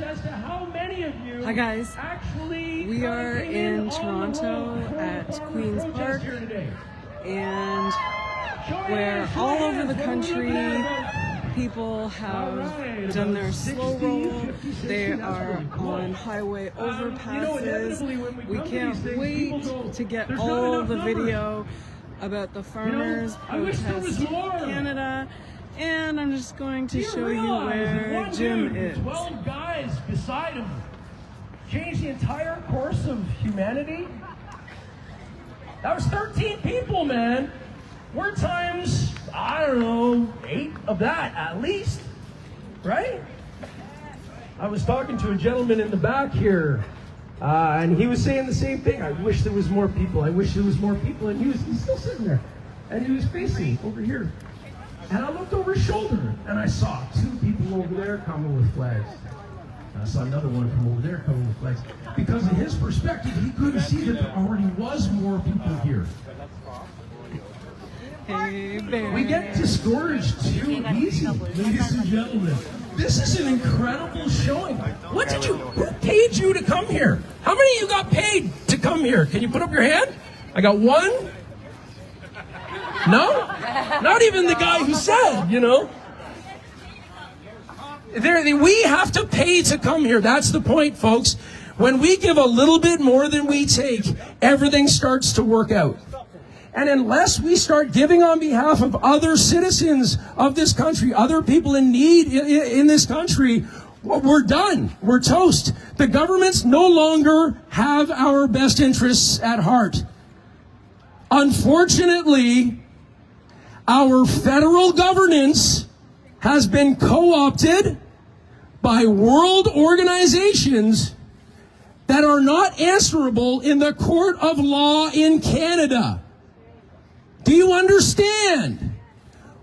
as to how many of you Hi guys, actually we are in Toronto at Queen's Park, and where all over the country people have done their slow roll. They are on highway overpasses. We can't wait to get all the video about the farmers protest Canada. And I'm just going to show you where Jim is. 12 guys beside him changed the entire course of humanity. That was 13 people, man. We're times, I don't know, 8 of that at least, right? I was talking to a gentleman in the back here, and he was saying the same thing. I wish there was more people. I wish there was more people. And he's still sitting there, and he was facing over here. And I looked over his shoulder, and I saw 2 people over there coming with flags. And I saw another one from over there coming with flags. Because in his perspective, he couldn't see that there already was more people here. Hey, Bear. We get discouraged too easy, ladies and gentlemen. This is an incredible showing. Who paid you to come here? How many of you got paid to come here? Can you put up your hand? I got 1. No? Not even the guy who said, you know. We have to pay to come here. That's the point, folks. When we give a little bit more than we take, everything starts to work out. And unless we start giving on behalf of other citizens of this country, other people in need in this country, we're done. We're toast. The governments no longer have our best interests at heart. Unfortunately, our federal governance has been co-opted by world organizations that are not answerable in the court of law in Canada. Do you understand?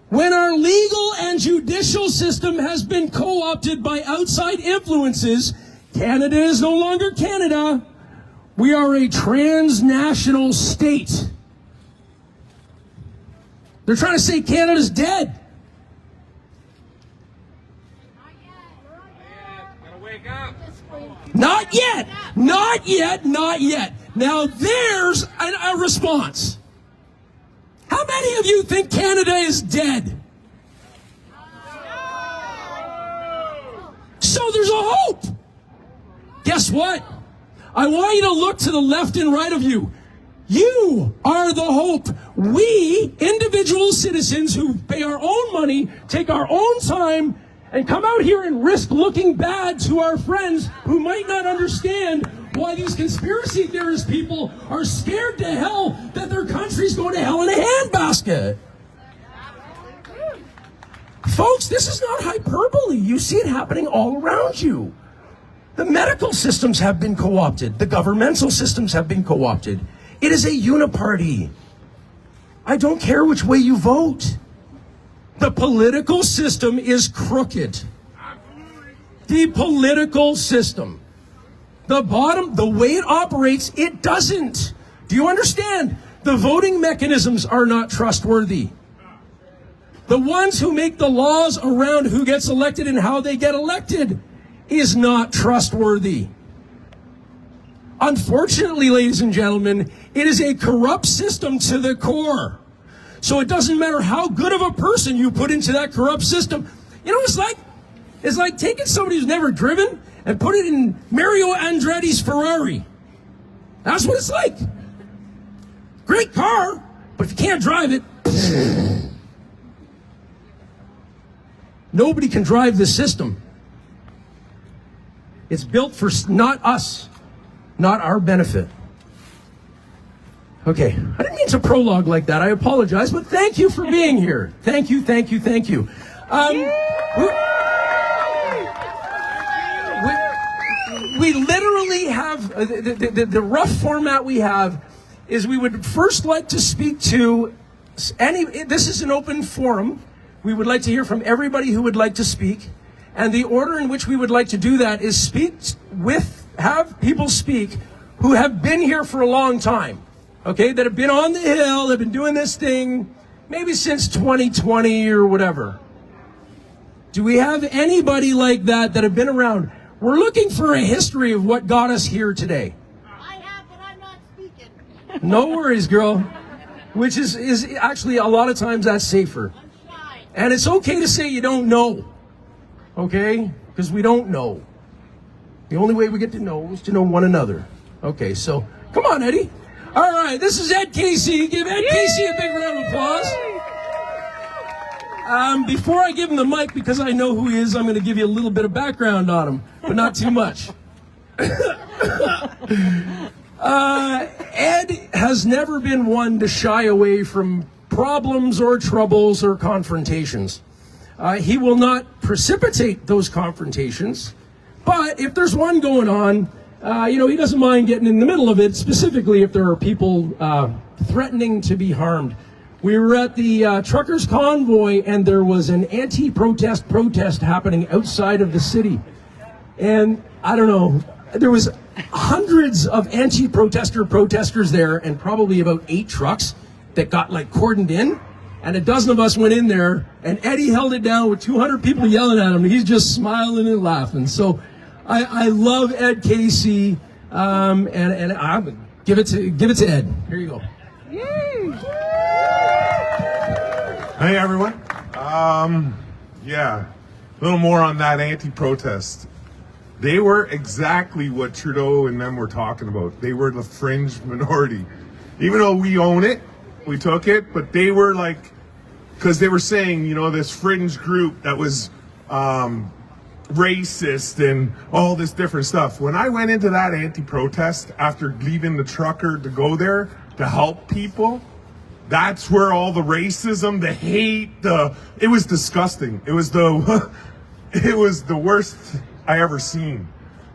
When our legal and judicial system has been co-opted by outside influences, Canada is no longer Canada. We are a transnational state. They're trying to say Canada's dead. Not yet. Not yet. Not yet. Now there's a response. How many of you think Canada is dead? So there's a hope. Guess what? I want you to look to the left and right of you. You are the hope. We, individual citizens who pay our own money, take our own time, and come out here and risk looking bad to our friends who might not understand why these conspiracy theorist people are scared to hell that their country's going to hell in a handbasket. Folks, this is not hyperbole. You see it happening all around you. The medical systems have been co-opted. The governmental systems have been co-opted. It is a uniparty. I don't care which way you vote. The political system is crooked. The political system. The way it operates, it doesn't. Do you understand? The voting mechanisms are not trustworthy. The ones who make the laws around who gets elected and how they get elected is not trustworthy. Unfortunately, ladies and gentlemen, it is a corrupt system to the core. So it doesn't matter how good of a person you put into that corrupt system. You know what it's like? It's like taking somebody who's never driven and put it in Mario Andretti's Ferrari. That's what it's like. Great car, but if you can't drive it, nobody can drive this system. It's built for not us, not our benefit. Okay, I didn't mean to prologue like that. I apologize, but thank you for being here. Thank you, thank you, thank you. We literally have, the rough format we have is we would first like to speak to this is an open forum. We would like to hear from everybody who would like to speak. And the order in which we would like to do that is have people speak who have been here for a long time. Okay, that have been on the Hill, have been doing this thing maybe since 2020 or whatever. Do we have anybody like that have been around? We're looking for a history of what got us here today. I have, but I'm not speaking. No worries, girl. Which is actually, a lot of times that's safer. I'm shy. And it's okay to say you don't know. Okay? Because we don't know. The only way we get to know is to know one another. Okay, so come on, Eddie. All right, this is Ed Casey. Give Ed Casey a big round of applause. Before I give him the mic, because I know who he is, I'm going to give you a little bit of background on him, but not too much. Ed has never been one to shy away from problems or troubles or confrontations. He will not precipitate those confrontations, but if there's one going on, he doesn't mind getting in the middle of it, specifically if there are people threatening to be harmed. We were at the truckers' convoy, and there was an protest happening outside of the city. And I don't know, there was hundreds of protesters there, and probably about 8 trucks that got cordoned in. And a dozen of us went in there, and Eddie held it down with 200 people yelling at him. He's just smiling and laughing. So I love Ed Casey, and I give it to Ed. Here you go. Yay! Hey everyone. A little more on that anti-protest. They were exactly what Trudeau and them were talking about. They were the fringe minority. Even though we own it, we took it, but they were because they were saying, this fringe group that was racist and all this different stuff. When I went into that anti-protest after leaving the trucker to go there to help people, that's where all the racism, the hate, it was disgusting. It was it was the worst I ever seen.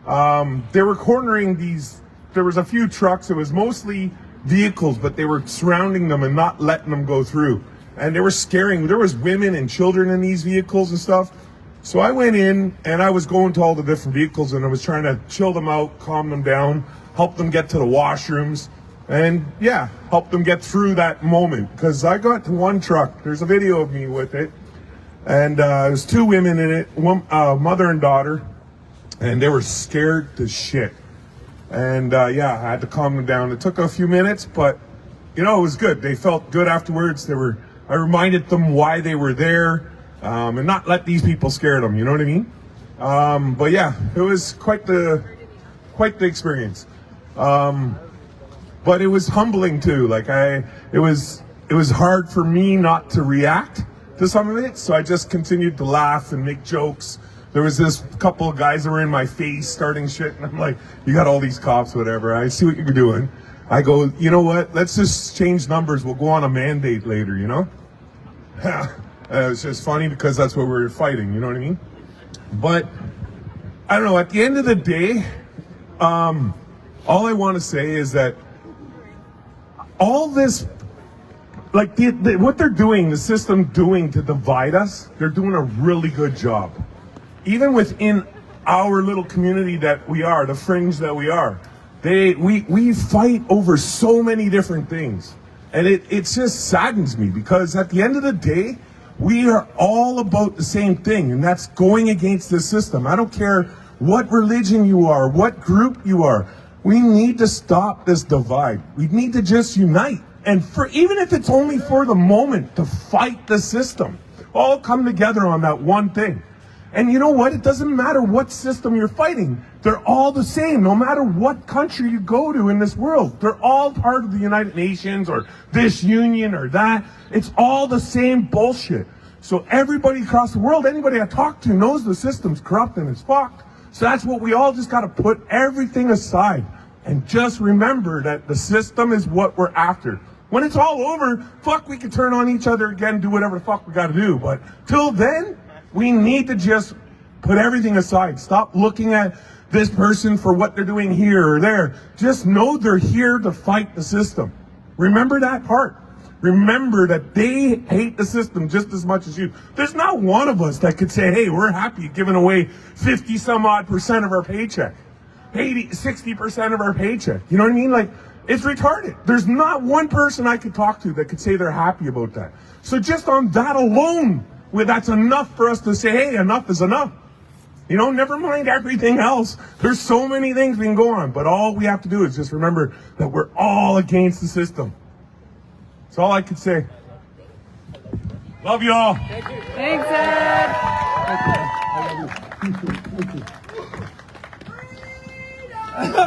They were cornering there was a few trucks. It was mostly vehicles, but they were surrounding them and not letting them go through. And they were scaring. There was women and children in these vehicles and stuff. So I went in and I was going to all the different vehicles and I was trying to chill them out, calm them down, help them get to the washrooms. And help them get through that moment. Because I got to one truck. There's a video of me with it. And there's 2 women in it, one mother and daughter. And they were scared to shit. And I had to calm them down. It took a few minutes, but it was good. They felt good afterwards. I reminded them why they were there, and not let these people scare them. You know what I mean? It was quite the experience. But it was humbling too. It was hard for me not to react to some of it. So I just continued to laugh and make jokes. There was this couple of guys that were in my face starting shit. And I'm like, you got all these cops, whatever. I see what you're doing. I go, you know what? Let's just change numbers. We'll go on a mandate later, It's just funny because that's what we're fighting. You know what I mean? But I don't know. At the end of the day, all I want to say is that all this, what they're doing, the system doing to divide us, they're doing a really good job. Even within our little community that we are, the fringe that we are, we fight over so many different things. And it just saddens me because at the end of the day, we are all about the same thing, and that's going against this system. I don't care what religion you are, what group you are. We need to stop this divide. We need to just unite. And even if it's only for the moment, to fight the system. All come together on that one thing. And you know what? It doesn't matter what system you're fighting. They're all the same, no matter what country you go to in this world. They're all part of the United Nations or this union or that. It's all the same bullshit. So everybody across the world, anybody I talk to knows the system's corrupt and it's fucked. So that's what we all just got to put everything aside and just remember that the system is what we're after. When it's all over, we can turn on each other again, do whatever the fuck we got to do. But till then, we need to just put everything aside. Stop looking at this person for what they're doing here or there. Just know they're here to fight the system. Remember that part. Remember that they hate the system just as much as you. There's not one of us that could say, hey, we're happy giving away 50 some odd percent of our paycheck. 60% of our paycheck. You know what I mean? It's retarded. There's not one person I could talk to that could say they're happy about that. So just on that alone, that's enough for us to say, hey, enough is enough. You know, never mind everything else. There's so many things we can go on, but all we have to do is just remember that we're all against the system. That's all I could say. Love you all. Thanks, Ed.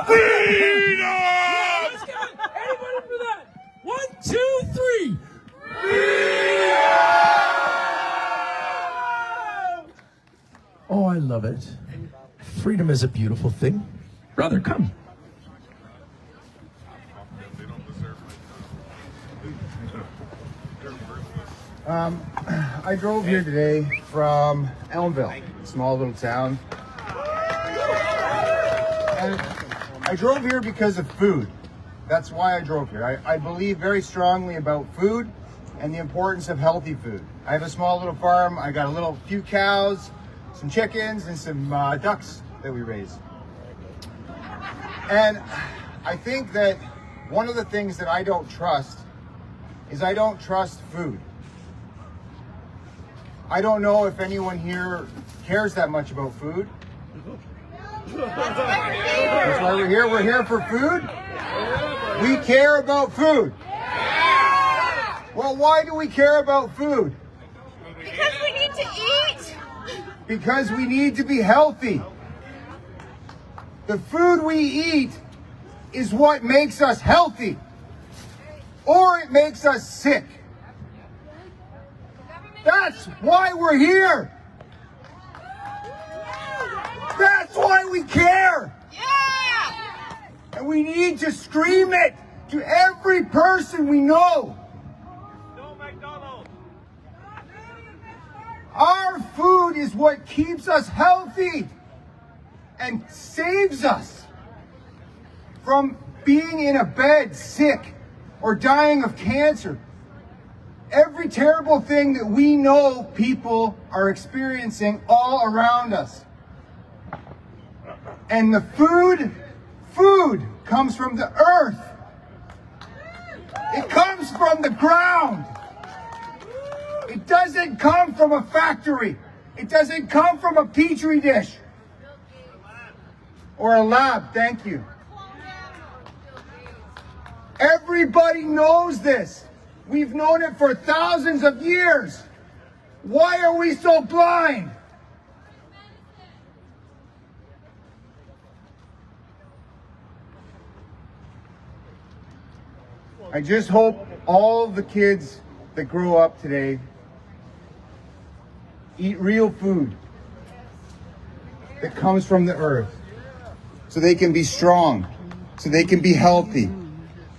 Freedom! Let's give it. Anybody for that? 1, 2, 3. Oh, I love it. Freedom is a beautiful thing. Brother, come. I drove here today from Elmville, a small little town. And I drove here because of food. That's why I drove here. I believe very strongly about food and the importance of healthy food. I have a small little farm. I got a few cows, some chickens, and some ducks that we raise. And I think that one of the things that I don't trust is I don't trust food. I don't know if anyone here cares that much about food. That's why we're here. We're here for food. We care about food. Well, why do we care about food? Because we need to eat. Because we need to be healthy. The food we eat is what makes us healthy, or it makes us sick. That's why we're here. That's why we care. Yeah. And we need to scream it to every person we know. No McDonald's. Our food is what keeps us healthy and saves us from being in a bed sick or dying of cancer. Every terrible thing that we know people are experiencing all around us. And the food comes from the earth. It comes from the ground. It doesn't come from a factory. It doesn't come from a petri dish. Or a lab, thank you. Everybody knows this. We've known it for thousands of years. Why are we so blind? I just hope all the kids that grow up today eat real food that comes from the earth, so they can be strong, so they can be healthy,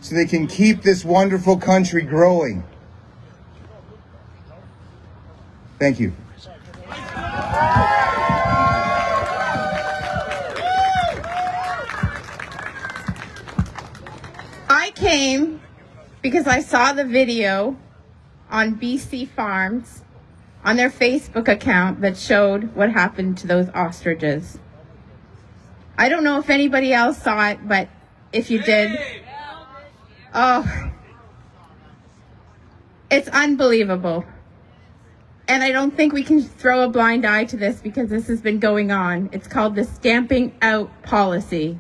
so they can keep this wonderful country growing. Thank you. I came because I saw the video on BC Farms on their Facebook account that showed what happened to those ostriches. I don't know if anybody else saw it, but if you did, oh, it's unbelievable. And I don't think we can throw a blind eye to this because this has been going on. It's called the Stamping Out Policy.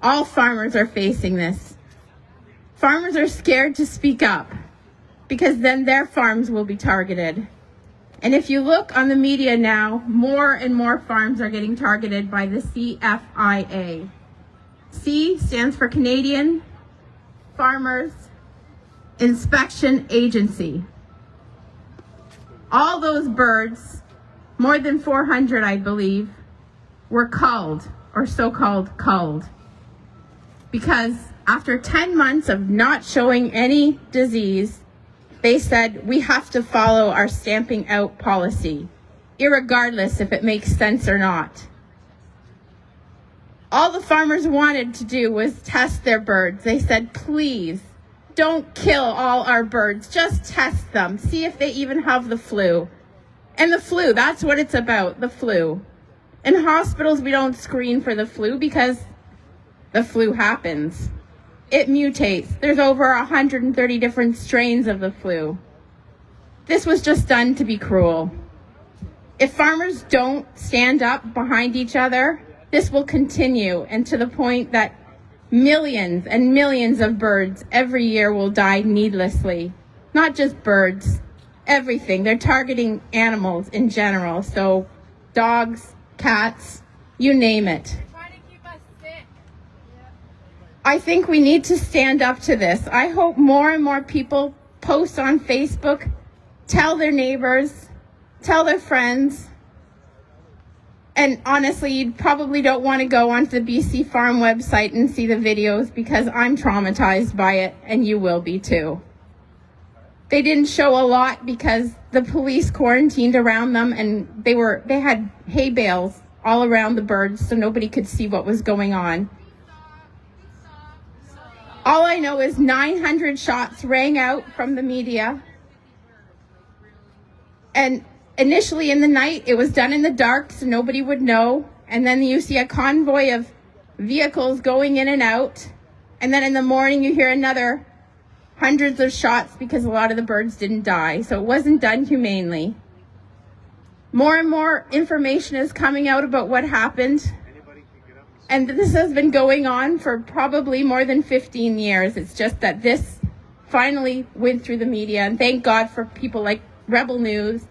All farmers are facing this. Farmers are scared to speak up because then their farms will be targeted. And if you look on the media now, more and more farms are getting targeted by the CFIA. C stands for Canadian Farmers Inspection Agency. All those birds, more than 400 I believe, were culled, or so-called culled, because after 10 months of not showing any disease, they said we have to follow our stamping out policy, irregardless if it makes sense or not. All the farmers wanted to do was test their birds. They said, please, don't kill all our birds, just test them, see if they even have the flu. And the flu, that's what it's about, the flu. In hospitals, we don't screen for the flu because the flu happens. It mutates. There's over 130 different strains of the flu. This was just done to be cruel. If farmers don't stand up behind each other, this will continue, and to the point that millions and millions of birds every year will die needlessly. Not just birds, everything. They're targeting animals in general, so dogs, cats, you name it. Trying to keep us sick. I think we need to stand up to this. I hope more and more people post on Facebook, tell their neighbors, tell their friends. And honestly, you probably don't want to go onto the BC Farm website and see the videos, because I'm traumatized by it, and you will be too. They didn't show a lot because the police quarantined around them, and they had hay bales all around the birds, so nobody could see what was going on. All I know is 900 shots rang out from the media. And initially in the night, it was done in the dark so nobody would know. And then you see a convoy of vehicles going in and out. And then in the morning, you hear another hundreds of shots because a lot of the birds didn't die. So it wasn't done humanely. More and more information is coming out about what happened. And this has been going on for probably more than 15 years. It's just that this finally went through the media. And thank God for people like Rebel News.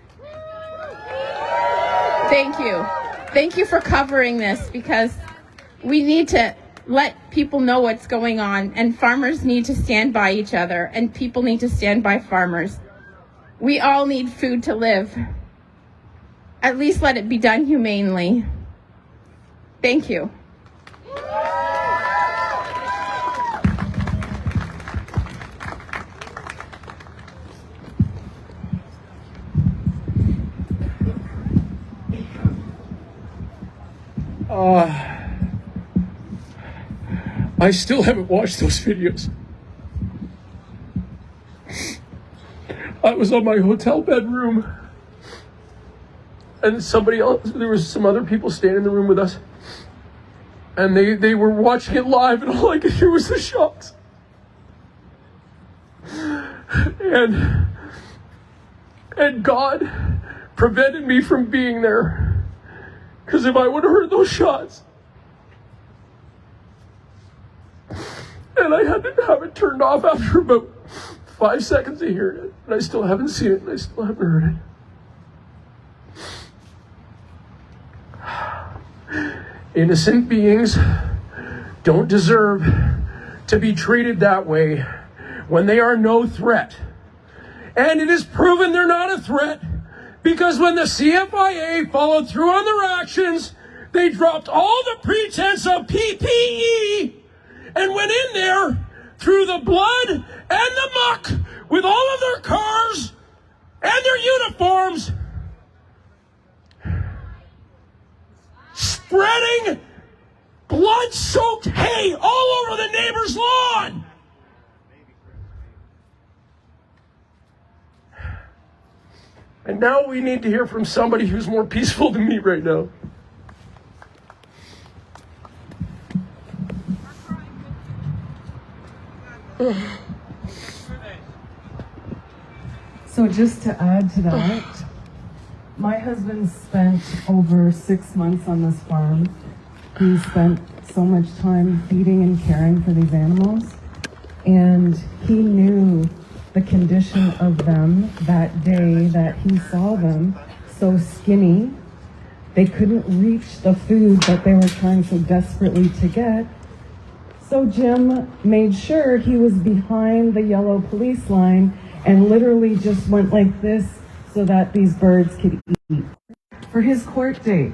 Thank you. Thank you for covering this, because we need to let people know what's going on, and farmers need to stand by each other, and people need to stand by farmers. We all need food to live. At least let it be done humanely. Thank you. I still haven't watched those videos. I was on my hotel bedroom, and there was some other people staying in the room with us, and they were watching it live, and all I could hear was the shots. And God prevented me from being there, because if I would have heard those shots, and I had to have it turned off after about 5 seconds of hearing it, and I still haven't seen it, and I still haven't heard it. Innocent beings don't deserve to be treated that way when they are no threat. And it is proven they're not a threat, because when the CFIA followed through on their actions, they dropped all the pretense of PPE and went in there through the blood and the muck with all of their cars and their uniforms, spreading blood-soaked hay all over the neighbor's lawn. And now we need to hear from somebody who's more peaceful than me right now. So just to add to that, my husband spent over 6 months on this farm. He spent so much time feeding and caring for these animals, and he knew the condition of them that day that he saw them, so skinny. They couldn't reach the food that they were trying so desperately to get. So Jim made sure he was behind the yellow police line and literally just went like this so that these birds could eat for his court date.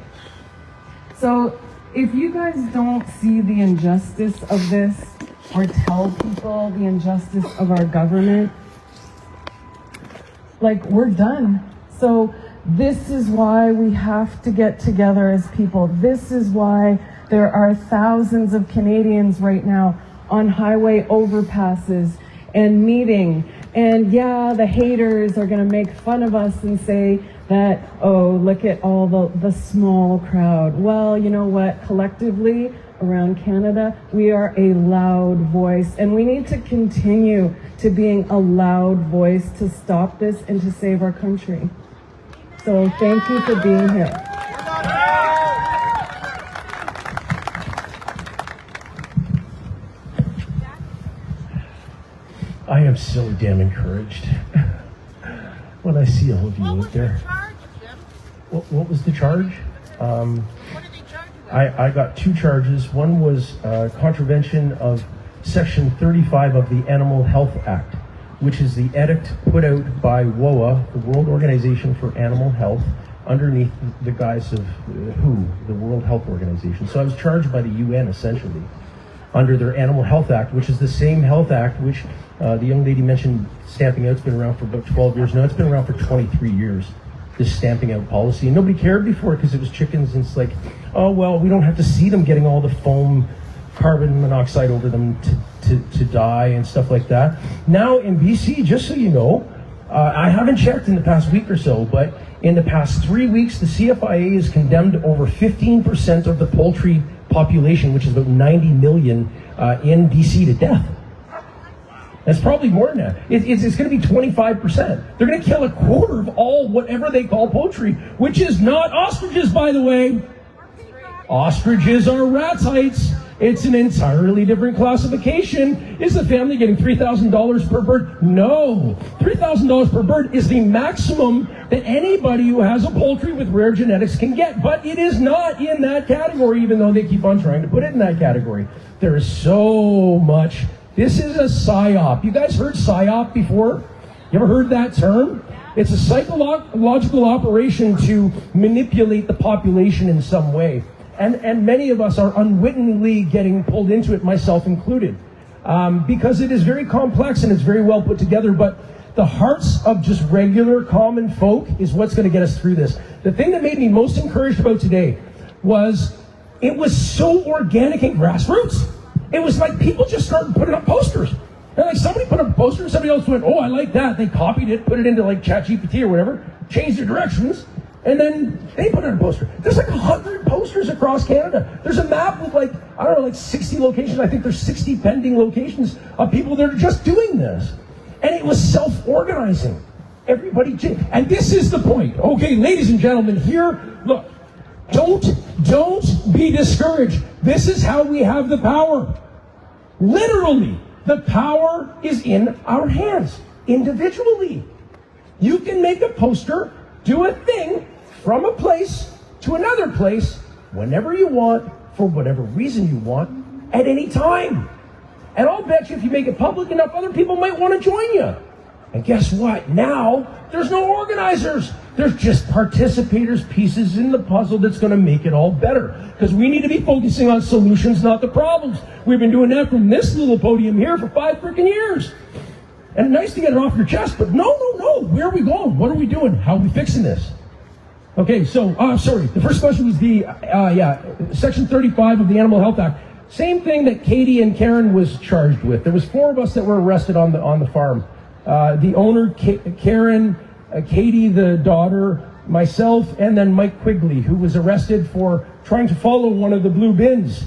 So if you guys don't see the injustice of this, or tell people the injustice of our government, like, we're done. So this is why we have to get together as people. This is why there are thousands of Canadians right now on highway overpasses and meeting. And yeah, the haters are going to make fun of us and say that, oh, look at all the small crowd. Well, you know what? Collectively around Canada, we are a loud voice, and we need to continue to being a loud voice to stop this and to save our country. So thank you for being here. I am so damn encouraged when I see all of you out there. What was the charge? I got 2 charges. One was contravention of Section 35 of the Animal Health Act, which is the edict put out by WOA, the World Organization for Animal Health, underneath the guise of WHO, the World Health Organization. So I was charged by the UN, essentially, under their Animal Health Act, which is the same health act which the young lady mentioned stamping out. It's been around for about 12 years now. It's been around for 23 years, this stamping out policy. And nobody cared before because it was chickens, and it's like, oh, well, we don't have to see them getting all the foam, carbon monoxide over them to die and stuff like that. Now in BC, just so you know, I haven't checked in the past week or so, but in the past 3 weeks, the CFIA has condemned over 15% of the poultry population, which is about 90 million in BC, to death. That's probably more than that. It's going to be 25%. They're going to kill a quarter of all whatever they call poultry, which is not ostriches, by the way. Ostriches are ratites. It's an entirely different classification. Is the family getting $3,000 per bird? No. $3,000 per bird is the maximum that anybody who has a poultry with rare genetics can get. But it is not in that category, even though they keep on trying to put it in that category. There is so much. This is a PSYOP. You guys heard PSYOP before? You ever heard that term? It's a psychological operation to manipulate the population in some way. And many of us are unwittingly getting pulled into it, myself included, because it is very complex and it's very well put together, but the hearts of just regular common folk is what's going to get us through this. The thing that made me most encouraged about today was it was so organic and grassroots. It was like people just started putting up posters. And like somebody put up a poster and somebody else went, oh, I like that. They copied it, put it into like ChatGPT or whatever, changed their directions. And then they put out a poster. There's like 100 posters across Canada. There's a map with like, I don't know, like 60 locations. I think there's 60 pending locations of people that are just doing this. And it was self-organizing. Everybody, and this is the point. Okay, ladies and gentlemen, here, look, don't be discouraged. This is how we have the power. Literally, the power is in our hands, individually. You can make a poster, do a thing, from a place to another place, whenever you want, for whatever reason you want, at any time. And I'll bet you if you make it public enough, other people might want to join you. And guess what? Now, there's no organizers. There's just participators, pieces in the puzzle that's going to make it all better. Because we need to be focusing on solutions, not the problems. We've been doing that from this little podium here for 5 freaking years. And nice to get it off your chest, but no. Where are we going? What are we doing? How are we fixing this? Okay, so, sorry. The first question was the, Section 35 of the Animal Health Act. Same thing that Katie and Karen was charged with. There was 4 of us that were arrested on the farm. The owner, Karen, Katie, the daughter, myself, and then Mike Quigley, who was arrested for trying to follow one of the blue bins.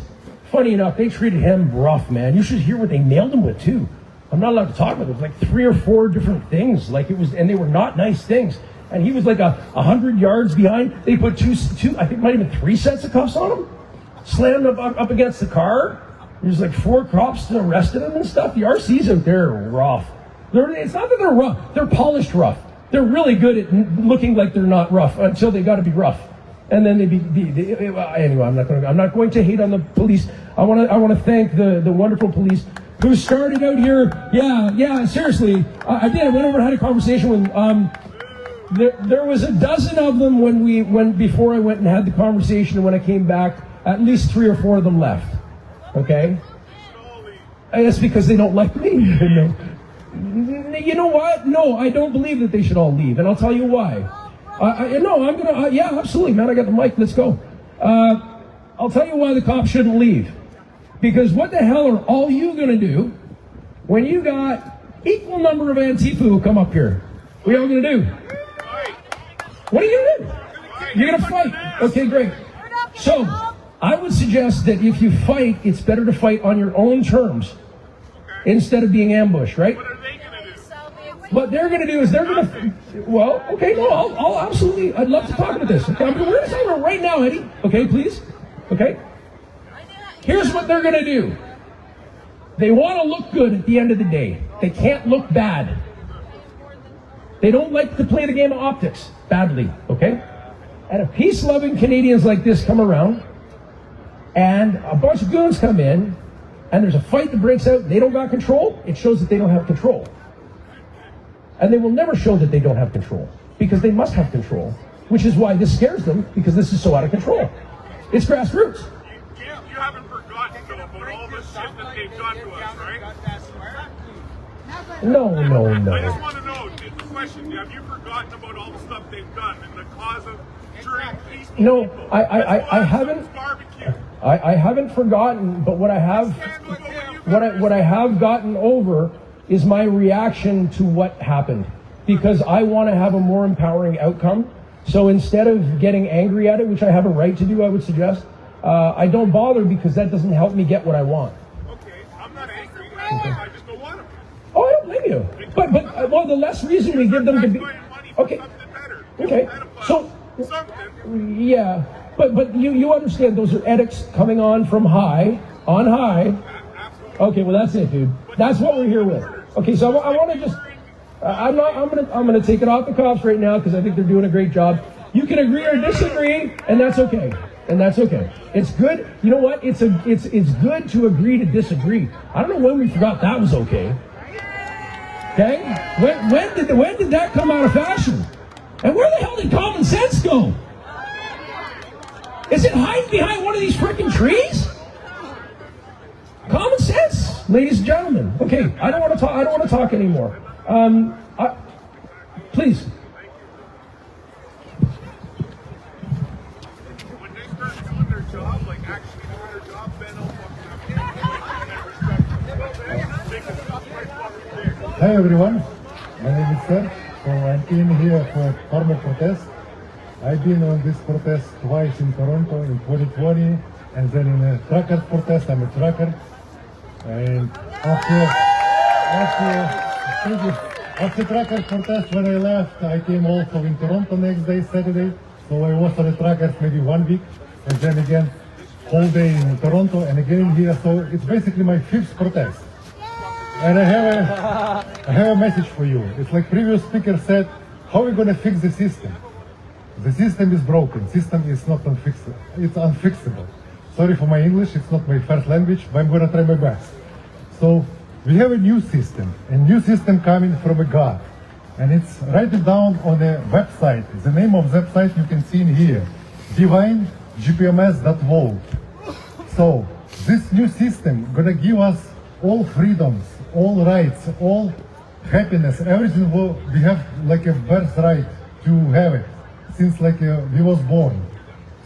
Funny enough, they treated him rough, man. You should hear what they nailed him with, too. I'm not allowed to talk about it. It was like 3 or 4 different things. And they were not nice things. And he was like 100 yards behind. They put two, I think might have been 3 sets of cuffs on him. Slammed him up against the car. There's like 4 cops that arrested him and stuff. The RCs out there are rough. It's not that they're rough. They're polished rough. They're really good at looking like they're not rough until they got to be rough. And then anyway, I'm not going to hate on the police. I want to thank the wonderful police who started out here. Yeah, seriously. I did. I went over and had a conversation with there was a dozen of them before I went and had the conversation, and when I came back, at least 3 or 4 of them left. Okay? And it's because they don't like me. No. You know what? No, I don't believe that they should all leave, and I'll tell you why. Absolutely, man. I got the mic. Let's go. I'll tell you why the cops shouldn't leave. Because what the hell are all you going to do when you got equal number of Antifa who come up here? What are you all going to do? What are you going to do? You're going to fight. Okay, great. So, I would suggest that if you fight, it's better to fight on your own terms instead of being ambushed, right? what they're going to do is they're going to, well, okay, no, I'll absolutely, I'd love to talk about this. Okay, we're going to talk about it right now, Eddie. Okay, please. Okay. Here's what they're going to do. They want to look good at the end of the day. They can't look bad. They don't like to play the game of optics badly, okay? And if peace-loving Canadians like this come around, and a bunch of goons come in, and there's a fight that breaks out, they don't got control, it shows that they don't have control. And they will never show that they don't have control, because they must have control, which is why this scares them, because this is so out of control. It's grassroots. You haven't forgotten though about all the shit that they've done to us, right? No. I just want to know, the question, have you forgotten about all the stuff they've done and the cause of turning peaceful No, people? I haven't. Barbecue. I haven't forgotten, but what I have, what I have gotten over is my reaction to what happened, because I want to have a more empowering outcome. So instead of getting angry at it, which I have a right to do, I would suggest, I don't bother, because that doesn't help me get what I want. Okay, I'm not angry. I just don't want them. Oh, I don't blame you. But well, the less reason we give them to be. Okay. Okay. So. Yeah. But you understand those are edicts coming on from high, on high. Okay, well that's it, dude. That's what we're here with. Okay, so I want to just, I'm gonna take it off the cops right now, because I think they're doing a great job. You can agree or disagree, and that's okay. And that's okay. It's good. You know what? It's good to agree to disagree. I don't know when we forgot that was okay. Okay? When did that come out of fashion? And where the hell did common sense go? Is it hiding behind one of these freaking trees? Common sense, ladies and gentlemen. Okay, I don't want to talk. I don't want to talk anymore. Please. When they start doing their job, like actually doing their job, then they'll fucking Hi everyone, my name is Serge. So I'm in here for a farmer protest. I've been on this protest twice in Toronto in 2020, and then in a truckers protest. I'm a trucker, and after trucker protest, when I left, I came also in Toronto next day, Saturday. So I was on the truckers maybe 1 week, and then again whole day in Toronto, and again here. So it's basically my 5th protest. And I have a message for you. It's like previous speaker said, how are we going to fix the system? The system is broken. System is not unfixable. It's unfixable. Sorry for my English. It's not my first language, but I'm going to try my best. So we have a new system coming from a God. And it's written down on a website. The name of the website you can see in here, divinegpms.vote. So this new system going to give us all freedoms, all rights, all happiness, everything we have like a birthright to have it since like we was born.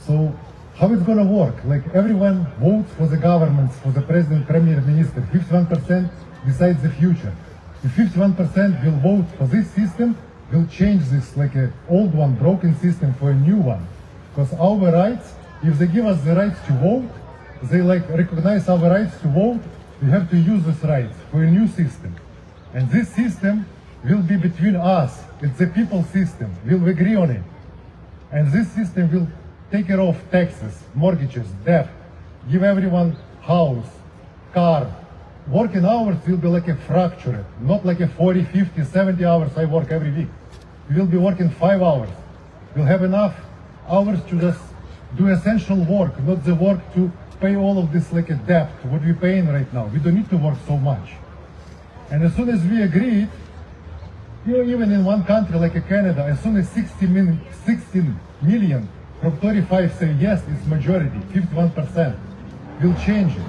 So how it's gonna work? Like everyone votes for the governments, for the president, premier minister, 51% decides the future. If 51% will vote for this system, we'll change this like a old one, broken system for a new one. Because our rights, if they give us the rights to vote, they like recognize our rights to vote, we have to use these rights for a new system. And this system will be between us. It's a people system. We'll agree on it. And this system will take care of taxes, mortgages, debt, give everyone house, car. Working hours will be like a fractured, not like a 40, 50, 70 hours I work every week. We will be working 5 hours. We'll have enough hours to just do essential work, not the work to pay all of this like a debt, what we're paying right now. We don't need to work so much. And as soon as we agreed, you know, even in one country like Canada, as soon as 16 million from 35 say yes, it's majority, 51%. We'll change it.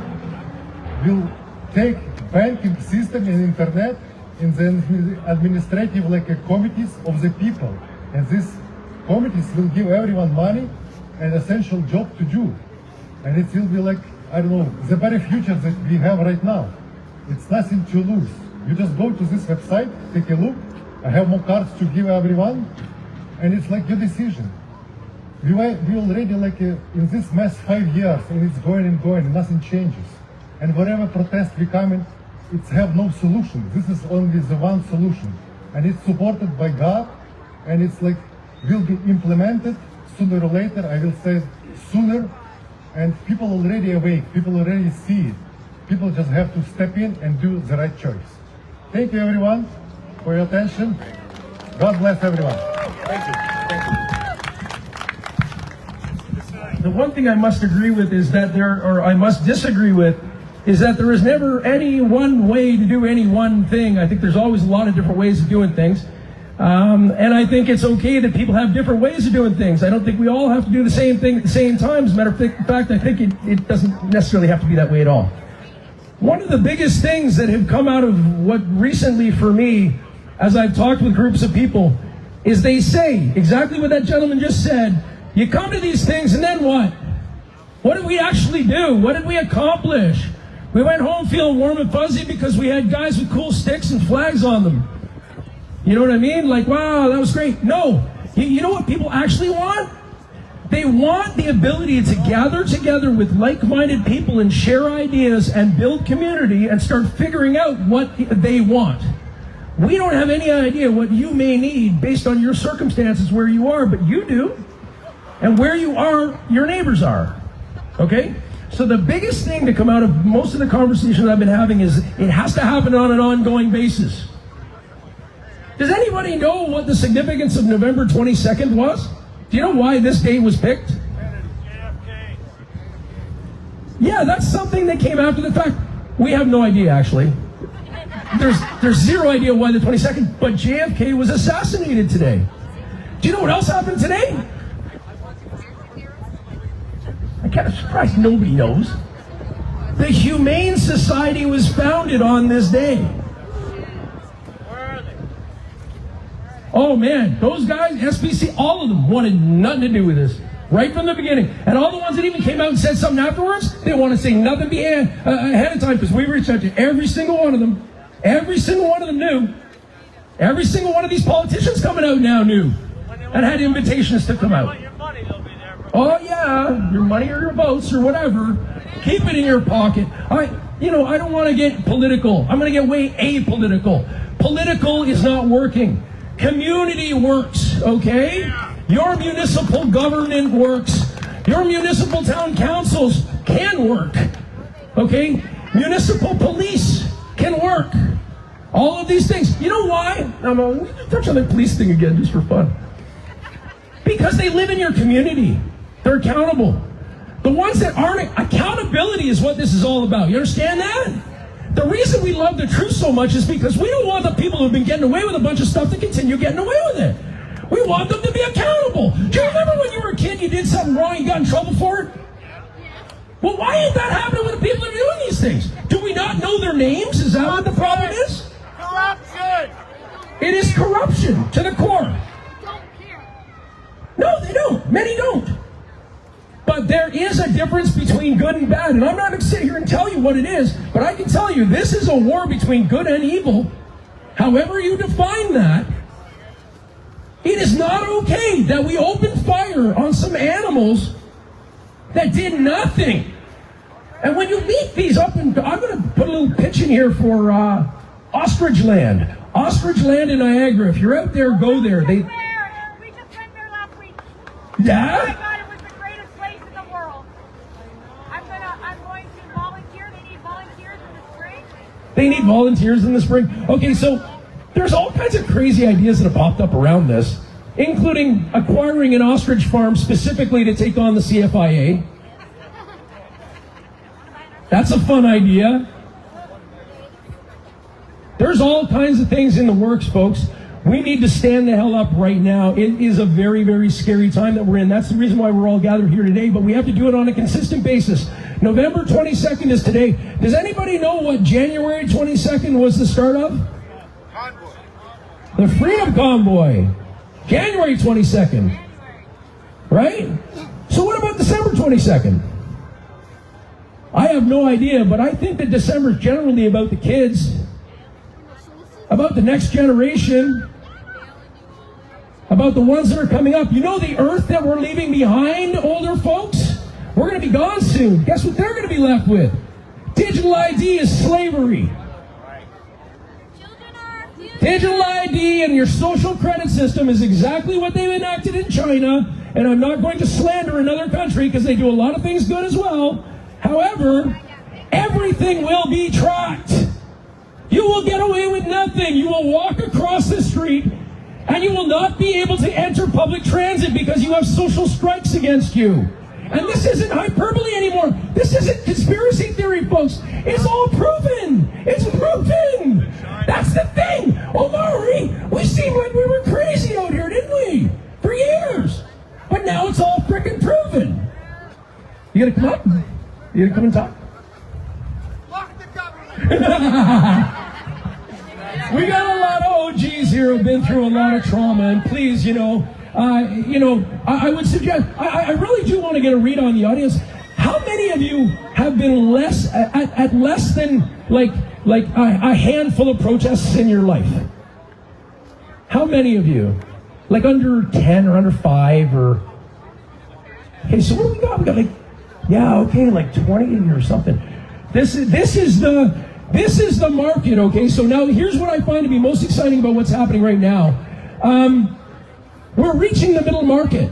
We'll take banking system and internet in the administrative like committees of the people. And these committees will give everyone money and essential job to do. And it will be like, I don't know, the very future that we have right now. It's nothing to lose. You just go to this website, take a look. I have more cards to give everyone, and it's like your decision. We already like in this mess 5 years, and it's going and going, and nothing changes. And whatever protest we come in, it's have no solution. This is only the one solution. and it's supported by God, and it's like will be implemented sooner or later. I will say sooner, and people already awake, people already see it. People just have to step in and do the right choice. Thank you everyone for your attention. God bless everyone. Thank you. The one thing I must agree with is that I must disagree with, is that there is never any one way to do any one thing. I think there's always a lot of different ways of doing things. And I think it's okay that people have different ways of doing things. I don't think we all have to do the same thing at the same time. As a matter of fact, I think it doesn't necessarily have to be that way at all. One of the biggest things that have come out of what recently for me, as I've talked with groups of people, is they say exactly what that gentleman just said. You come to these things and then what? What did we actually do? What did we accomplish? We went home feeling warm and fuzzy because we had guys with cool sticks and flags on them. You know what I mean? Like, wow, that was great. No. You know what people actually want? They want the ability to gather together with like-minded people and share ideas and build community and start figuring out what they want. We don't have any idea what you may need based on your circumstances where you are, but you do. And where you are, your neighbors are. Okay? So the biggest thing to come out of most of the conversations I've been having is it has to happen on an ongoing basis. Does anybody know what the significance of November 22nd was? Do you know why this date was picked? Yeah, that's something that came after the fact. We have no idea, actually. There's zero idea why the 22nd, but JFK was assassinated today. Do you know what else happened today? I'm kind of surprised nobody knows. The Humane Society was founded on this day. Oh man, those guys, SPC, all of them wanted nothing to do with this. Right from the beginning. And all the ones that even came out and said something afterwards, they want to say nothing ahead of time because we reached out to every single one of them. Every single one of them knew. Every single one of these politicians coming out now knew. And had invitations to come out. Oh yeah, your money or your votes or whatever. Keep it in your pocket. I don't want to get political. I'm going to get way apolitical. Political is not working. Community works, okay? Your municipal government works. Your municipal town councils can work, okay? Municipal police can work. All of these things. You know why? I'm going to touch on the police thing again just for fun. Because they live in your community. They're accountable. The ones that aren't, accountability is what this is all about. You understand that? The reason we love the truth so much is because we don't want the people who've been getting away with a bunch of stuff to continue getting away with it. We want them to be accountable. Do you remember when you were a kid, you did something wrong, you got in trouble for it? Well, why ain't that happening with the people that are doing these things? Do we not know their names? Is that what the problem is? Corruption! It is corruption to the core. No, they don't. Many don't. But there is a difference between good and bad. And I'm not going to sit here and tell you what it is, but I can tell you this is a war between good and evil. However you define that, it is not okay that we open fire on some animals that did nothing. And when you meet these up in, I'm going to put a little pitch in here for Ostrich Land. Ostrich Land in Niagara. If you're out there, go there. We just went there last week. Yeah? Oh my God, it was the greatest place in the world. I'm going to volunteer. They need volunteers in the spring. They need volunteers in the spring. Okay, so there's all kinds of crazy ideas that have popped up around this, including acquiring an ostrich farm specifically to take on the CFIA. That's a fun idea. There's all kinds of things in the works, folks. We need to stand the hell up right now. It is a very, very scary time that we're in. That's the reason why we're all gathered here today, but we have to do it on a consistent basis. November 22nd is today. Does anybody know what January 22nd was the start of? Convoy. The Freedom Convoy. January 22nd. Right? So what about December 22nd? I have no idea, but I think that December is generally about the kids, about the next generation, about the ones that are coming up. You know the earth that we're leaving behind, older folks? We're going to be gone soon. Guess what they're going to be left with? Digital ID is slavery. Digital ID and your social credit system is exactly what they've enacted in China, and I'm not going to slander another country because they do a lot of things good as well. However, everything will be tracked. You will get away with nothing. You will walk across the street and you will not be able to enter public transit because you have social strikes against you. And this isn't hyperbole anymore. This isn't conspiracy theory, folks. It's all proven. It's proven. That's the thing. Omari, we seemed like we were crazy out here, didn't we? For years. But now it's all frickin' proven. You gonna come up? You gonna come and talk? Lock the government! We got a lot of OGs here who've been through a lot of trauma, and please, I would suggest, I really do want to get a read on the audience. How many of you have been at less than like a handful of protests in your life? How many of you? Like under 10 or under 5 or... Okay, so what do we got? We got like 20 or something. This is the market, okay? So now here's what I find to be most exciting about what's happening right now. We're reaching the middle market.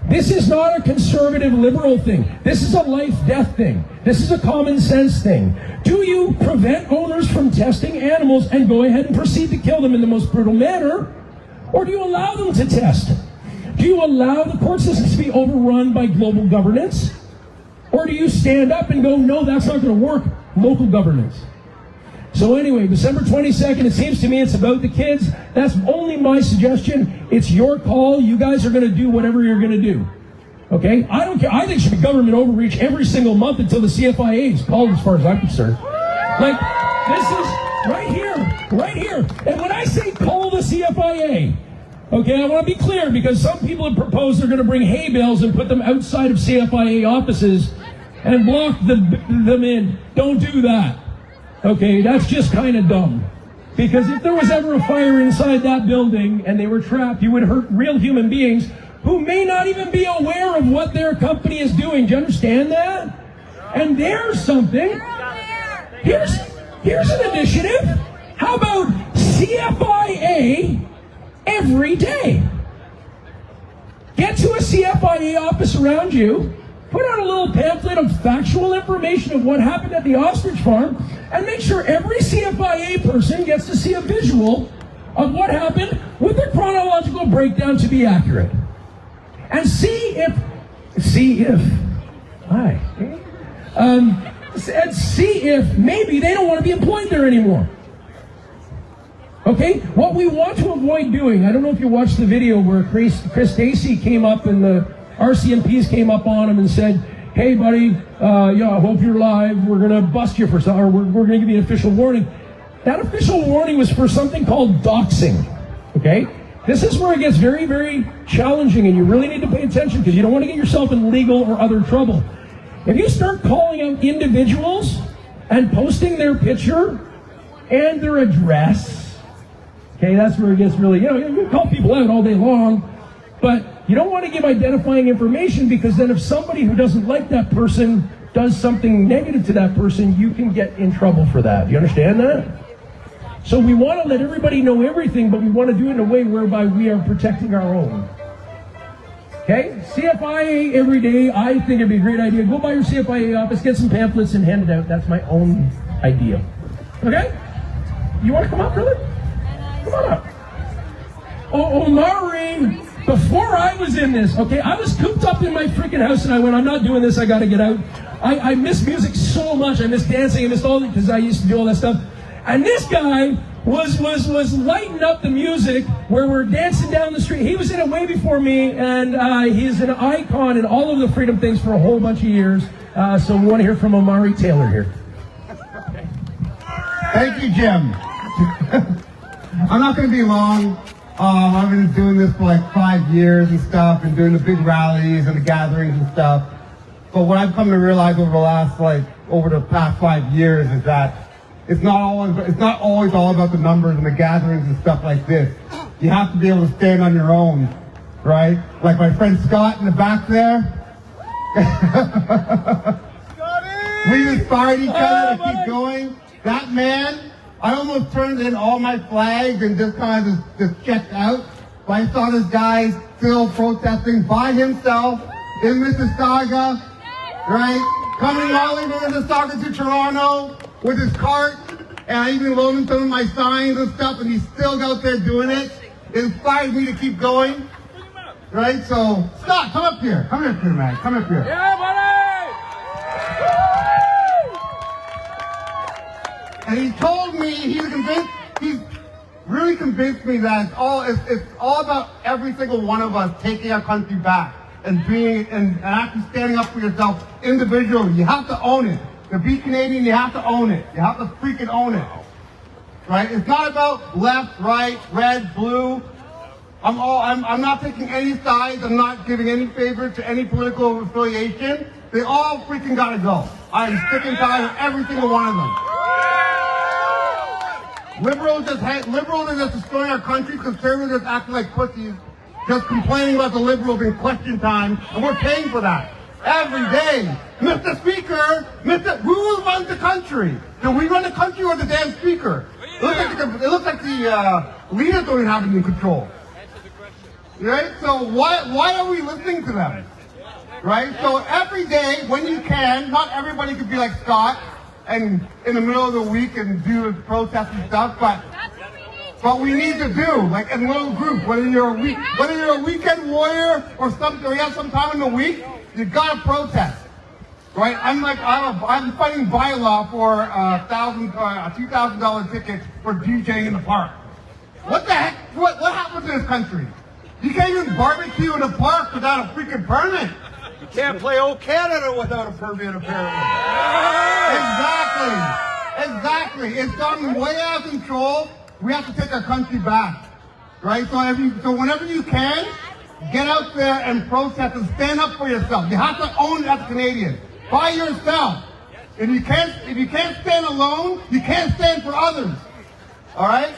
This is not a conservative liberal thing. This is a life-death thing. This is a common sense thing. Do you prevent owners from testing animals and go ahead and proceed to kill them in the most brutal manner? Or do you allow them to test? Do you allow the court systems to be overrun by global governance? Or do you stand up and go, no, that's not going to work, local governance? So anyway, December 22nd, it seems to me it's about the kids. That's only my suggestion. It's your call. You guys are going to do whatever you're going to do. Okay? I don't care. I think it should be government overreach every single month until the CFIA is called, as far as I'm concerned. Like, this is right here. And when I say call the CFIA, okay, I want to be clear because some people have proposed they're going to bring hay bales and put them outside of CFIA offices and block them in. Don't do that. Okay, that's just kind of dumb. Because if there was ever a fire inside that building and they were trapped, you would hurt real human beings who may not even be aware of what their company is doing. Do you understand that? And there's something. Here's an initiative. How about CFIA every day? Get to a CFIA office around you, put out a little pamphlet of factual information of what happened at the ostrich farm, and make sure every CFIA person gets to see a visual of what happened with a chronological breakdown to be accurate. And see if maybe they don't want to be employed there anymore. Okay? What we want to avoid doing, I don't know if you watched the video where Chris Stacey came up and the RCMPs came up on him and said, hey buddy, I hope you're alive, we're going to bust you for something, or we're going to give you an official warning. That official warning was for something called doxing. Okay? This is where it gets very, very challenging, and you really need to pay attention because you don't want to get yourself in legal or other trouble. If you start calling out individuals and posting their picture and their address, okay, that's where it gets really, you call people out all day long, but you don't want to give identifying information because then if somebody who doesn't like that person does something negative to that person, you can get in trouble for that. Do you understand that? So we want to let everybody know everything, but we want to do it in a way whereby we are protecting our own. Okay? CFIA every day, I think it'd be a great idea. Go by your CFIA office, get some pamphlets and hand it out. That's my own idea. Okay? You want to come up, brother? Come on up. Oh, Omari, before I was in this, okay, I was cooped up in my freaking house and I went, I'm not doing this, I got to get out. I miss music so much. I miss dancing, I missed all that because I used to do all that stuff. And this guy was lighting up the music where we're dancing down the street. He was in it way before me, and he's an icon in all of the freedom things for a whole bunch of years. So we want to hear from Omari Taylor here. Thank you, Jim. I'm not going to be long. I've been doing this for like 5 years and stuff, and doing the big rallies and the gatherings and stuff. But what I've come to realize over the past 5 years is that it's not always all about the numbers and the gatherings and stuff like this. You have to be able to stand on your own, right? Like my friend Scott in the back there. We've inspired each other to keep going. That man I almost turned in all my flags and just kind of just checked out. But I saw this guy still protesting by himself in Mississauga, right? Coming all the way from Mississauga to Toronto with his cart. And I even loaned him some of my signs and stuff, and he's still out there doing it. It inspired me to keep going. Right? So, Scott, come up here. Come up here, man. Come up here. Yeah, buddy! And he told me, he's really convinced me that it's all about every single one of us taking our country back and being, and actually standing up for yourself individually. You have to own it. To be Canadian, you have to own it. You have to freaking own it. Right? It's not about left, right, red, blue. I'm not taking any sides. I'm not giving any favor to any political affiliation. They all freaking gotta go. I'm sick and tired of every single one of them. Liberals are just destroying our country. Conservatives just acting like pussies, just complaining about the Liberals in question time, and we're paying for that every day. Mr. Speaker, who runs the country? Do we run the country or the damn Speaker? It looks like the leaders don't even have it in control. Right? So why are we listening to them? Right? So every day, when you can, not everybody could be like Scott and in the middle of the week and do protests and stuff, but we need to do, like in little groups, whether you're a weekend warrior or something, or you have some time in the week, you gotta protest. Right? I'm fighting bylaw for a $2,000 ticket for DJing in the park. What the heck? What happens in this country? You can't even barbecue in a park without a freaking permit. You can't play Old Canada without a permit, apparently. Exactly. It's gotten way out of control. We have to take our country back. Right? So whenever you can, get out there and protest and stand up for yourself. You have to own it as a Canadian. By yourself. If you can't stand alone, you can't stand for others. All right?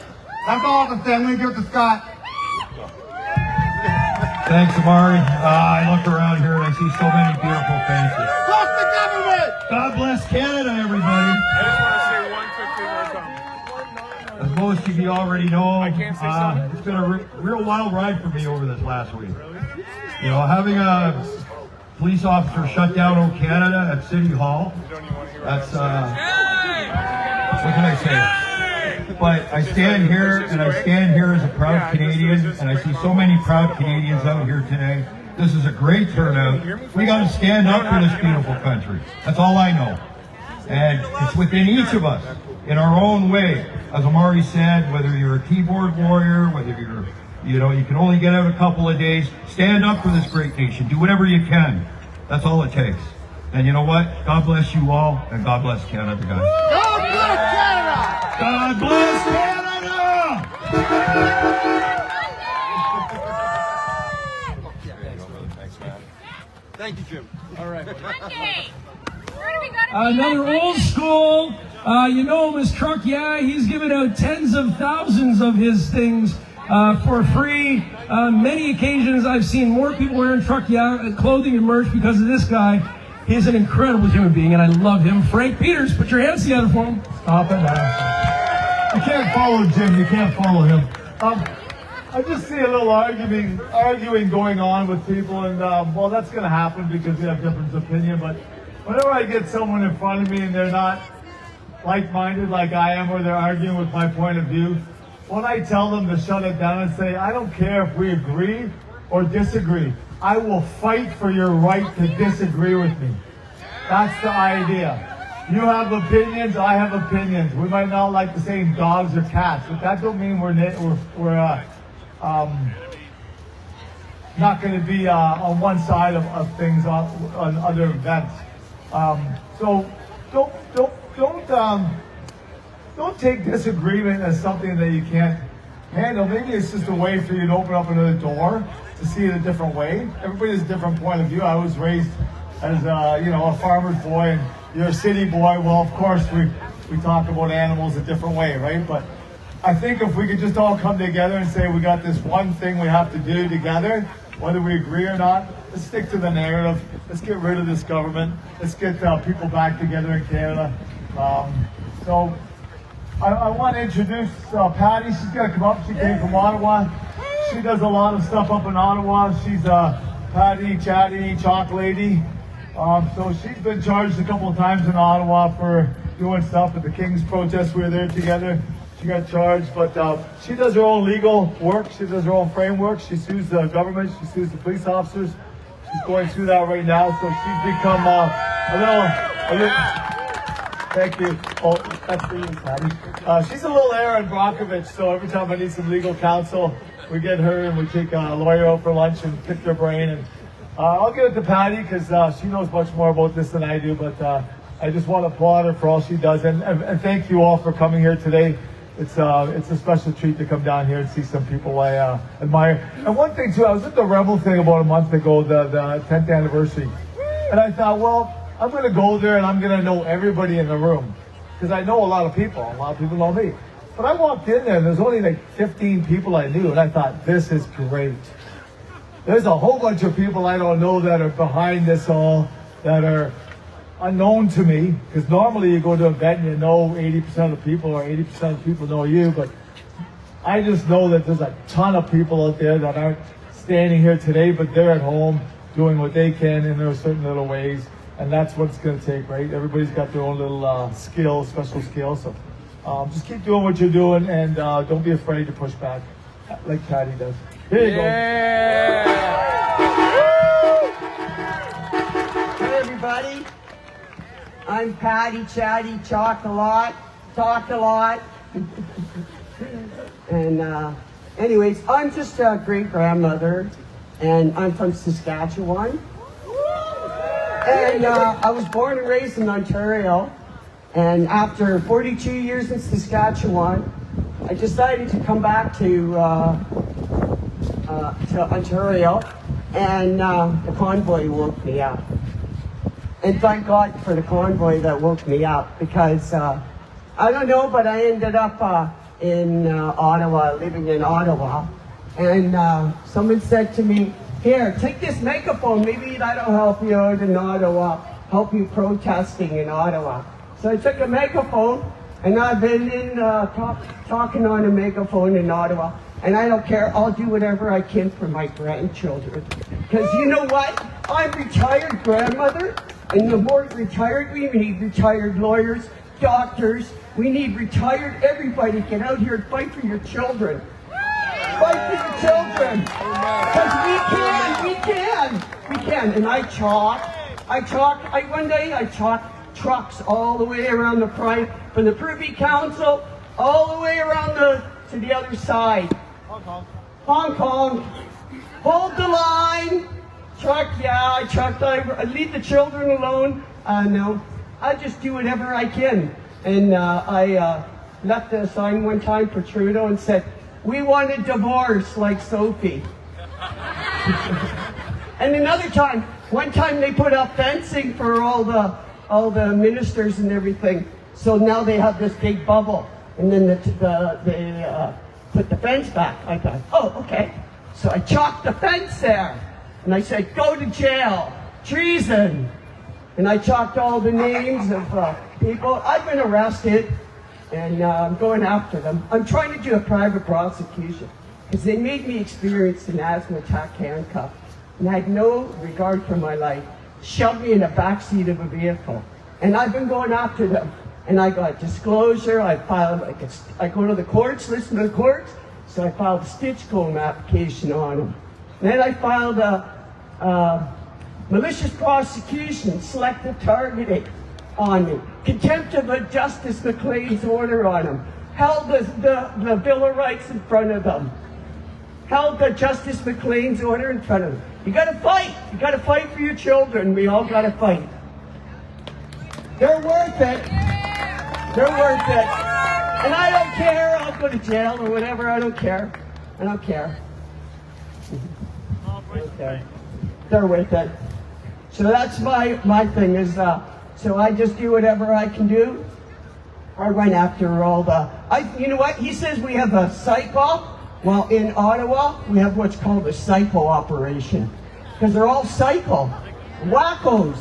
That's all I can say. I'm going to give it to Scott. Thanks, Amari. I look around here and I see so many beautiful faces. Fuck the government! God bless Canada, everybody. I just want to say one quick thing more time. As most of you already know, it's been a real wild ride for me over this last week. You know, having a police officer shut down Old Canada at City Hall, that's, what can I say? But I stand here as a proud Canadian, and I see so many proud Canadians out here today. This is a great turnout. We got to stand up for this beautiful country. That's all I know. And it's within each of us, in our own way. As Amari said, whether you're a keyboard warrior, whether you're, you can only get out a couple of days, stand up for this great nation. Do whatever you can. That's all it takes. And you know what? God bless you all, and God bless Canada, guys. God bless Canada! God bless Canada! Thank you, Jim. Monday. Where do we go to Another old school, you know him as Truck Yeah. He's given out tens of thousands of his things for free. Many occasions I've seen more people wearing Truck Yeah clothing and merch because of this guy. He's an incredible human being, and I love him. Frank Peters, put your hands together for him. Stop it now. You can't follow Jim. You can't follow him. I just see a little arguing going on with people, and well, that's going to happen because we have different opinion. But whenever I get someone in front of me and they're not like-minded like I am, or they're arguing with my point of view, when I tell them to shut it down and say, I don't care if we agree or disagree. I will fight for your right to disagree with me. That's the idea. You have opinions, I have opinions. We might not like the same dogs or cats, but that don't mean we're not going to be on one side of things on other events. So don't take disagreement as something that you can't handle. Maybe it's just a way for you to open up another door to see it a different way. Everybody has a different point of view. I was raised as a farmer's boy, and you're a city boy. Well, of course we talk about animals a different way, right? But I think if we could just all come together and say we got this one thing we have to do together, whether we agree or not, let's stick to the narrative. Let's get rid of this government. Let's get people back together in Canada. So I want to introduce Patty. She's going to come up. She came from Ottawa. She does a lot of stuff up in Ottawa. She's Patty, Chatty, Chalk Lady. So she's been charged a couple of times in Ottawa for doing stuff at the King's protest. We were there together. She got charged, but she does her own legal work. She does her own framework. She sues the government. She sues the police officers. She's going through that right now. So she's become a little. Thank you. Oh, that's for you, Patty. She's a little Aaron Brockovich. So every time I need some legal counsel, we get her and we take a lawyer out for lunch and pick their brain. And I'll give it to Patty because she knows much more about this than I do. But I just want to applaud her for all she does. And thank you all for coming here today. It's a special treat to come down here and see some people I admire. And one thing too, I was at the Rebel thing about a month ago, the 10th anniversary, and I thought, well, I'm going to go there and I'm going to know everybody in the room because I know a lot of people. A lot of people know me. But I walked in there and there's only like 15 people I knew, and I thought, this is great. There's a whole bunch of people I don't know that are behind this all, that are unknown to me, because normally you go to an event and you know 80% of the people or 80% of the people know you, but I just know that there's a ton of people out there that aren't standing here today, but they're at home doing what they can in their certain little ways, and that's what it's going to take, right? Everybody's got their own little skills, special skills, so just keep doing what you're doing, and don't be afraid to push back like Patty does. Here you go. Hey everybody. I'm Patty, Chatty, talk a lot. And anyways, I'm just a great grandmother, and I'm from Saskatchewan. And I was born and raised in Ontario. And after 42 years in Saskatchewan, I decided to come back to Ontario, and the convoy woke me up. And thank God for the convoy that woke me up, because I don't know, but I ended up in Ottawa, living in Ottawa. And someone said to me, here, take this megaphone, maybe that'll help you out in Ottawa, help you protesting in Ottawa. So I took a megaphone, and I've been in talking on a megaphone in Ottawa. And I don't care, I'll do whatever I can for my grandchildren. Because you know what? I'm retired grandmother. And the more retired, we need retired lawyers, doctors. We need retired everybody. Get out here and fight for your children. Fight for your children. Because we can. And I chalk. One day I chalked trucks all the way around the Pride, from the Privy Council, all the way around to the other side. Hong Kong. Hold the line. I leave the children alone. No, I just do whatever I can. And I left a sign one time for Trudeau and said, we want a divorce like Sophie. And one time they put up fencing for all the ministers and everything. So now they have this big bubble. And then they put the fence back. I thought, oh, okay. So I chalked the fence there. And I said, go to jail, treason. And I chalked all the names of people. I've been arrested, and I'm going after them. I'm trying to do a private prosecution, because they made me experience an asthma attack handcuff, and I had no regard for my life. Shoved me in the backseat of a vehicle. And I've been going after them. And I got disclosure. I filed, I go to the courts, listen to the courts. So I filed a Stitchcomb application on them. Then I filed a malicious prosecution, selective targeting on me. Contempt of Justice McLean's order on him. Held the Bill of Rights in front of them. Held the Justice McLean's order in front of them. You gotta fight. You gotta fight for your children. We all gotta fight. They're worth it. They're worth it. And I don't care. I'll go to jail or whatever. I don't care. I don't care. Okay. They're worth it. So that's my thing is, so I just do whatever I can do. I run after all you know what? He says we have a psycho. Well, in Ottawa, we have what's called a psycho operation. Because they're all psycho. Wackos.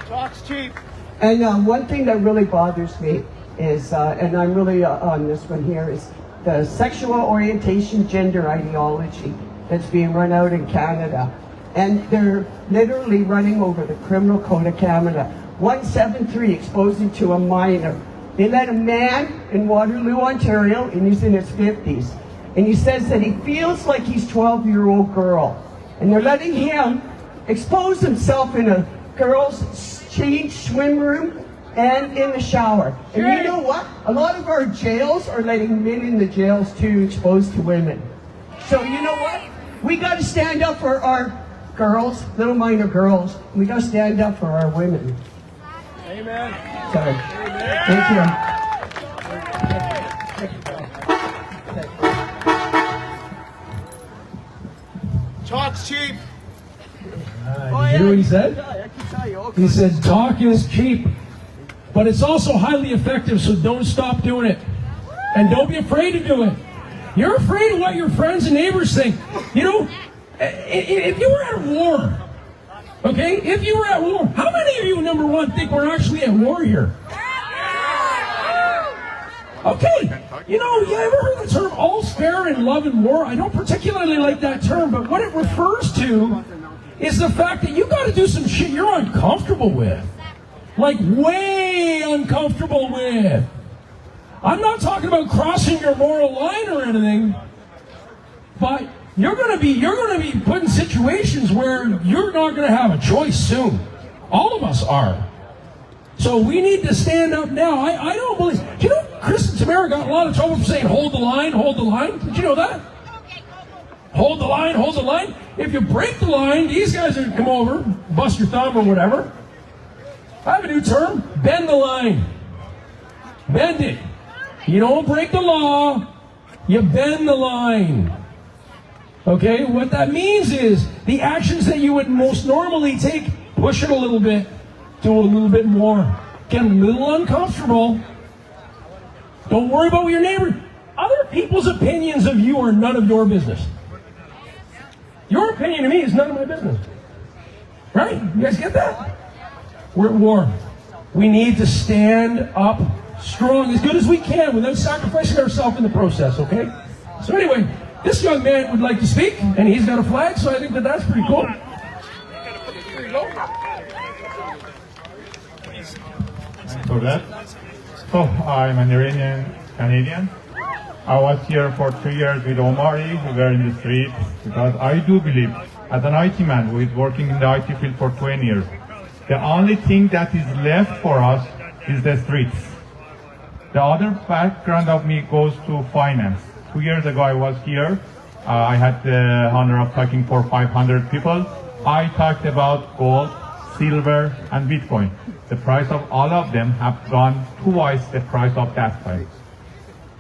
Talk's cheap. And one thing that really bothers me is, and I'm really on this one here, is the sexual orientation gender ideology that's being run out in Canada. And they're literally running over the Criminal Code of Canada. 173, exposing to a minor. They let a man in Waterloo, Ontario, and he's in his 50s. And he says that he feels like he's 12-year-old girl. And they're letting him expose himself in a girls' change swim room and in the shower. And you know what? A lot of our jails are letting men in the jails too exposed to women. So you know what? We got to stand up for our girls, little minor girls. We got to stand up for our women. Amen. Sorry. Thank you. Talk's cheap. You hear what he said? He said, talk is cheap, but it's also highly effective, so don't stop doing it. And don't be afraid to do it. You're afraid of what your friends and neighbors think. You know, if you were at war, okay, if you were at war, how many of you, number one, think we're actually at war here? Okay, you know, you ever heard the term all's fair in love and war? I don't particularly like that term, but what it refers to is the fact that you got to do some shit you're uncomfortable with. Like, way uncomfortable with. I'm not talking about crossing your moral line or anything, but you're gonna be put in situations where you're not gonna have a choice soon. All of us are. So we need to stand up now. I don't believe. Do you know Chris and Tamara got a lot of trouble for saying hold the line, hold the line? Did you know that? Hold the line, hold the line. If you break the line, these guys are gonna come over, bust your thumb or whatever. I have a new term, bend the line. Bend it. You don't break the law, you bend the line. Okay, what that means is the actions that you would most normally take, push it a little bit, do a little bit more, get a little uncomfortable. Don't worry about what your neighbor, other people's opinions of you are none of your business. Your opinion of me is none of my business. Right? You guys get that? We're at war. We need to stand up strong, as good as we can, without sacrificing ourselves in the process, okay? So anyway, this young man would like to speak, and he's got a flag, so I think that that's pretty cool. There you go. For that. So, I'm an Iranian Canadian. I was here for 2 years with Omari. We were in the street because I do believe, as an IT man who is working in the IT field for 20 years, the only thing that is left for us is the streets. The other background of me goes to finance. 2 years ago I was here. I had the honor of talking for 500 people. I talked about gold, silver, and Bitcoin. The price of all of them have gone twice the price of that time.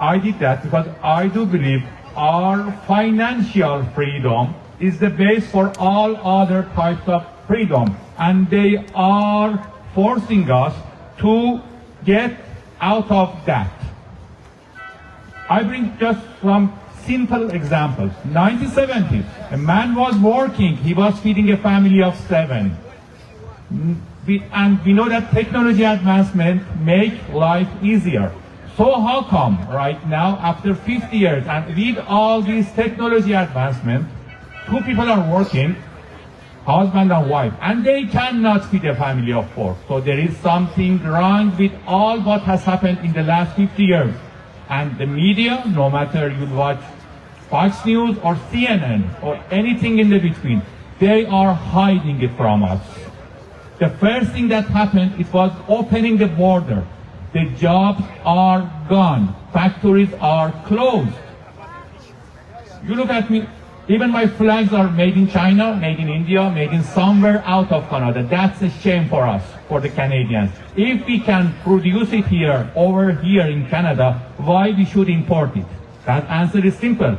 I did that because I do believe our financial freedom is the base for all other types of freedom. And they are forcing us to get out of that. I bring just some simple examples. 1970s, a man was working, he was feeding a family of 7. And we know that technology advancement make life easier. So how come right now, after 50 years, and with all these technology advancement, 2 people are working, husband and wife, and they cannot feed a family of 4. So there is something wrong with all what has happened in the last 50 years. And the media, no matter you watch Fox News or CNN or anything in the between, they are hiding it from us. The first thing that happened, it was opening the border. The jobs are gone. Factories are closed. You look at me, even my flags are made in China, made in India, made in somewhere out of Canada. That's a shame for us, for the Canadians. If we can produce it here, over here in Canada, why we should import it? That answer is simple.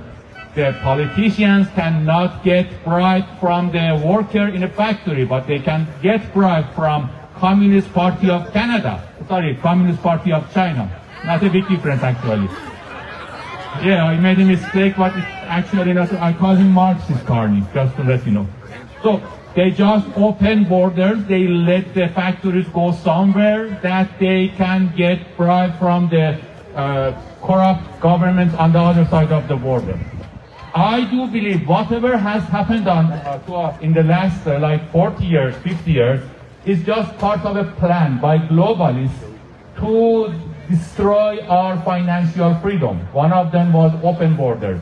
The politicians cannot get bribe from the worker in a factory, but they can get bribe from Communist Party of Canada. Sorry, Communist Party of China. Not a big difference actually. Yeah, I made a mistake, but it's actually not. I call him Marxist Carney, just to let you know. So They just open borders. They let the factories go somewhere that they can get bribe from the corrupt governments on the other side of the border. I do believe whatever has happened to us in the last like 40 years, 50 years, is just part of a plan by globalists to destroy our financial freedom. One of them was open borders.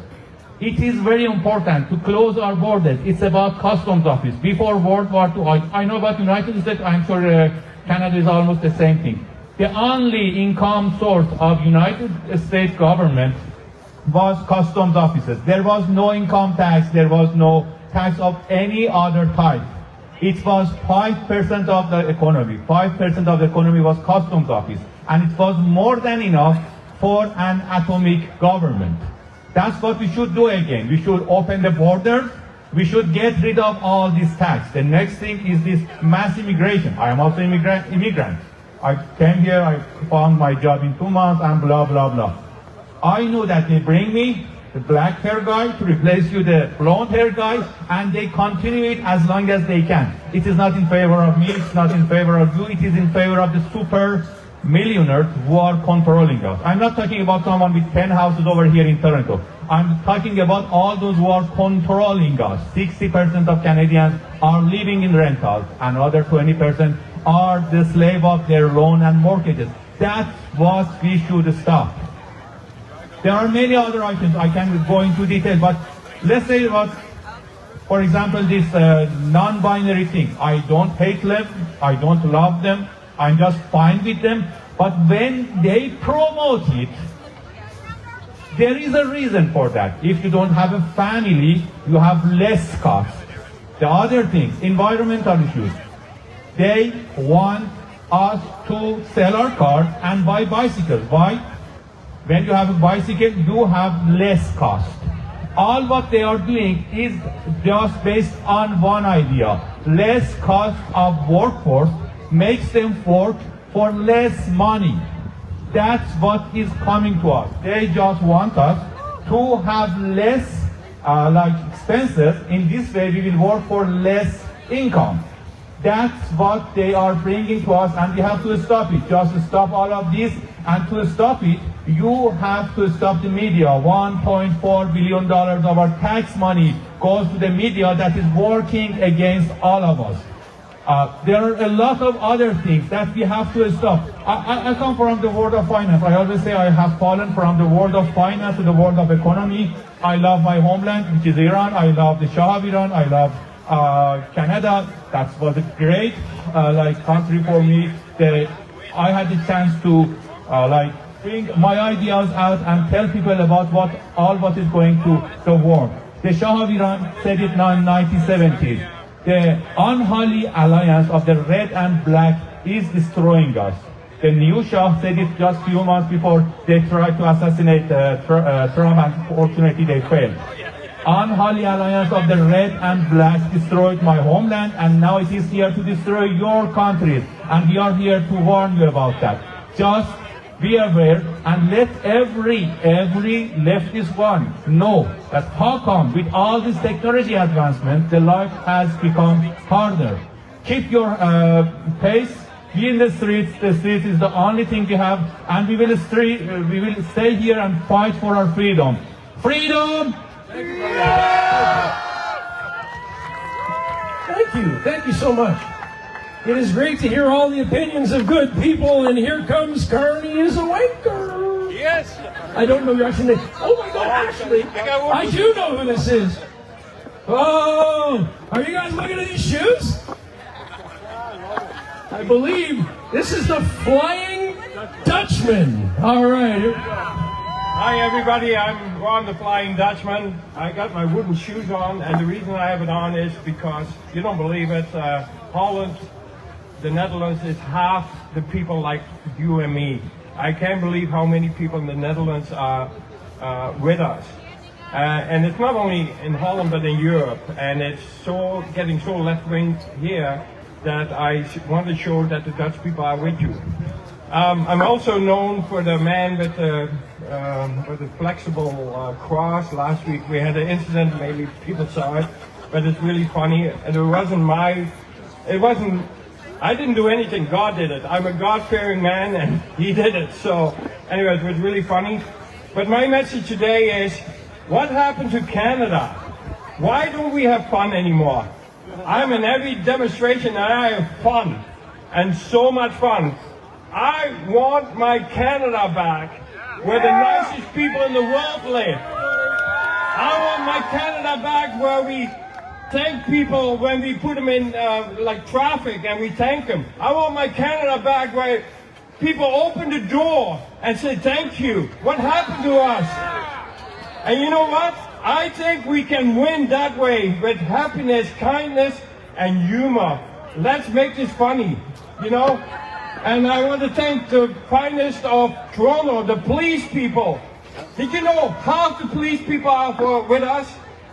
It is very important to close our borders. It's about customs office. Before World War II, I know about United States, I'm sure Canada is almost the same thing. The only income source of United States government was customs offices. There was no income tax, there was no tax of any other type. It was 5% of the economy. 5% of the economy was customs office. And it was more than enough for an atomic government. That's what we should do again. We should open the border. We should get rid of all this tax. The next thing is this mass immigration. I am also immigrant. I came here, I found my job in 2 months and blah, blah, blah. I know that they bring me the black hair guy to replace you the blonde hair guy, and they continue it as long as they can. It is not in favor of me, it's not in favor of you, it is in favor of the super millionaires who are controlling us. I'm not talking about someone with 10 houses over here in Toronto. I'm talking about all those who are controlling us. 60% of Canadians are living in rentals, and other 20% are the slave of their loan and mortgages. That's what we should stop. There are many other items I can go into detail, but let's say about, for example, this non-binary thing. I don't hate them, I don't love them, I'm just fine with them, but when they promote it, there is a reason for that. If you don't have a family, you have less cost. The other thing, environmental issues. They want us to sell our cars and buy bicycles. Why? When you have a bicycle, you have less cost. All what they are doing is just based on one idea. Less cost of workforce makes them work for less money. That's what is coming to us. They just want us to have less expenses. In this way, we will work for less income. That's what they are bringing to us, and we have to stop it. Just stop all of this, and to stop it, you have to stop the media. $1.4 billion of our tax money goes to the media that is working against all of us. There are a lot of other things that we have to stop. I come from the world of finance. I always say I have fallen from the world of finance to the world of economy. I love my homeland, which is Iran. I love the Shah of Iran. I love Canada. That was a great country for me. I had the chance to bring my ideas out and tell people about what is going to the world. The Shah of Iran said it in the 1970s. The unholy alliance of the red and black is destroying us. The new Shah said it just a few months before they tried to assassinate Trump, and fortunately they failed. Unholy alliance of the red and black destroyed my homeland, and now it is here to destroy your countries. And we are here to warn you about that. Just be aware and let every leftist one know that how come with all this technology advancement, the life has become harder. Keep your pace. Be in the streets. The streets is the only thing we have, and we will stay here and fight for our freedom. Freedom! Thank you so much. It is great to hear all the opinions of good people, and here comes Carney is a wanker. Yes. I don't know your actual name. Oh my God, actually, I do know who this is. Oh, are you guys looking at these shoes? I believe this is the Flying Dutchman. All right. Here we go. Hi everybody, I'm Ron the Flying Dutchman. I got my wooden shoes on, and the reason I have it on is because, you don't believe it, Holland, the Netherlands is half the people like you and me. I can't believe how many people in the Netherlands are with us. And it's not only in Holland but in Europe, and it's getting so left-wing here that I want to show that the Dutch people are with you. I'm also known for the man with the flexible cross. Last week we had an incident, maybe people saw it. but it's really funny. And I didn't do anything, God did it. I'm a God-fearing man and he did it. So anyway, it was really funny. But my message today is, what happened to Canada? Why don't we have fun anymore? I'm in every demonstration and I have fun, and so much fun. I want my Canada back, where the nicest people in the world live. I want my Canada back where we thank people when we put them in like traffic and we thank them. I want my Canada back where people open the door and say thank you. What happened to us? And you know what? I think we can win that way with happiness, kindness, and humor. Let's make this funny, you know? And I want to thank the finest of Toronto, the police people. Did you know half the police people are with us,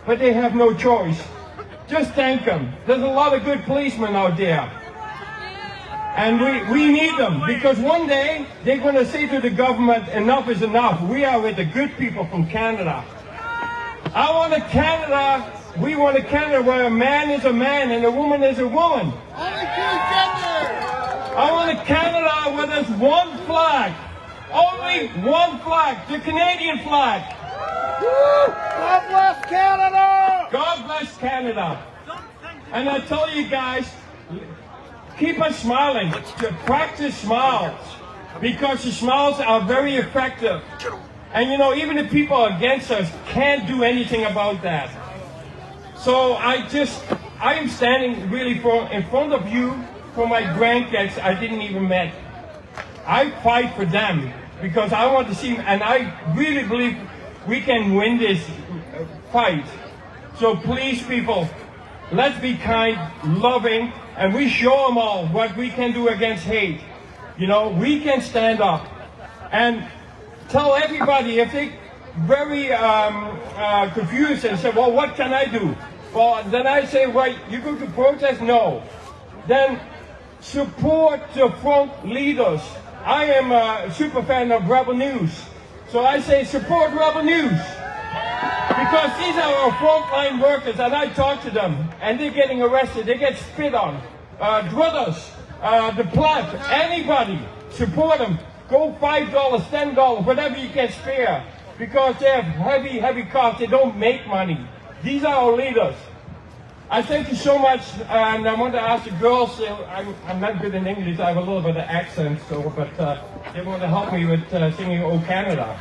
but they have no choice? Just thank them. There's a lot of good policemen out there. And we need them, because one day they're going to say to the government, enough is enough. We are with the good people from Canada. We want a Canada where a man is a man and a woman is a woman. I want a Canada where there's one flag. Only one flag, the Canadian flag. God bless Canada! God bless Canada. And I tell you guys, keep on smiling. Practice smiles, because the smiles are very effective. And you know, even the people against us can't do anything about that. So I am standing really in front of you for my grandkids I didn't even met. I fight for them because I want to see, and I really believe we can win this fight. So please, people, let's be kind, loving, and we show them all what we can do against hate. You know, we can stand up and tell everybody if they very confused and say, well, what can I do? Well, then I say, right, you go to protest? No. Then support the front leaders. I am a super fan of Rebel News. So I say support Rebel News. Because these are our frontline workers, and I talk to them, and they're getting arrested, they get spit on. Druthers, the Plaid, anybody, support them. Go $5, $10, whatever you can spare. Because they have heavy, heavy costs, they don't make money. These are our leaders. I thank you so much, and I want to ask the girls, I'm not good in English, I have a little bit of accent, but they want to help me with singing O Canada.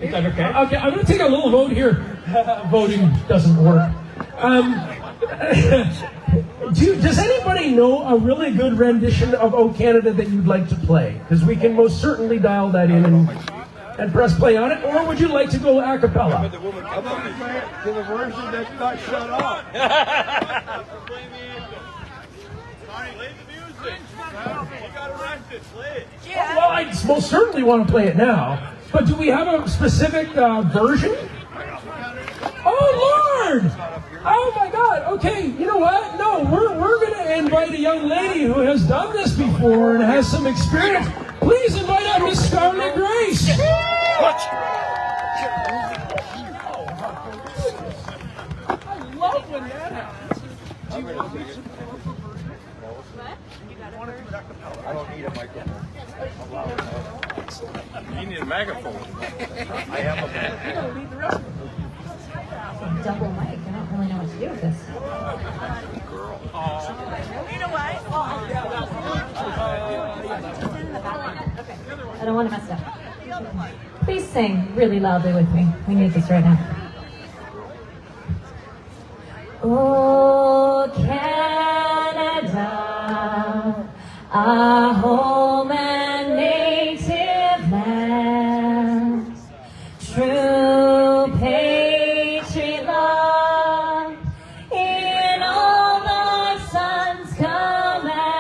Is that okay? Okay, I'm going to take a little vote here. Voting doesn't work. Does anybody know a really good rendition of O Canada that you'd like to play? Because we can most certainly dial that in and press play on it. Or would you like to go a cappella? To the version that's not shut up. Well, I most certainly want to play it now. But do we have a specific version? Oh, Lord! Oh, my God. Okay, you know what? No, we're going to invite a young lady who has done this before and has some experience. Please invite out Miss Scarlet Grace. I love when that happens. I don't need a microphone. You need a megaphone. I have a megaphone. Double mic. I don't really know what to do with this. You know what? I don't want to mess it up. Please sing really loudly with me. We need this right now. Oh, Canada, our home and native land, true patriot love in all thy sons command.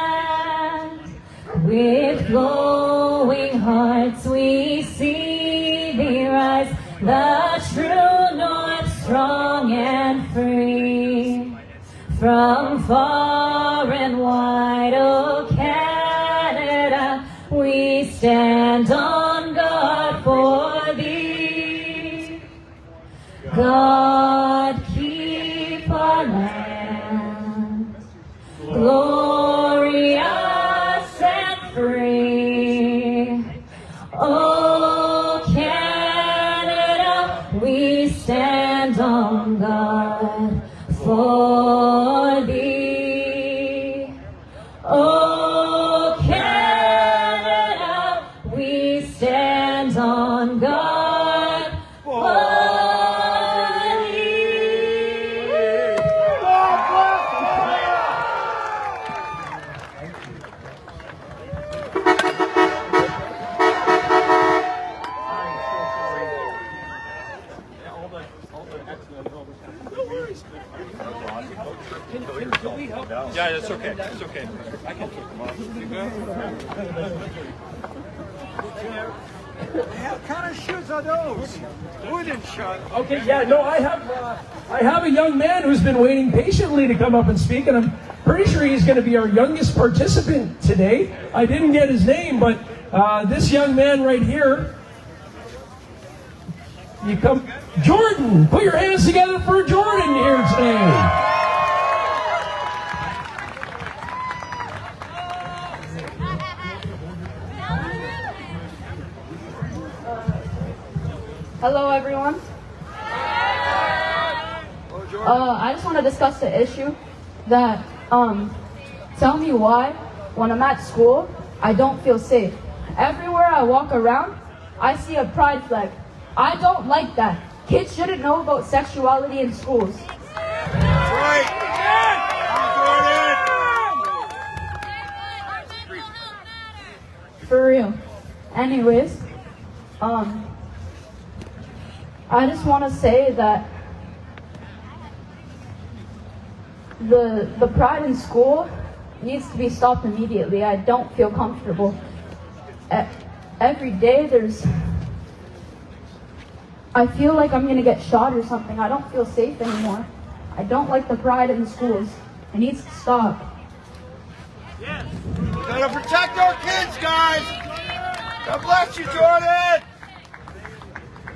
With glowing hearts we see thee rise, the true north, strong and free. From far and wide, oh Canada, we stand on guard for thee. God keep our land glorious and free. Oh, Canada, we stand on God for thee. Oh, Canada, we stand on God for thee. Yeah, it's okay. It's okay. I can take them off. What kind of shoes are those? Wooden shoes. Okay, yeah, no, I have a young man who's been waiting patiently to come up and speak, and I'm pretty sure he's going to be our youngest participant today. I didn't get his name, but this young man right here, Jordan, put your hands together for Jordan here today. Hello, everyone. I just want to discuss the issue that, tell me why, when I'm at school, I don't feel safe. Everywhere I walk around, I see a pride flag. I don't like that. Kids shouldn't know about sexuality in schools. For real. Anyways, I just want to say that the pride in school needs to be stopped immediately. I don't feel comfortable. Every day I feel like I'm going to get shot or something. I don't feel safe anymore. I don't like the pride in the schools. It needs to stop. Gotta protect our kids, guys. God bless you, Jordan.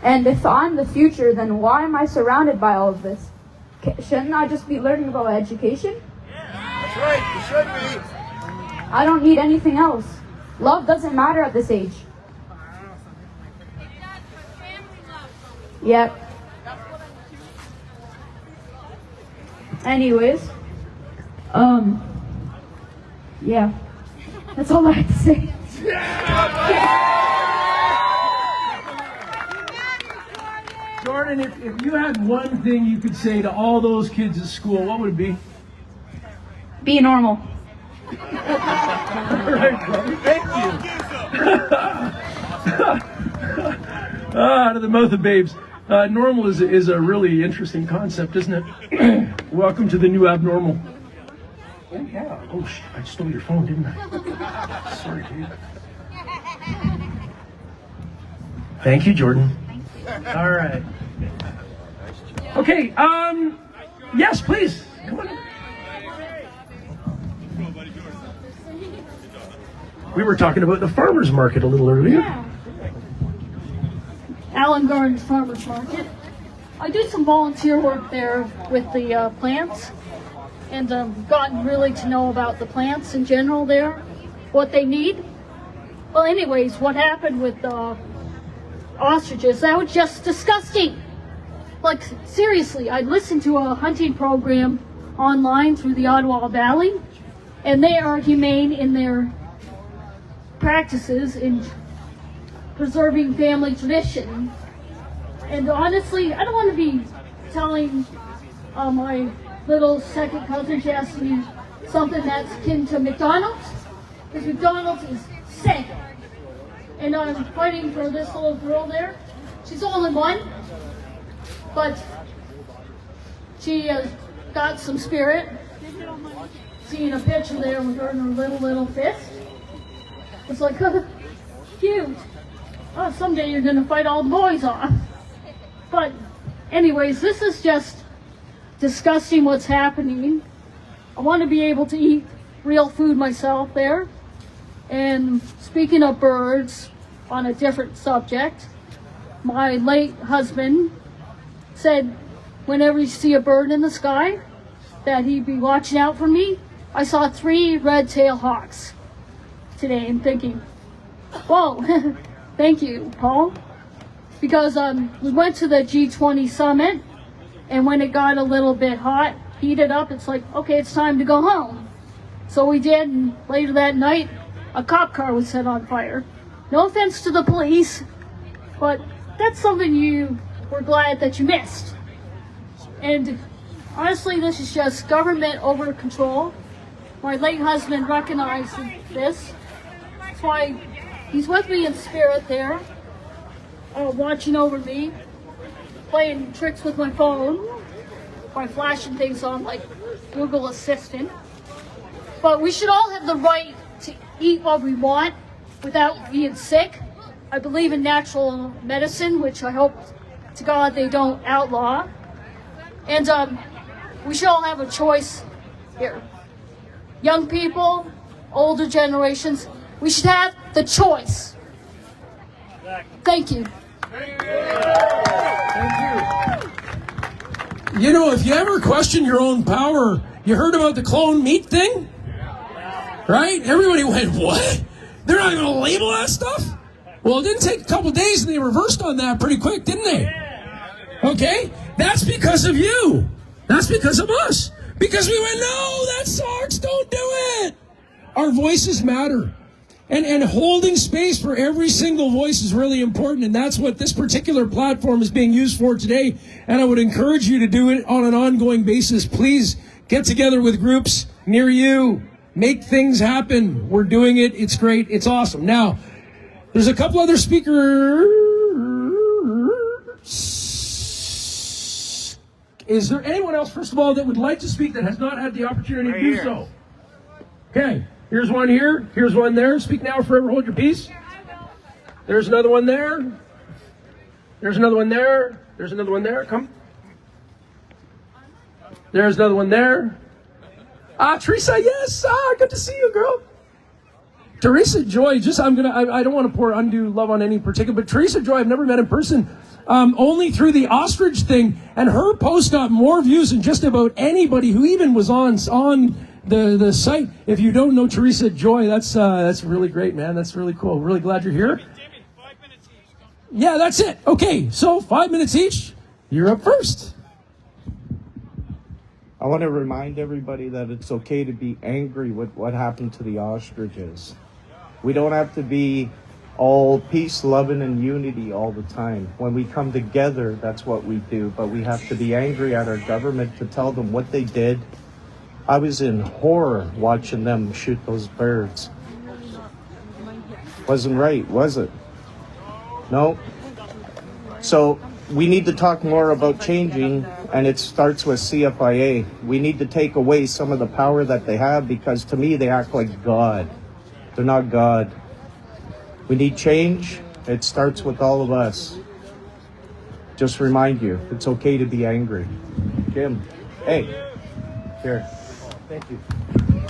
And if I'm the future, then why am I surrounded by all of this? Shouldn't I just be learning about education? That's right, you should be. I don't need anything else. Love doesn't matter at this age. Yep. Anyways, yeah. That's all I have to say. Jordan, if you had one thing you could say to all those kids at school, what would it be? Be normal. All right, brother. Thank you. Out of the mouth of babes. Normal is a really interesting concept, isn't it? Welcome to the new abnormal. Oh, yeah. Oh, I stole your phone, didn't I? Sorry, dude. Thank you, Jordan. All right. Okay, yes, please. Come on. We were talking about the farmer's market a little earlier. Yeah. Allen Gardens Farmers Market. I do some volunteer work there with the plants, and gotten really to know about the plants in general there, what they need. Well, anyways, what happened with the ostriches, that was just disgusting. Like, seriously, I listened to a hunting program online through the Ottawa Valley, and they are humane in their practices in preserving family tradition. And honestly, I don't want to be telling my little second cousin Jessie something that's akin to McDonald's, because McDonald's is sick. And I'm fighting for this little girl there. She's only one, but she has got some spirit. Seeing a picture there with her and her little fist. It's like, cute. Oh, someday you're going to fight all the boys off. But anyways, this is just disgusting what's happening. I want to be able to eat real food myself there. And speaking of birds, on a different subject, my late husband said whenever you see a bird in the sky, that he'd be watching out for me. I saw 3 red-tailed hawks today and thinking, whoa, thank you, Paul. Because we went to the G20 summit, and when it got a little bit hot, heated up, it's like, okay, it's time to go home. So we did, and later that night, a cop car was set on fire. No offense to the police, but that's something you were glad that you missed. And honestly, this is just government over control. My late husband recognized this. That's why he's with me in spirit there, watching over me, playing tricks with my phone, by flashing things on like Google Assistant. But we should all have the right to eat what we want without being sick. I believe in natural medicine, which I hope to God they don't outlaw. And we should all have a choice here. Young people, older generations, we should have the choice. Thank you. You know, if you ever question your own power, you heard about the clone meat thing? Right? Everybody went, what? They're not going to label that stuff? Well, it didn't take a couple days and they reversed on that pretty quick, didn't they? Okay? That's because of you. That's because of us. Because we went, no, that sucks, don't do it. Our voices matter. And holding space for every single voice is really important, and that's what this particular platform is being used for today. And I would encourage you to do it on an ongoing basis. Please get together with groups near you. Make things happen. We're doing it. It's great. It's awesome. Now, there's a couple other speakers. Is there anyone else, first of all, that would like to speak that has not had the opportunity to do so? Okay. Here's one here. Here's one there. Speak now or forever hold your peace. There's another one there. There's another one there. There's another one there. Come. There's another one there. Teresa, yes. Good to see you, girl. Teresa Joy, I don't want to pour undue love on any particular, but Teresa Joy, I've never met in person, only through the ostrich thing, and her post got more views than just about anybody who even was on the site. If you don't know Teresa Joy, that's really great, man. That's really cool. Really glad you're here. Yeah, that's it. Okay, so 5 minutes each. You're up first. I want to remind everybody that it's okay to be angry with what happened to the ostriches. We don't have to be all peace, loving, and unity all the time. When we come together, that's what we do. But we have to be angry at our government to tell them what they did. I was in horror watching them shoot those birds. Wasn't right, was it? No? So we need to talk more about changing, and it starts with CFIA. We need to take away some of the power that they have, because to me they act like God. They're not God. We need change. It starts with all of us. Just remind you, it's okay to be angry. Jim, hey, here. Thank you.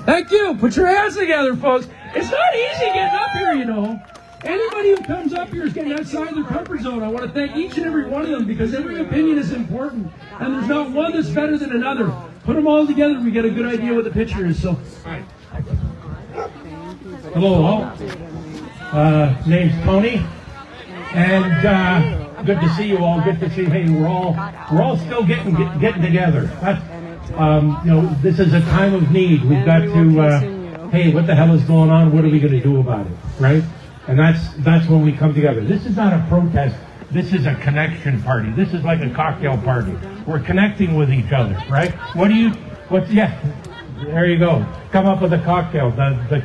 Thank you. Put your hands together, folks. It's not easy getting up here, you know. Anybody who comes up here is getting outside of their comfort zone. I want to thank each and every one of them, because every opinion is important, and there's not one that's better than another. Put them all together, we get a good idea what the picture is. So, hello all. Name's Tony, and good to see you all. Good to see. Hey, we're all still getting together. This is a time of need. We've got to. Hey, what the hell is going on? What are we going to do about it? Right? And that's when we come together. This is not a protest. This is a connection party. This is like a cocktail party. We're connecting with each other, right? Yeah, there you go. Come up with a cocktail. The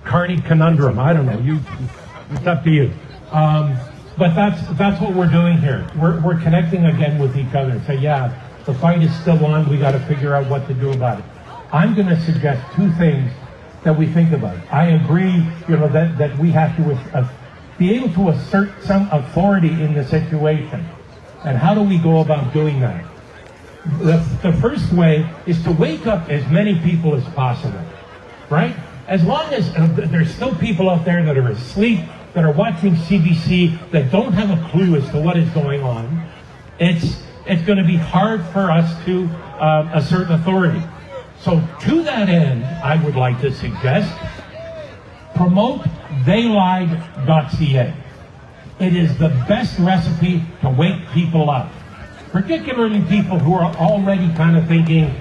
Carney conundrum. I don't know. It's up to you. But that's what we're doing here. We're connecting again with each other. So yeah, the fight is still on. We got to figure out what to do about it. I'm going to suggest two things that we think about. I agree, that we have to be able to assert some authority in the situation. And how do we go about doing that? The first way is to wake up as many people as possible, right? As long as there's still people out there that are asleep, that are watching CBC, that don't have a clue as to what is going on, it's going to be hard for us to assert authority. So to that end, I would like to suggest promote theylied.ca. It is the best recipe to wake people up, particularly people who are already kind of thinking,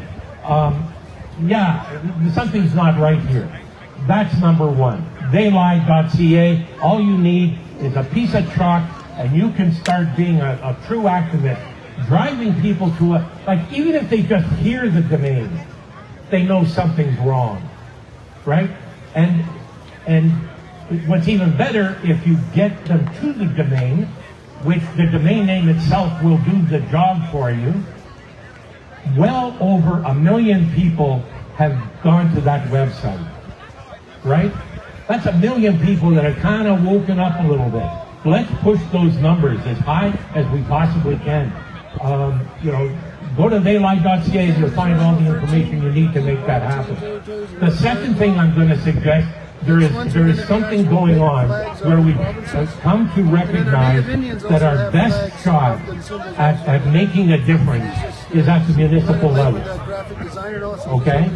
yeah, something's not right here. That's number one. Theylied.ca. All you need is a piece of chalk, and you can start being a true activist, driving people to even if they just hear the domain, they know something's wrong, right? And what's even better, if you get them to the domain, which the domain name itself will do the job for you. Well over 1 million people have gone to that website, right? That's 1 million people that are kind of woken up a little bit. Let's push those numbers as high as we possibly can. Go to theylied.ca and you'll find all the information you need to make that happen. The second thing I'm going to suggest, there is something going on where we've come to recognize that our best shot at making a difference is at the municipal level. Okay?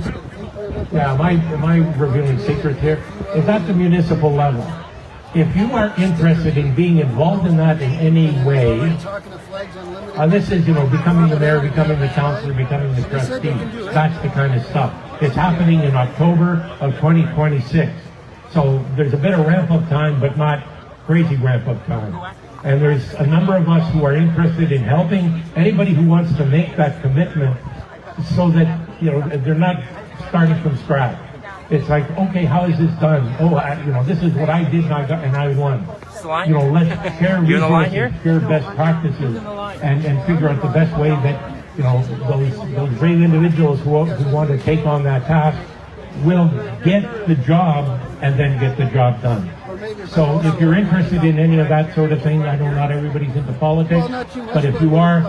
Yeah, am I revealing secrets here? It's at the municipal level. If you are interested in being involved in that in any way, this is, becoming the mayor, becoming the councillor, becoming the trustee. That's the kind of stuff. It's happening in October of 2026. So there's a bit of ramp-up time, but not crazy ramp-up time. And there's a number of us who are interested in helping anybody who wants to make that commitment so that, they're not starting from scratch. It's like, okay, how is this done? This is what I did and I won. Let's share resources, share best practices, and figure out the best way that, those brave individuals who want to take on that task will get the job and then get the job done. So if you're interested in any of that sort of thing, I know not everybody's into politics, but if you are,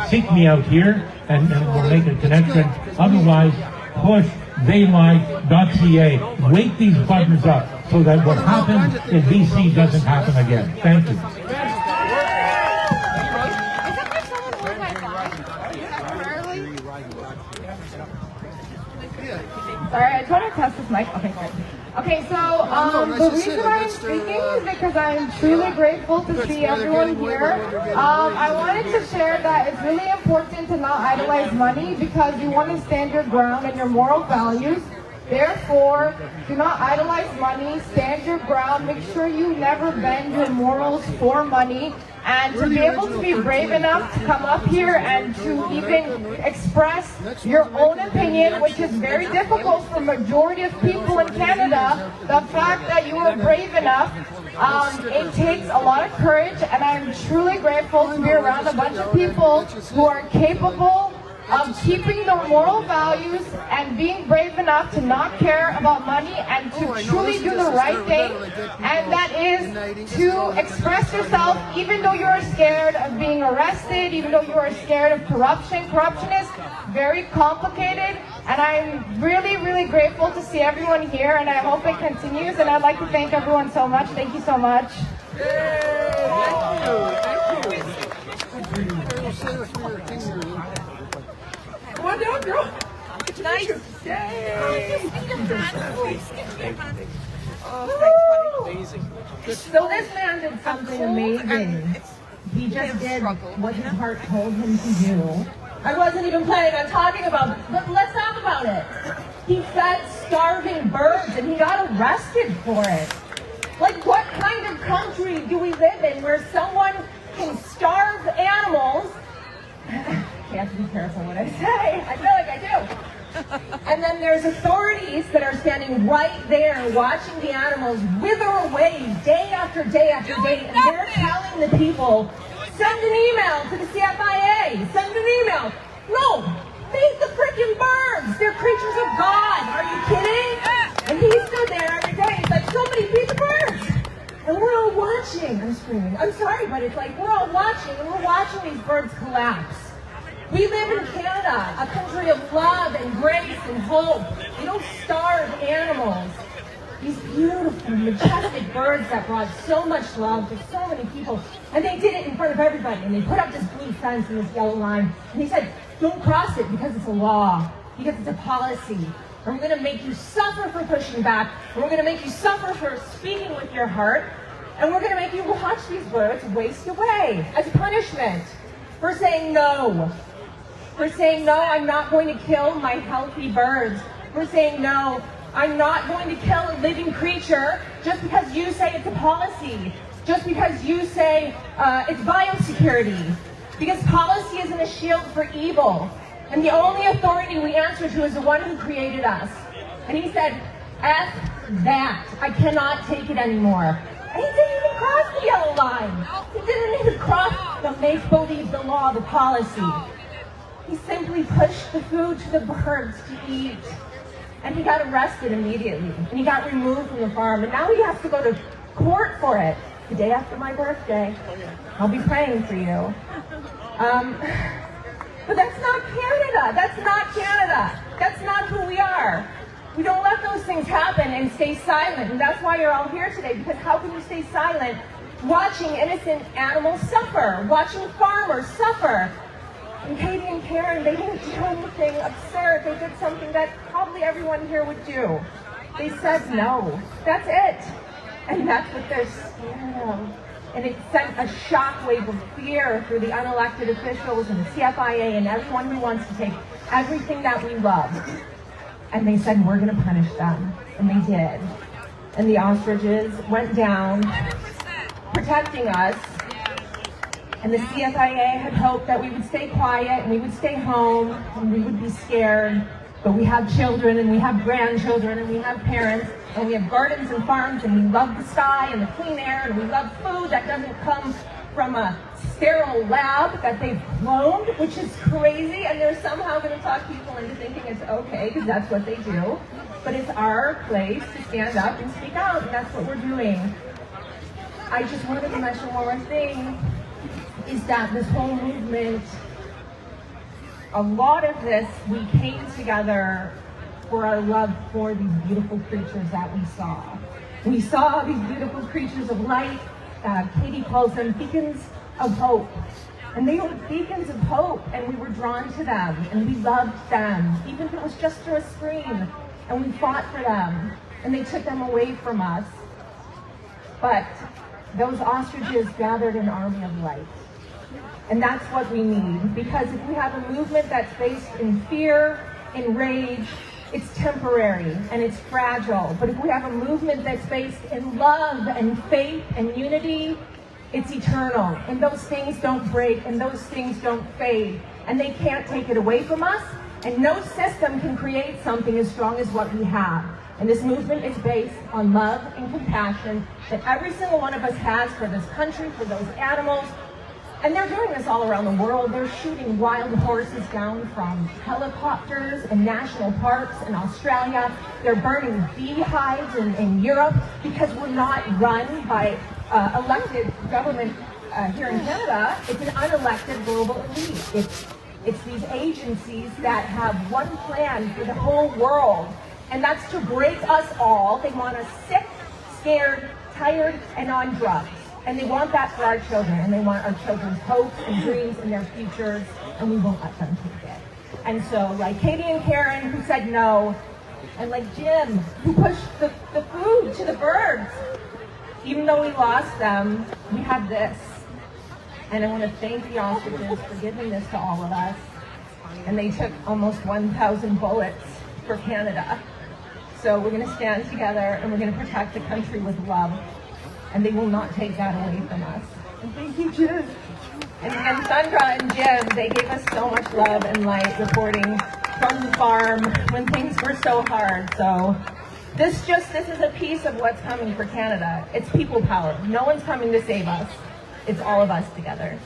seek me out here and we'll make a connection. Otherwise, push theylied.ca. Wake these buggers up so that what happened in BC doesn't happen again. Thank you. Sorry, I tried to test this mic. Okay, great. Okay, so the reason I'm speaking is because I'm truly grateful to see everyone here. I wanted to share that it's really important to not idolize money because you want to stand your ground and your moral values. Therefore, do not idolize money, stand your ground, make sure you never bend your morals for money, and to be able to be brave enough to come up here and to even express your own opinion, which is very difficult for majority of people in Canada. The fact that you are brave enough, it takes a lot of courage, and I'm truly grateful to be around a bunch of people who are capable of keeping their moral values and being brave enough to not care about money and to truly do the right thing, and that is to express yourself even though you're scared of being arrested, even though you are scared of corruption. Corruption is very complicated, and I'm really, really grateful to see everyone here, and I hope it continues, and I'd like to thank everyone so much. Thank you so much. Come on down, girl. Nice. Yay. So this man did something amazing. He just did what his heart told him to do. I wasn't even planning on talking about this, but let's talk about it. He fed starving birds and he got arrested for it. Like, what kind of country do we live in where someone can starve animals? I have to be careful what I say. I feel like I do. And then there's authorities that are standing right there watching the animals wither away day after day after day, and they're telling the people, send an email to the CFIA, send an email. No, feed the freaking birds. They're creatures of God. Are you kidding? And he stood there every day. He's like, somebody feed the birds. And we're all watching. I'm screaming. I'm sorry, but it's like we're all watching, and we're watching these birds collapse. We live in Canada, a country of love and grace and hope. We don't starve animals. These beautiful, majestic birds that brought so much love to so many people. And they did it in front of everybody. And they put up this blue fence and this yellow line. And he said, don't cross it because it's a law, because it's a policy. And we're going to make you suffer for pushing back. And we're going to make you suffer for speaking with your heart. And we're going to make you watch these birds waste away as punishment for saying no. For saying, no, I'm not going to kill my healthy birds. For saying, no, I'm not going to kill a living creature just because you say it's a policy, just because you say it's biosecurity. Because policy isn't a shield for evil. And the only authority we answer to is the one who created us. And he said, F that. I cannot take it anymore. And he didn't even cross the yellow line. He didn't even cross the make-believe, the law, the policy. He simply pushed the food to the birds to eat. And he got arrested immediately. And he got removed from the farm. And now he has to go to court for it. The day after my birthday. I'll be praying for you. But that's not Canada. That's not Canada. That's not who we are. We don't let those things happen and stay silent. And that's why you're all here today. Because how can you stay silent watching innocent animals suffer? Watching farmers suffer? And Katie and Karen, they didn't do anything absurd. They did something that probably everyone here would do. They said no. That's it. And that's what they're scared of. And it sent a shockwave of fear through the unelected officials and the CFIA and everyone who wants to take everything that we love. And they said, we're going to punish them. And they did. And the ostriches went down, protecting us. And the CFIA had hoped that we would stay quiet and we would stay home and we would be scared. But we have children and we have grandchildren and we have parents and we have gardens and farms and we love the sky and the clean air and we love food that doesn't come from a sterile lab that they've cloned, which is crazy. And they're somehow going to talk people into thinking it's okay because that's what they do. But it's our place to stand up and speak out, and that's what we're doing. I just wanted to mention one more thing. Is that this whole movement, a lot of this, we came together for our love for these beautiful creatures that we saw. We saw these beautiful creatures of light. Katie calls them beacons of hope. And they were beacons of hope, and we were drawn to them, and we loved them, even if it was just through a screen. And we fought for them, and they took them away from us. But those ostriches gathered an army of light. And that's what we need, because if we have a movement that's based in fear, in rage, it's temporary and it's fragile. But if we have a movement that's based in love and faith and unity, it's eternal. And those things don't break and those things don't fade. And they can't take it away from us. And no system can create something as strong as what we have. And this movement is based on love and compassion that every single one of us has for this country, for those animals. And they're doing this all around the world. They're shooting wild horses down from helicopters in national parks in Australia. They're burning beehives in Europe because we're not run by elected government here in Canada. It's an unelected global elite. It's these agencies that have one plan for the whole world, and that's to break us all. They want us sick, scared, tired, and on drugs. And they want that for our children, and they want our children's hopes and dreams and their futures, and we won't let them take it. And so, like Katie and Karen, who said no, and like Jim, who pushed the food to the birds, even though we lost them, we have this. And I want to thank the ostriches for giving this to all of us. And they took almost 1,000 bullets for Canada. So we're going to stand together, and we're going to protect the country with love. And they will not take that away from us. And thank you, Jim. And Sandra and Jim, they gave us so much love and light reporting from the farm when things were so hard. So this is a piece of what's coming for Canada. It's people power. No one's coming to save us. It's all of us together.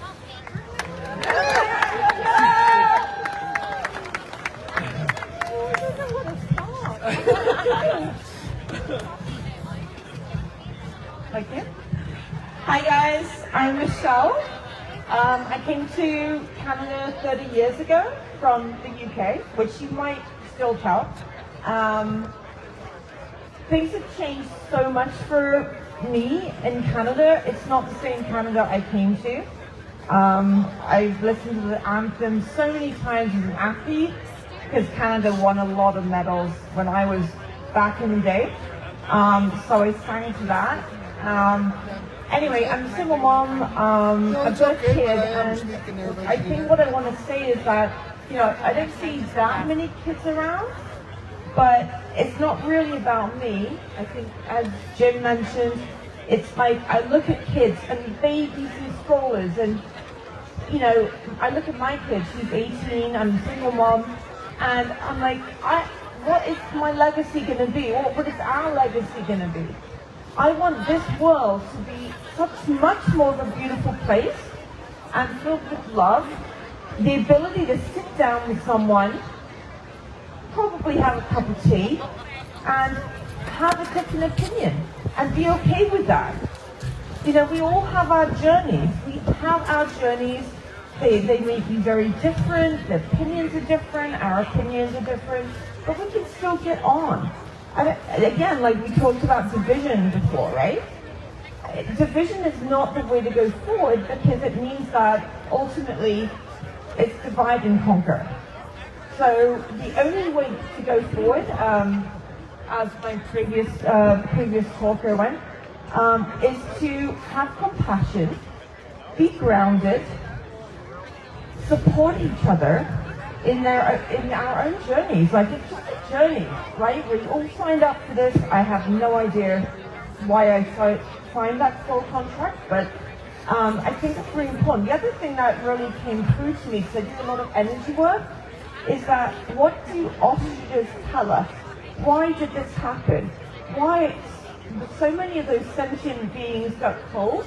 Hi guys, I'm Michelle. I came to Canada 30 years ago from the UK, which you might still tell. things have changed so much for me in Canada. It's not the same Canada I came to. I've listened to the anthem so many times as an athlete because Canada won a lot of medals when I was back in the day. So I sang to that. Anyway, I'm a single mom. I've got a kid, and I think what I want to say is that, you know, I don't see that many kids around, but it's not really about me. I think, as Jim mentioned, it's like I look at kids and babies and strollers, and you know, I look at my kid. She's 18. I'm a single mom, and I'm like, what is my legacy going to be? What is our legacy going to be? I want this world to be much more of a beautiful place and filled with love. The ability to sit down with someone, probably have a cup of tea, and have a different opinion, and be okay with that. You know, we all have our journeys. We have our journeys. They may be very different. The opinions are different. Our opinions are different. But we can still get on. And again, like we talked about division before, right? Division is not the way to go forward because it means that ultimately it's divide and conquer. So the only way to go forward, as my previous talker went, is to have compassion, be grounded, support each other in our own journeys. Like, it's just a journey, right? We all signed up for this. I have no idea why I signed that full contract, but I think it's really important. The other thing that really came through to me, because I do a lot of energy work, is that what do ostriches tell us? Why did this happen? Why so many of those sentient beings got cold?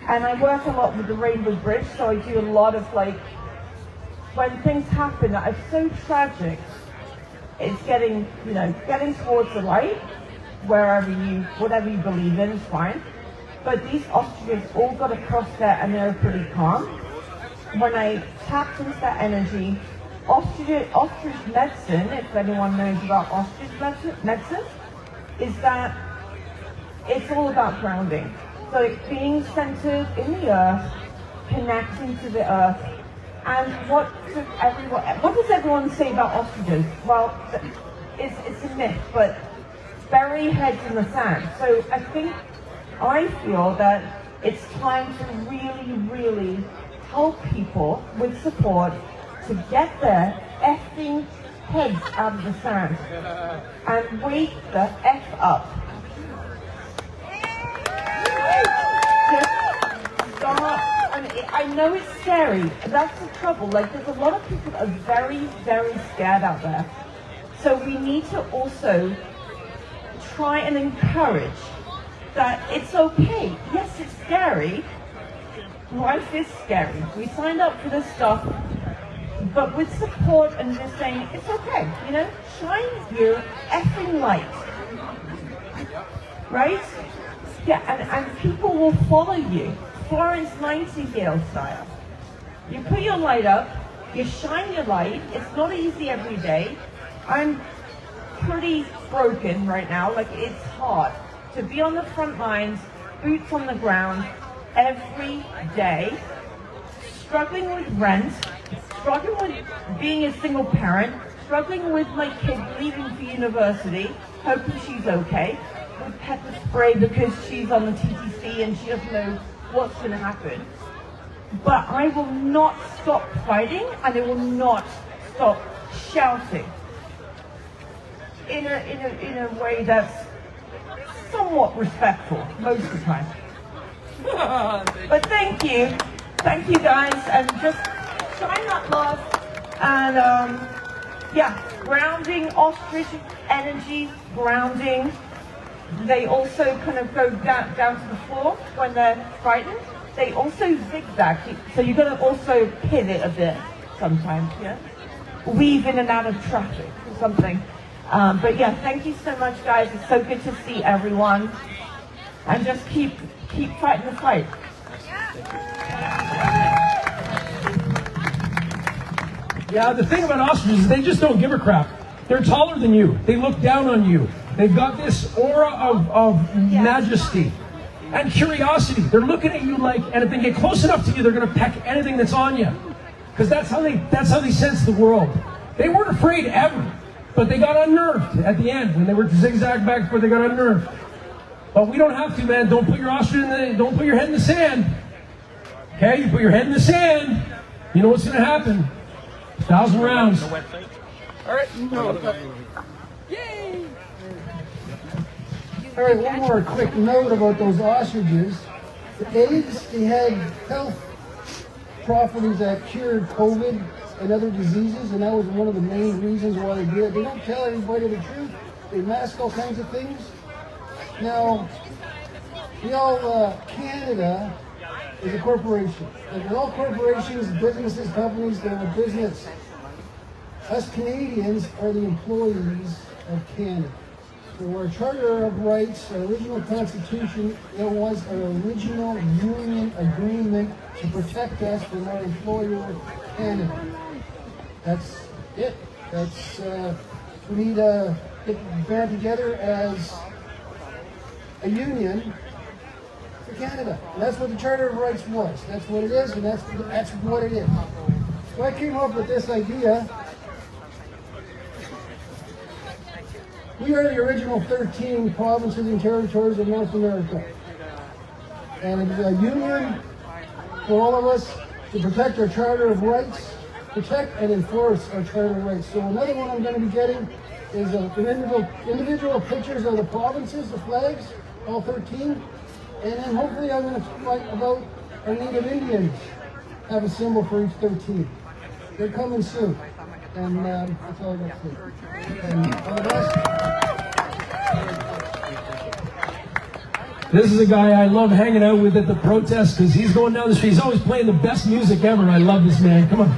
And I work a lot with the Rainbow Bridge, so I do a lot of, like, when things happen that are so tragic, it's getting towards the light, whatever you believe in is fine. But these ostriches all got across there and they're pretty calm. When I tapped into that energy, ostrich medicine, if anyone knows about ostrich medicine, is that it's all about grounding. So it's being centered in the earth, connecting to the earth. And what does everyone say about ostriches? Well, it's a myth, but bury heads in the sand. So I feel that it's time to really, really help people with support to get their effing heads out of the sand and wake the F up. Just start. I know it's scary. That's the trouble. Like, there's a lot of people that are very, very scared out there. So we need to also try and encourage that it's okay. Yes, it's scary. Life is scary. We signed up for this stuff, but with support and just saying, it's okay, you know, shine your effing light. Right? Yeah, and people will follow you. Florence Nightingale style. You put your light up, you shine your light. It's not easy every day. I'm pretty broken right now. Like, it's hard to be on the front lines, boots on the ground, every day, struggling with rent, struggling with being a single parent, struggling with my kid leaving for university, hoping she's okay, with pepper spray because she's on the TTC and she doesn't know what's going to happen. But I will not stop fighting, and I will not stop shouting in a way that's somewhat respectful most of the time. But thank you guys, and just shine that love, and grounding, ostrich energy, grounding. They also kind of go down to the floor when they're frightened. They also zigzag, so you've got to also pivot a bit sometimes, yeah? Weave in and out of traffic or something. But yeah, thank you so much, guys. It's so good to see everyone. And just keep fighting the fight. Yeah, the thing about ostriches is they just don't give a crap. They're taller than you. They look down on you. They've got this aura of majesty and curiosity. They're looking at you like, and if they get close enough to you, they're going to peck anything that's on you. Because that's how they sense the world. They weren't afraid ever, but they got unnerved at the end when they were zigzag back before they got unnerved. But we don't have to, man. Don't put your don't put your head in the sand. Okay, you put your head in the sand, you know what's going to happen. 1,000 rounds. All right. Yay! All right, one more quick note about those ostriches. The eggs, they had health properties that cured COVID and other diseases, and that was one of the main reasons why they did it. They don't tell everybody the truth. They mask all kinds of things. Now, Canada is a corporation. Like all corporations, businesses, companies, they're a business. Us Canadians are the employees of Canada. So our Charter of Rights, our original Constitution, it was our original union agreement to protect us from our employer, Canada. That's it. That's, we need to get band together as a union for Canada. And that's what the Charter of Rights was. That's what it is, and that's what it is. So I came up with this idea. We are the original 13 provinces and territories of North America. And it's a union for all of us to protect our Charter of Rights, protect and enforce our Charter of Rights. So another one I'm going to be getting is individual pictures of the provinces, the flags, all 13. And then hopefully I'm going to write about our Native Indians, have a symbol for each 13. They're coming soon. And that's all I got to say. And all the best. This is a guy I love hanging out with at the protest because he's going down the street. He's always playing the best music ever. I love this man. Come on.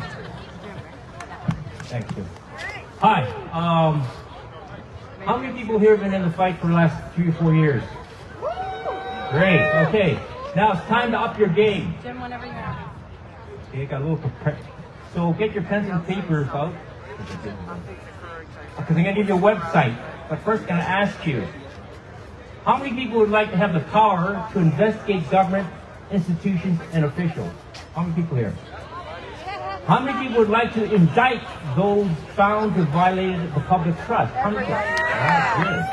Thank you. Hi. How many people here have been in the fight for the last 3 or 4 years? Great. Okay. Now it's time to up your game. Jim, whenever you're ready. Okay, got a little. So get your pens and papers out. Because I'm going to give you a website. But first, I'm going to ask you, how many people would like to have the power to investigate government, institutions, and officials? How many people here? How many people would like to indict those found to have violated the public trust? How many people? Ah, good.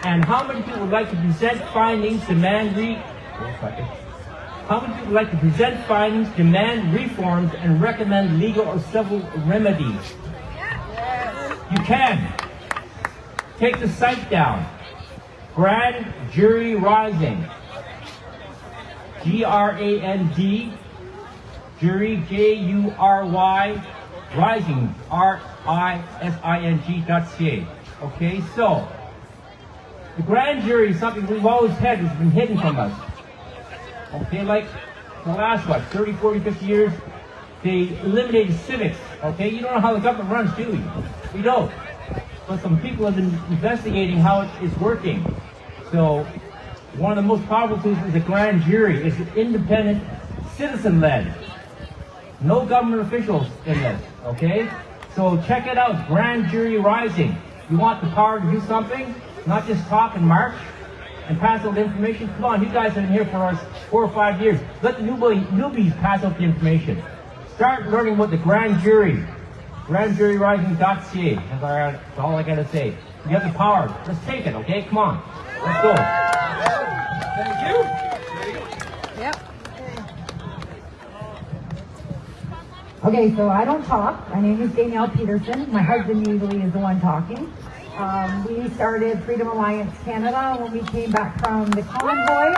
And how many people would like to present findings, How many people would like to present findings, demand reforms, and recommend legal or civil remedies? You can. Take the site down. Grand Jury Rising. G-R-A-N-D. Jury, J-U-R-Y. Rising, R-I-S-I-N-G.ca. Okay, so the grand jury is something we've always had that's been hidden from us. Okay, like the last, 30, 40, 50 years, they eliminated civics. Okay, you don't know how the government runs, do you? We don't. But some people have been investigating how it is working. So one of the most powerful tools is a grand jury. It's independent, citizen-led. No government officials in this, okay? So check it out, Grand Jury Rising. You want the power to do something, not just talk and march and pass out the information? Come on, you guys have been here for us 4 or 5 years. Let the newbies pass out the information. Start learning what the Grand Jury, grandjuryrising.ca. That's all I gotta say. You have the power. Let's take it, okay? Come on. Let's go. Thank you. Yep. Okay, so I don't talk. My name is Danielle Peterson. My husband usually is the one talking. We started Freedom Alliance Canada when we came back from the convoy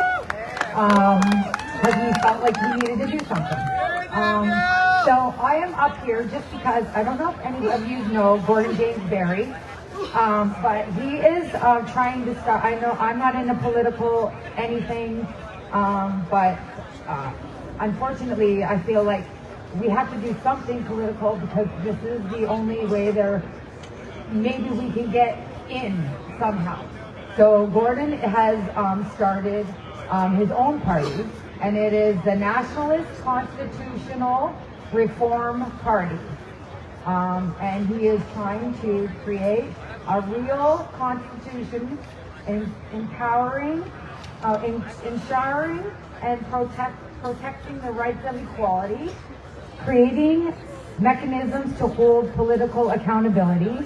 because we felt like we needed to do something. So I am up here just because, I don't know if any of you know Gordon James Barry, but he is trying to start, I know I'm not into political anything, but unfortunately I feel like we have to do something political because this is the only way maybe we can get in somehow. So Gordon has started his own party, and it is the Nationalist Constitutional Reform Party. And he is trying to create a real constitution empowering, ensuring and protecting the rights of equality, creating mechanisms to hold political accountability,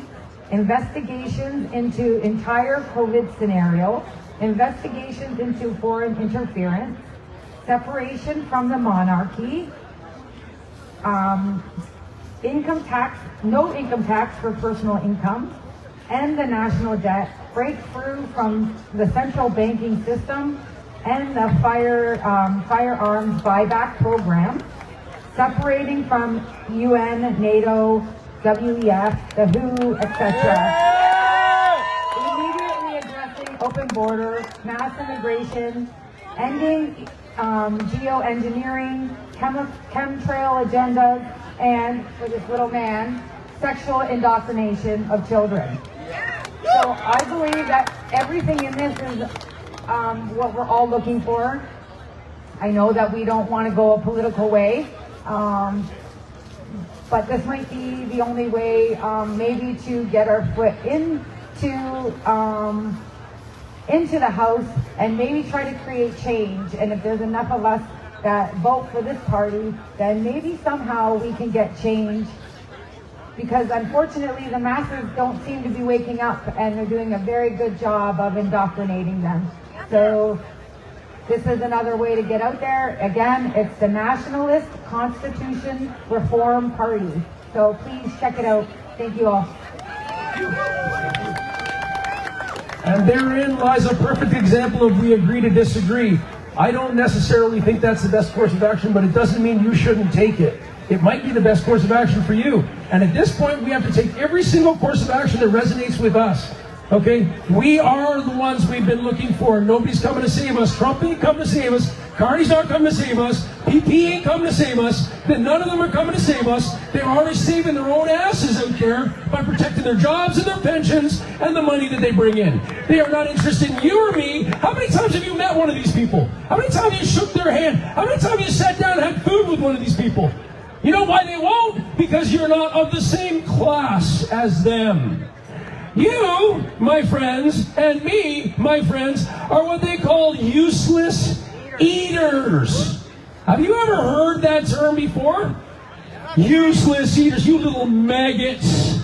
investigations into entire COVID scenario, investigations into foreign interference, separation from the monarchy, income tax, no income tax for personal income, and the national debt, breakthrough from the central banking system, and the firearms buyback program, separating from UN, NATO, WEF, the WHO, etc. Immediately addressing open borders, mass immigration, ending geoengineering, chemtrail agendas, and, for this little man, sexual indoctrination of children. So I believe that everything in this is what we're all looking for. I know that we don't want to go a political way, but this might be the only way maybe to get our foot into the House and maybe try to create change. And if there's enough of us that vote for this party, then maybe somehow we can get change. Because unfortunately the masses don't seem to be waking up, and they're doing a very good job of indoctrinating them. So this is another way to get out there. Again, it's the Nationalist Constitution Reform Party. So please check it out. Thank you all. And therein lies a perfect example of we agree to disagree. I don't necessarily think that's the best course of action, but it doesn't mean you shouldn't take it. It might be the best course of action for you. And at this point, we have to take every single course of action that resonates with us. Okay? We are the ones we've been looking for. Nobody's coming to save us. Trump ain't coming to save us. Carney's not coming to save us. PP ain't coming to save us. Then none of them are coming to save us. They're already saving their own asses out there by protecting their jobs and their pensions and the money that they bring in. They are not interested in you or me. How many times have you met one of these people? How many times have you shook their hand? How many times have you sat down and had food with one of these people? You know why they won't? Because you're not of the same class as them. You, my friends, and me, my friends, are what they call useless eaters. Have you ever heard that term before? Useless eaters, you little maggots.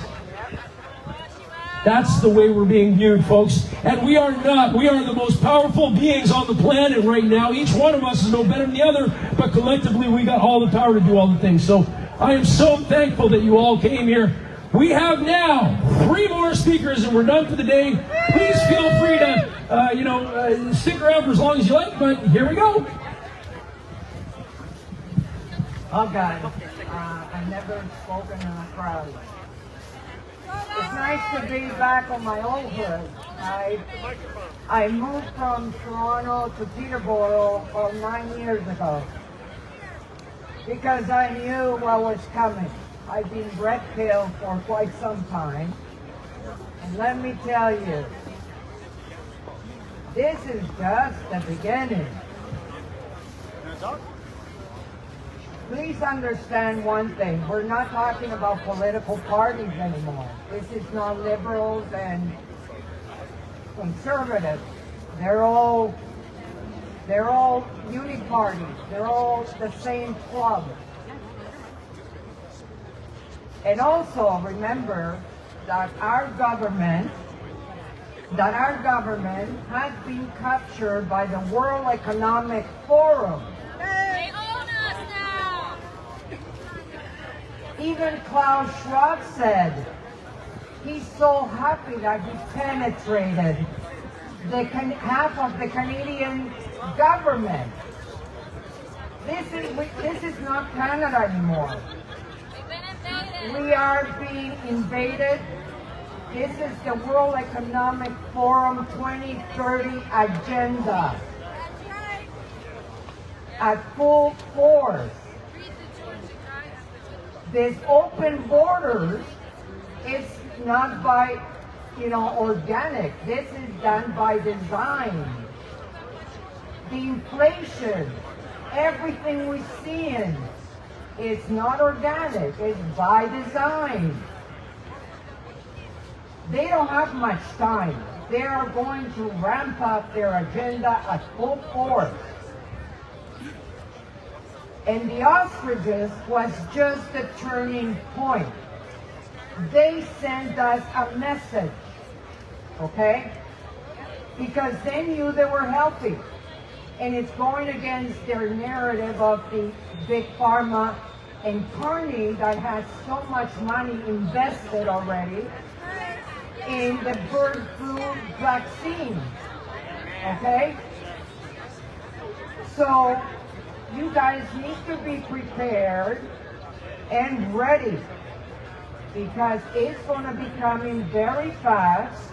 That's the way we're being viewed, folks. And we are not. We are the most powerful beings on the planet right now. Each one of us is no better than the other, but collectively we got all the power to do all the things. So I am so thankful that you all came here. We have now 3 more speakers and we're done for the day. Please feel free to, stick around for as long as you like, but here we go. Oh, God. I've never spoken in a crowd. It's nice to be back on my old hood. I moved from Toronto to Peterborough about 9 years ago because I knew what was coming. I've been Brett Pale for quite some time, and let me tell you, this is just the beginning. Please understand one thing. We're not talking about political parties anymore. This is not liberals and conservatives. They're all uni-parties. They're all the same club. And also remember that our government has been captured by the World Economic Forum. They own us now! Even Klaus Schwab said he's so happy that he penetrated half of the Canadian government. This is not Canada anymore. We are being invaded. This is the World Economic Forum 2030 agenda at full force. This open borders is not by, organic. This is done by design. The inflation, everything we're seeing, it's not organic, it's by design. They don't have much time. They are going to ramp up their agenda at full force. And the ostriches was just a turning point. They sent us a message, okay? Because they knew they were healthy. And it's going against their narrative of the big pharma and Carney that has so much money invested already in the bird flu vaccine, okay? So you guys need to be prepared and ready because it's going to be coming very fast,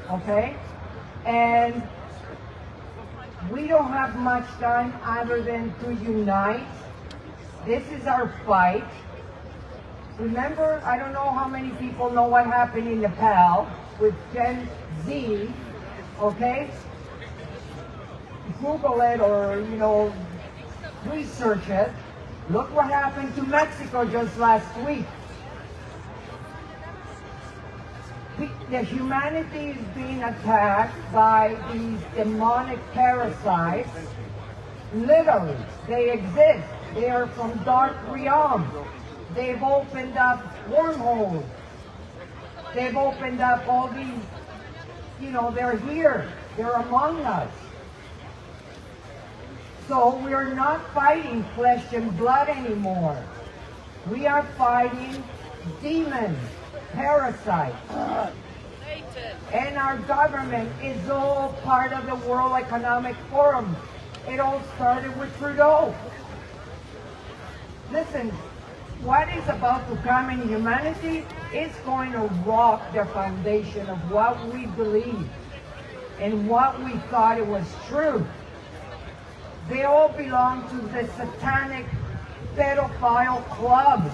okay? And we don't have much time other than to unite. This is our fight. Remember, I don't know how many people know what happened in Nepal with Gen Z, okay? Google it or, research it. Look what happened to Mexico just last week. The humanity is being attacked by these demonic parasites. Literally, they exist. They are from dark realms. They've opened up wormholes. They've opened up all these, they're here. They're among us. So we're not fighting flesh and blood anymore. We are fighting demons, parasites. And our government is all part of the World Economic Forum. It all started with Trudeau. Listen, what is about to come in humanity is going to rock the foundation of what we believe and what we thought it was true. They all belong to the satanic pedophile club.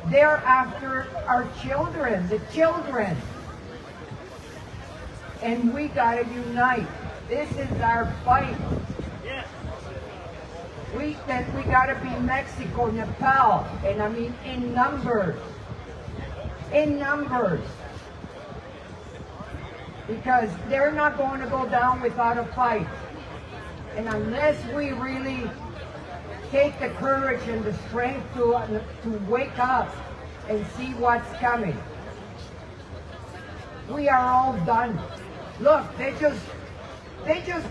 They're after our children, the children. And we gotta unite. This is our fight. We gotta be Mexico, Nepal, and I mean in numbers. In numbers. Because they're not going to go down without a fight. And unless we really take the courage and the strength to wake up and see what's coming, we are all done. Look, they just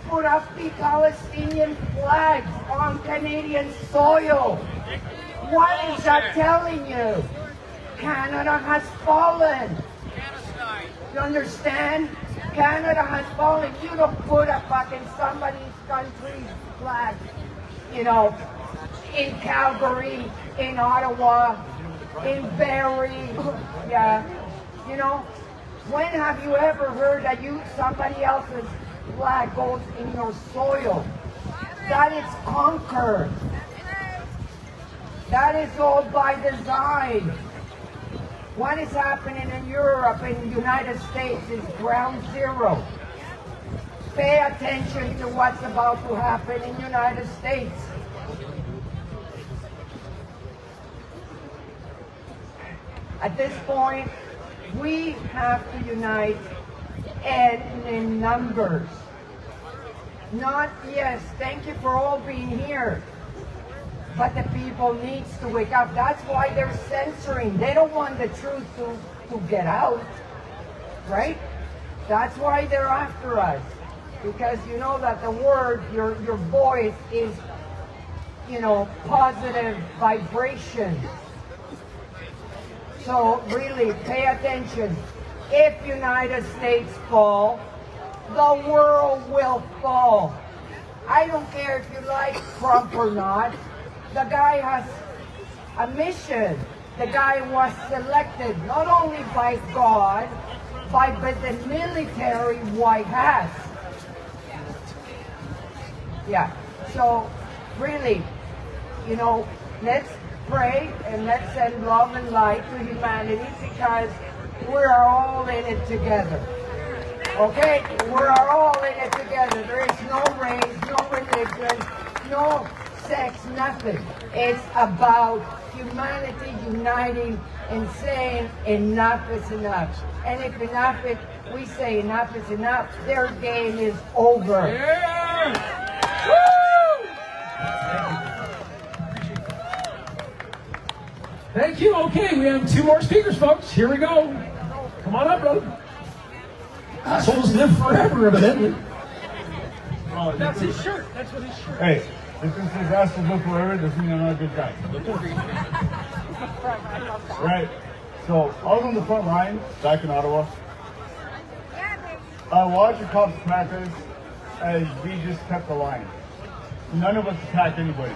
put up the Palestinian flags on Canadian soil. What is that telling you? Canada has fallen. You understand? Canada has fallen. You don't put a fucking somebody's country's flag, in Calgary, in Ottawa, in Barrie, yeah. When have you ever heard that somebody else's flag goes in your soil? That is conquered. That is all by design. What is happening in Europe and the United States is ground zero. Pay attention to what's about to happen in the United States. At this point, we have to unite and in numbers. Not, yes, thank you for all being here. But the people needs to wake up. That's why they're censoring. They don't want the truth to get out, right? That's why they're after us. Because you know that the word, your voice is, positive vibration. So really, pay attention. If United States fall, the world will fall. I don't care if you like Trump or not. The guy has a mission. The guy was selected not only by God, by the military White House. Yeah. So really, let's pray and let's send love and light to humanity because we're all in it together. Okay? We're all in it together. There is no race, no religion, no sex, nothing. It's about humanity uniting and saying enough is enough. And if we say enough is enough, their game is over. Thank you. Okay, we have 2 more speakers, folks. Here we go. Come on up, brother. Assholes live forever, evidently. That's his shirt. That's what his shirt. Hey, if this is assholes live forever, doesn't mean I'm not a good guy. Right. So I was on the front line back in Ottawa. I watched the cops smack us as we just kept the line. None of us attacked anybody.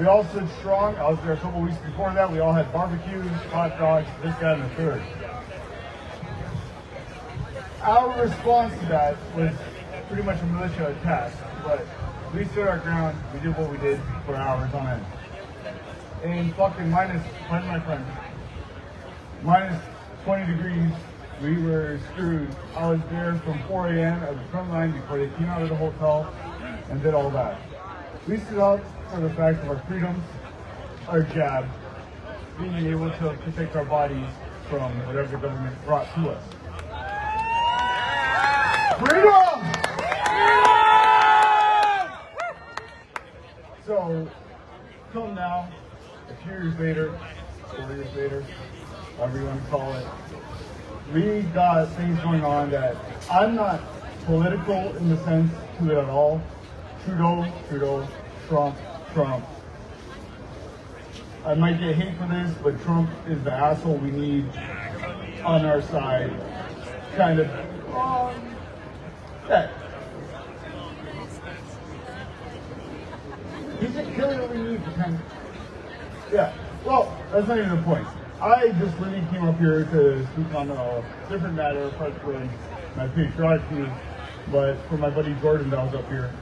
We all stood strong. I was there a couple weeks before that. We all had barbecues, hot dogs, this, that, and the third. Our response to that was pretty much a militia attack, but we stood our ground. We did what we did for hours on end. And fucking minus 20 degrees, we were screwed. I was there from 4 a.m. at the front line before they came out of the hotel and did all that. We stood up for the fact of our freedoms, our jab, being able to protect our bodies from whatever the government brought to us. Freedom! So, come now, a few years later, 4 years later, whatever you want to call it, we got things going on that I'm not political in the sense to it at all. Trudeau, Trump. I might get hate for this, but Trump is the asshole we need on our side. Kind of, that. He's a killer we need to kind of, yeah. Well, that's not even the point. I just really came up here to speak on a different matter, apart from my patriotic views, but for my buddy Jordan that was up here,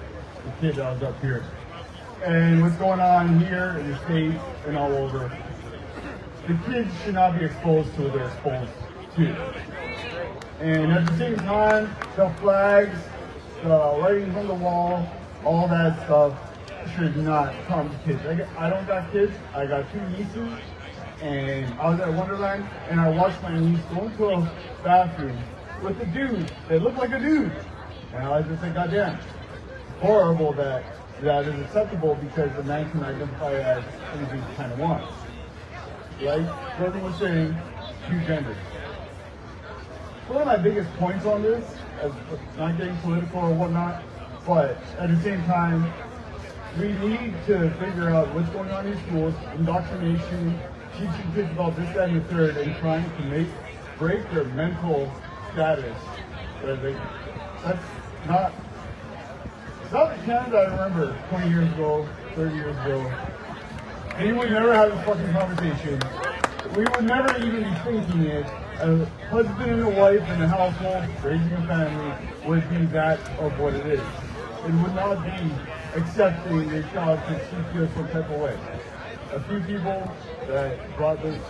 the kid that was up here. And what's going on here in the States and all over. The kids should not be exposed to what they're exposed to. And at the same time, the flags, the writings on the wall, all that stuff should not come to kids. I don't got kids, I got 2 nieces, and I was at Wonderland, and I watched my niece go into a bathroom with a dude that looked like a dude. And I was just like, goddamn, horrible that is acceptable because the man can identify as anything he kind of wants. Right? Jordan was saying, 2 genders. One of my biggest points on this, as not getting political or whatnot, but at the same time, we need to figure out what's going on in schools, indoctrination, teaching kids about this, that, and the third, and trying to break their mental status. That's not the Canada I remember 20 years ago, 30 years ago. And you would never have this fucking conversation. We would never even be thinking it. A husband and a wife in a household, raising a family, would be that of what it is. It would not be accepting your child to feel some type of way. A few people that brought this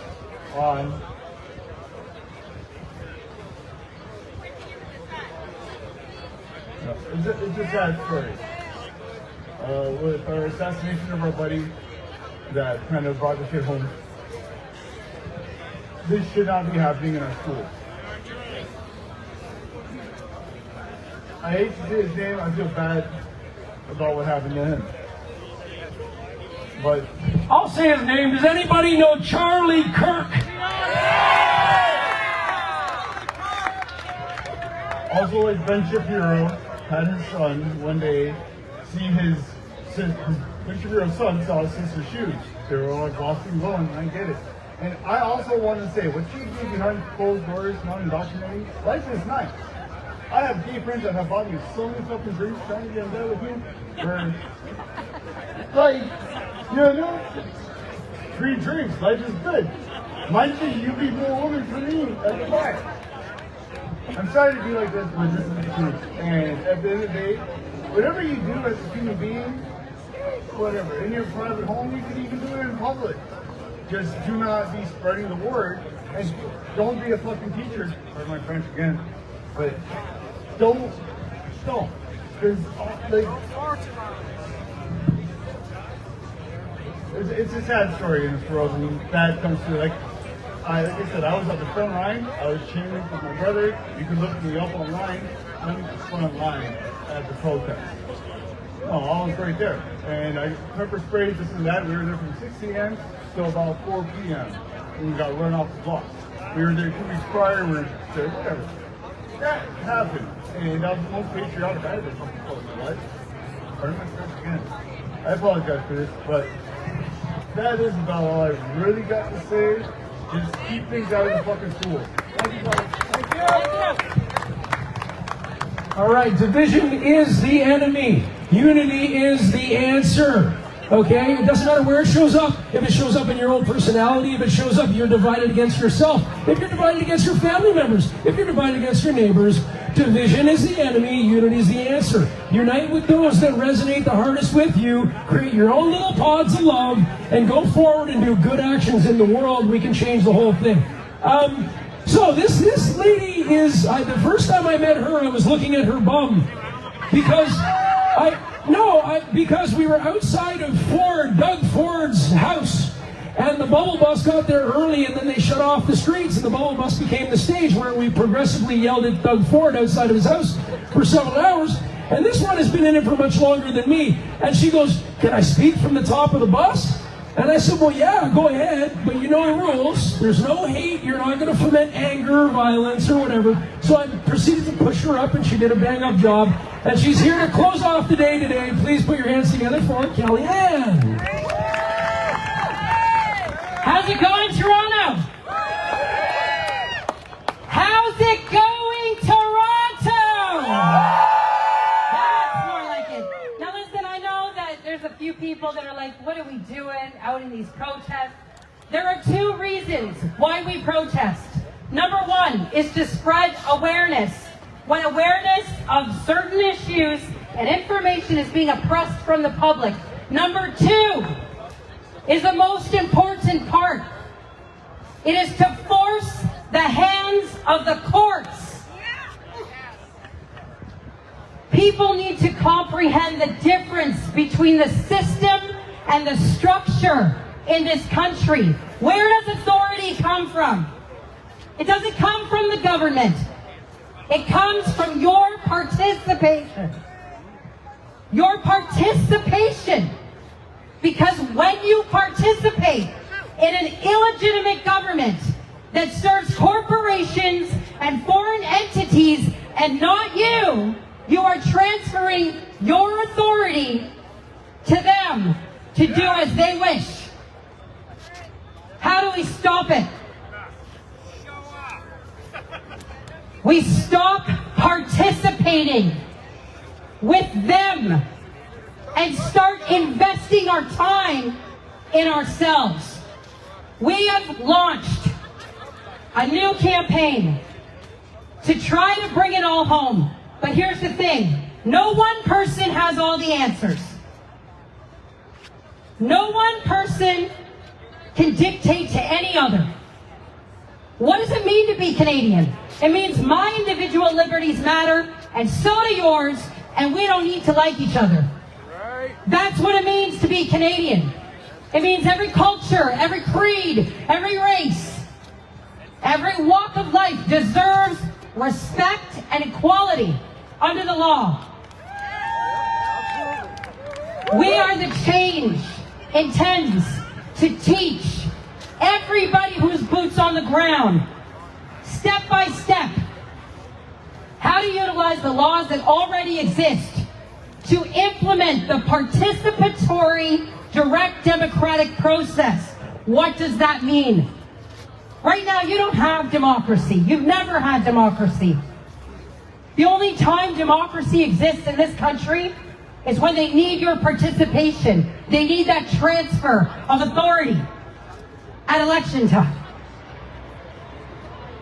on. It's a sad story. With our assassination of our buddy that kind of brought the shit home. This should not be happening in our schools. I hate to say his name, I feel bad about what happened to him. But I'll say his name. Does anybody know Charlie Kirk? also, like Ben Shapiro had his son one day see his Ben Shapiro's son saw his sister's shoes. They were like glossy and glowing, and I get it. And I also want to say, what you do behind closed doors, not indoctrinating, life is nice. I have gay friends that have bought me so many fucking drinks trying to get in bed with me. Where, like, you know, free drinks, life is good. Mind you, you be more women for me at the bar. I'm sorry to be like this, but this is the truth. And at the end of the day, whatever you do as a human being, whatever, in your private home, you can even do it in public. Just do not be spreading the word, and don't be a fucking teacher. Pardon my French again, but don't. Because like it's a sad story in this world, and that comes to like I said, I was at the front line. I was cheering for my brother. You can look me up online. I'm at the front line at the protest. No, I was right there, and I pepper sprayed this and that. We were there from 6 a.m. till about 4 p.m. and we got run off the block. We were there 2 weeks prior. We were there, whatever. That happened, and that was the most patriotic I've ever felt in my life. Pardon my French again. I apologize for this, but that is about all I really got to say. Just keep things out of the fucking school. Thank you, guys. Thank you. All right, division is the enemy. Unity is the answer. Okay? It doesn't matter where it shows up. If it shows up in your own personality, if it shows up, you're divided against yourself. If you're divided against your family members, if you're divided against your neighbors, division is the enemy, unity is the answer. Unite with those that resonate the hardest with you, create your own little pods of love, and go forward and do good actions in the world. We can change the whole thing. So this lady is, the first time I met her, I was looking at her bum. Because we were outside of Doug Ford's house. And the bubble bus got there early, and then they shut off the streets, and the bubble bus became the stage where we progressively yelled at Doug Ford outside of his house for several hours. And this one has been in it for much longer than me. And she goes, "Can I speak from the top of the bus?" And I said, "Well, yeah, go ahead, but you know the rules. There's no hate. You're not going to foment anger or violence or whatever." So I proceeded to push her up, and she did a bang-up job. And she's here to close off the day today. Please put your hands together for Kellyanne. How's it going, Toronto? How's it going, Toronto? That's more like it. Now listen, I know that there's a few people that are like, what are we doing out in these protests? There are 2 reasons why we protest. Number 1 is to spread awareness. When awareness of certain issues and information is being oppressed from the public. Number 2 is the most important part. It is to force the hands of the courts. People need to comprehend the difference between the system and the structure in this country. Where does authority come from? It doesn't come from the government. It comes from your participation. Your participation. Because when you participate in an illegitimate government that serves corporations and foreign entities and not you, you are transferring your authority to them to do as they wish. How do we stop it? We stop participating with them and start investing our time in ourselves. We have launched a new campaign to try to bring it all home. But here's the thing. No one person has all the answers. No one person can dictate to any other. What does it mean to be Canadian? It means my individual liberties matter, and so do yours, and we don't need to like each other. That's what it means to be Canadian. It means every culture, every creed, every race, every walk of life deserves respect and equality under the law. We are the change intends to teach everybody who's boots on the ground, step by step, how to utilize the laws that already exist to implement the participatory direct democratic process. What does that mean? Right now, you don't have democracy. You've never had democracy. The only time democracy exists in this country is when they need your participation. They need that transfer of authority at election time.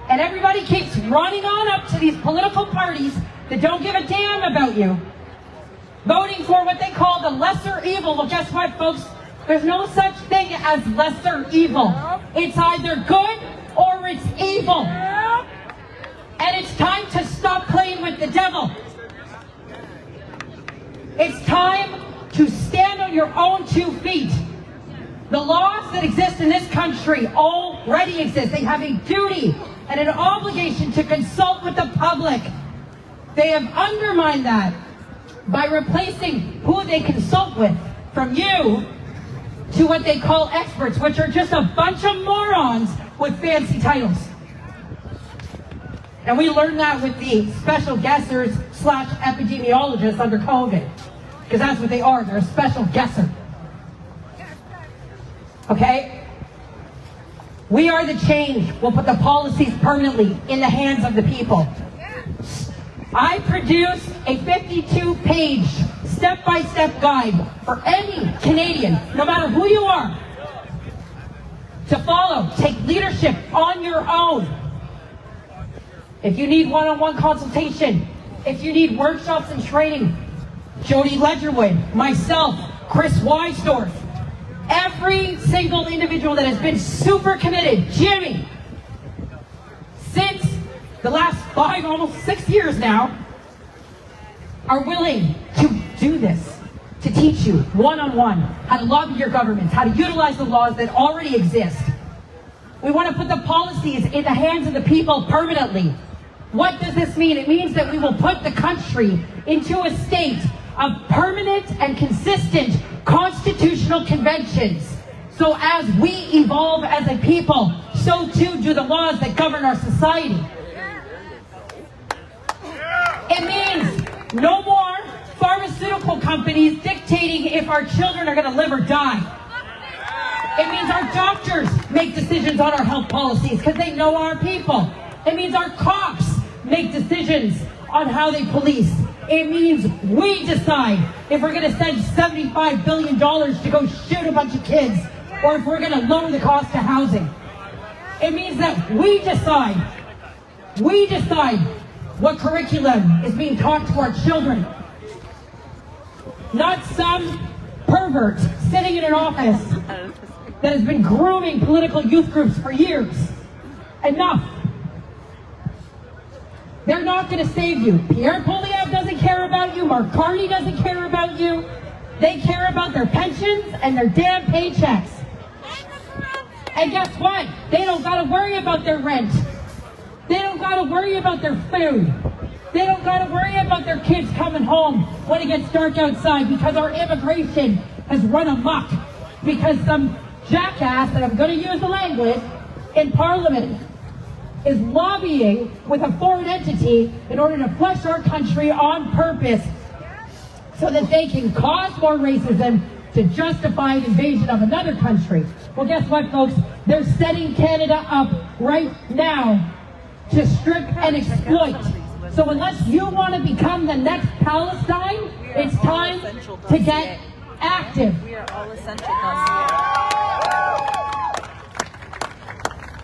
And everybody keeps running on up to these political parties that don't give a damn about you, voting for what they call the lesser evil. Well, guess what, folks? There's no such thing as lesser evil. It's either good or it's evil. And it's time to stop playing with the devil. It's time to stand on your own 2 feet. The laws that exist in this country already exist. They have a duty and an obligation to consult with the public. They have undermined that by replacing who they consult with from you to what they call experts, which are just a bunch of morons with fancy titles. And we learned that with the special guessers / epidemiologists under COVID, because that's what they are. They're a special guesser. Okay? We are the change. We'll put the policies permanently in the hands of the people. I produce a 52-page step-by-step guide for any Canadian, no matter who you are, to follow. Take leadership on your own. If you need one-on-one consultation, if you need workshops and training, Jody Ledgerwood, myself, Chris Weisdorf, every single individual that has been super committed, Jimmy, since the last 5, almost 6 years now, are willing to do this, to teach you one-on-one how to lobby your governments, how to utilize the laws that already exist. We want to put the policies in the hands of the people permanently. What does this mean? It means that we will put the country into a state of permanent and consistent constitutional conventions. So as we evolve as a people, so too do the laws that govern our society. It means no more pharmaceutical companies dictating if our children are going to live or die. It means our doctors make decisions on our health policies because they know our people. It means our cops make decisions on how they police. It means we decide if we're going to send $75 billion to go shoot a bunch of kids or if we're going to lower the cost of housing. It means that we decide what curriculum is being taught to our children. Not some pervert sitting in an office that has been grooming political youth groups for years. Enough. They're not going to save you. Pierre Poilievre doesn't care about you. Mark Carney doesn't care about you. They care about their pensions and their damn paychecks. And guess what? They don't got to worry about their rent. They don't got to worry about their food. They don't got to worry about their kids coming home when it gets dark outside because our immigration has run amok. Because some jackass, and I'm going to use the language, in Parliament is lobbying with a foreign entity in order to flush our country on purpose so that they can cause more racism to justify an invasion of another country. Well, guess what, folks? They're setting Canada up right now to strip and exploit. So unless you want to become the next Palestine, it's time to get active. We are all essential.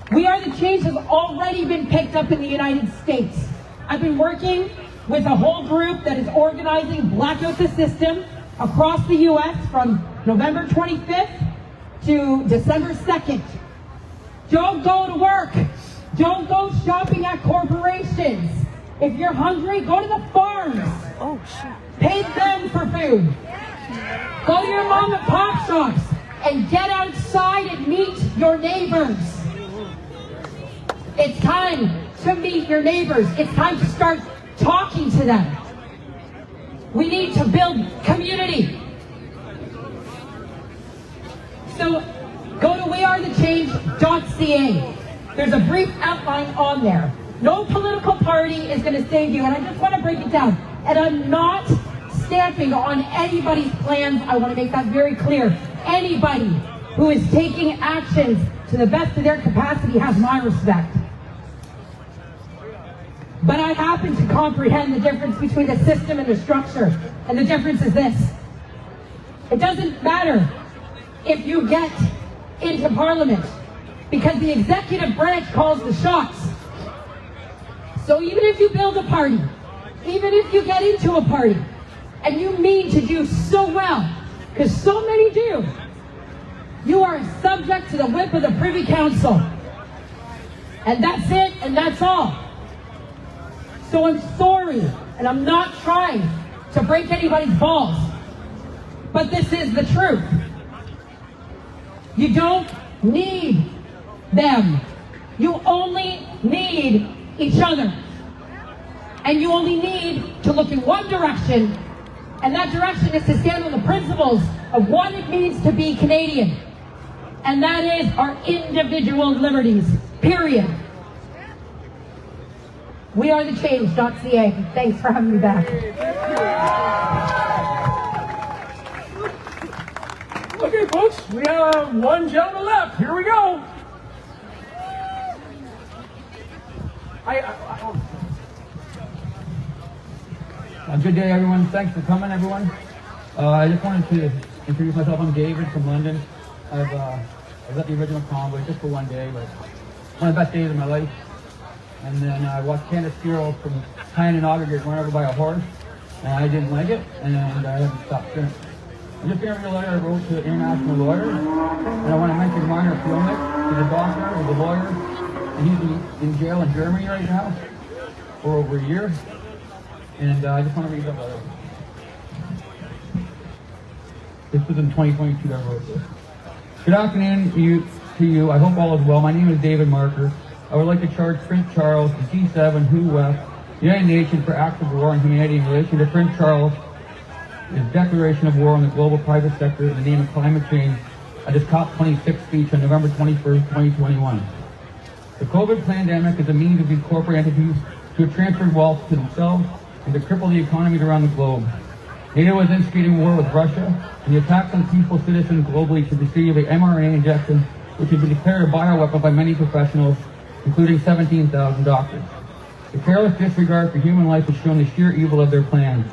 We Are the Change has already been picked up in the United States. I've been working with a whole group that is organizing Blackout the System across the U.S. from November 25th to December 2nd. Don't go to work. Don't go shopping at corporations. If you're hungry, go to the farms. Oh, shoot. Pay them for food. Go to your mom and pop shops and get outside and meet your neighbors. It's time to meet your neighbors. It's time to start talking to them. We need to build community. So go to wearethechange.ca. There's a brief outline on there. No political party is going to save you, and I just want to break it down. And I'm not stamping on anybody's plans. I want to make that very clear. Anybody who is taking actions to the best of their capacity has my respect. But I happen to comprehend the difference between the system and the structure. And the difference is this. It doesn't matter if you get into Parliament, because the executive branch calls the shots. So even if you build a party, even if you get into a party, and you mean to do so well, because so many do, you are subject to the whip of the Privy Council. And that's it, and that's all. So I'm sorry, and I'm not trying to break anybody's balls, but this is the truth. You don't need them. You only need each other. And you only need to look in one direction, and that direction is to stand on the principles of what it means to be Canadian. And that is our individual liberties, period. We are the change.ca. Thanks for having me back. Okay, folks, we have one gentleman left. Here we go. Good day, everyone. Thanks for coming, everyone. I just wanted to introduce myself. I'm David from London. I was at the original convoy just for one day, but one of the best days of my life. And then I watched Candace Steele from Tyne and Otter get run over by a horse, and I didn't like it, and I haven't stopped since. I'm just going to read a letter I wrote to international lawyers, and I want to mention Rainer Fielmick, who's a doctor, who's a lawyer, and he's in jail in Germany right now for over a year. And I just want to read that letter. This was in 2022 I wrote this. Good afternoon to you. I hope all is well. My name is David Marker. I would like to charge Prince Charles, the G7, WHO West, the United Nations for acts of war and humanity in relation to Prince Charles' declaration of war on the global private sector in the name of climate change at his COP26 speech on November 21st, 2021. The COVID pandemic is a means of these corporate entities to have transferred wealth to themselves and to cripple the economies around the globe. NATO is instigating war with Russia, and the attacks on peaceful citizens globally to receive a mRNA injection, which has been declared a bioweapon by many professionals, including 17,000 doctors. The careless disregard for human life has shown the sheer evil of their plans.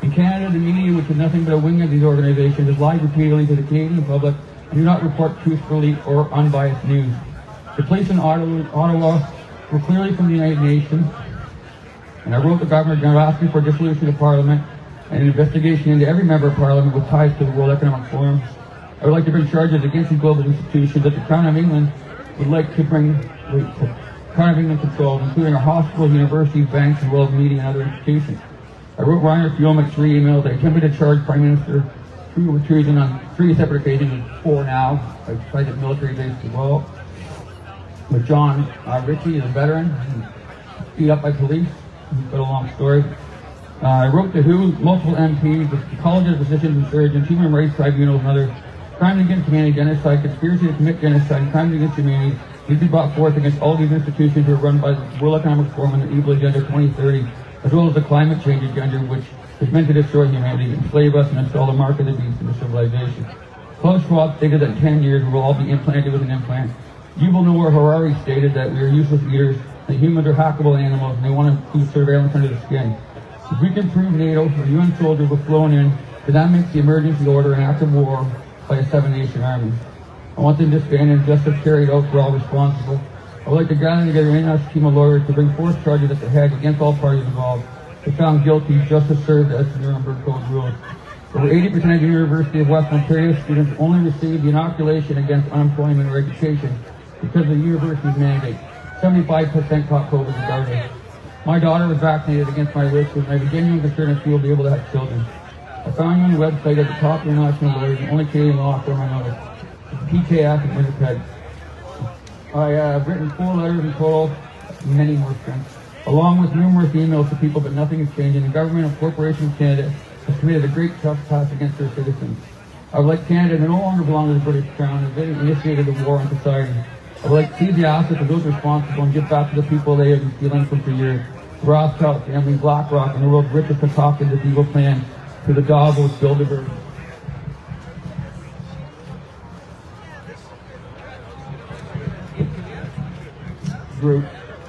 In Canada, the media, which is nothing but a wing of these organizations, has lied repeatedly to the Canadian public and do not report truthfully or unbiased news. The police in Ottawa were clearly from the United Nations, and I wrote the Governor General asking for dissolution of Parliament and an investigation into every member of Parliament with ties to the World Economic Forum. I would like to bring charges against these global institutions that the Crown of England would like to bring Crown of England controls, including our hospitals, universities, banks, as well as media and other institutions. I wrote Rainer Fielmick 3 emails. I attempted to charge Prime Minister with treason on 3 separate occasions, 4 now. I tried at military base as well. With John Ritchie, is a veteran, beat up by police. He's got a long story. I wrote to WHO, multiple MPs, the colleges of physicians and surgeons, human rights tribunals, and others. Crimes against humanity, genocide, conspiracy to commit genocide, crimes against humanity need to be brought forth against all these institutions who are run by the World Economic Forum and the Evil Agenda 2030, as well as the climate change agenda, which is meant to destroy humanity, enslave us, and install the mark of the beast into civilization. Klaus Schwab stated that in 10 years we will all be implanted with an implant. Yuval Noah Harari stated that we are useless eaters, that humans are hackable animals, and they want to do surveillance under the skin. If we can prove NATO or UN soldiers were flown in, then that makes the emergency order an act of war by a 7-nation army. I want them disbanded and justice carried out for all responsible. I would like to gather together an international team of lawyers to bring forth charges at the head against all parties involved. If found guilty, justice served as the Nuremberg Code rules. Over 80% of the University of Western Ontario students only received the inoculation against unemployment or education because of the university's mandate. 75% caught COVID regardless. My daughter was vaccinated against my wish, and I have a genuine concern if she will be able to have children. I found you on the website at the top international lawyers, the only Canadian law firm I know. PKF in Winnipeg. I have written 4 letters in total, many more since, along with numerous emails to people, but nothing is changing. The government of Corporation of Canada has committed a great trespass against their citizens. I would like Canada to no longer belong to the British Crown, and they initiated the war on society. I would like to seize the assets of those responsible and give back to the people they have been stealing from for years. The Rothschild family, BlackRock, and the world's richest concocted this evil plan to the Davos Bilderberg group.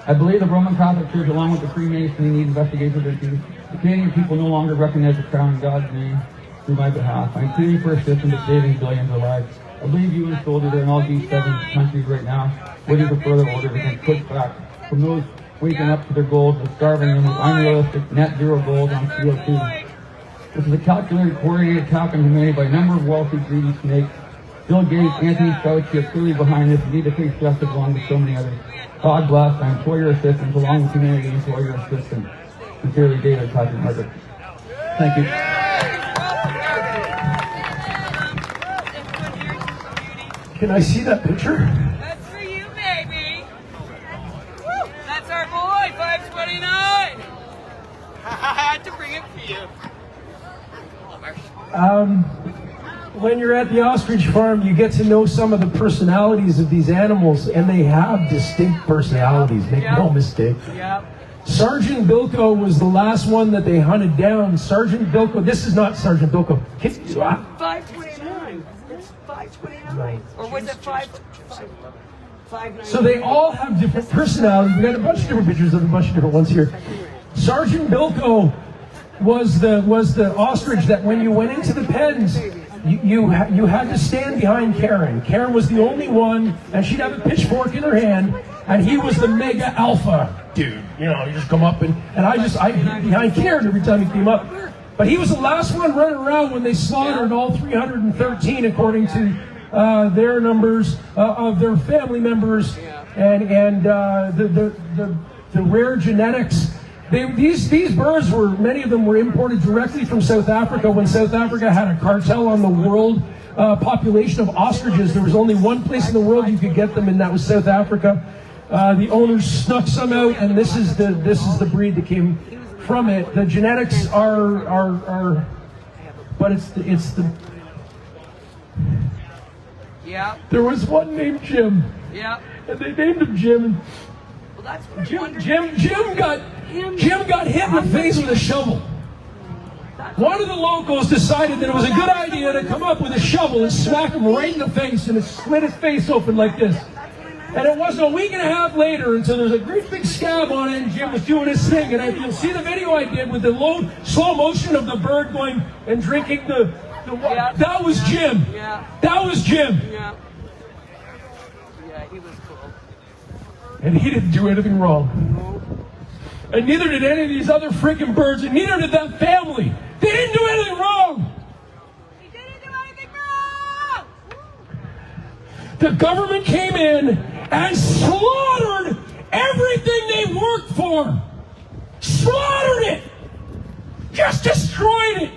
I believe the Roman Catholic Church, along with the Freemasonry, need investigations into the Canadian people no longer recognize the Crown in God's name through my behalf. I am pleading for assistance of saving billions of lives. I believe you and soldiers are in all G7 countries right now, waiting for further orders against pushback from those waking up to their goals of starving them with unrealistic net zero goals on CO2. This is a calculated, coordinated attack on humanity by a number of wealthy, greedy snakes. Bill Gates, Anthony Fauci are clearly behind this and need to face justice along with so many others. God bless. I implore your assistance along with humanity and implore your assistance. Sincerely, David Patrick Margaret. Thank you. Can I see that picture? That's for you, baby. Woo! That's our boy, 529. I had to bring it for you. When you're at the ostrich farm, you get to know some of the personalities of these animals, and they have distinct personalities. Make no mistake. Yep. Sergeant Bilko was the last one that they hunted down. Sergeant Bilko, this is not Sergeant Bilko. 529. It's 529. Or was it 529? So they all have different personalities. We got a bunch of different pictures of a bunch of different ones here. Sergeant Bilko was the ostrich that when you went into the pens, you had to stand behind Karen. Karen was the only one, and she'd have a pitchfork in her hand, and he was the mega alpha dude. You know, you just come up and I hid behind Karen every time he came up. But he was the last one running around when they slaughtered all 313, according to their numbers of their family members and the rare genetics. These birds were, many of them were imported directly from South Africa when South Africa had a cartel on the world population of ostriches. There was only one place in the world you could get them, and that was South Africa. The owners snuck some out, and this is the breed that came from it. The genetics are but it's the. Yeah. There was one named Jim. Yeah. And they named him Jim. Well, that's Jim got hit in the face with a shovel. One of the locals decided that it was a good idea to come up with a shovel and smack him right in the face, and it split his face open like this. And it wasn't a week and a half later until there's a great big scab on it, and Jim was doing his thing. And you'll see the video I did with the slow motion of the bird going and drinking the that was Jim. Yeah. That was Jim. Yeah. Yeah, he was cool. And he didn't do anything wrong. And neither did any of these other freaking birds, and neither did that family. They didn't do anything wrong. He didn't do anything wrong. The government came in and slaughtered everything they worked for. Slaughtered it. Just destroyed it.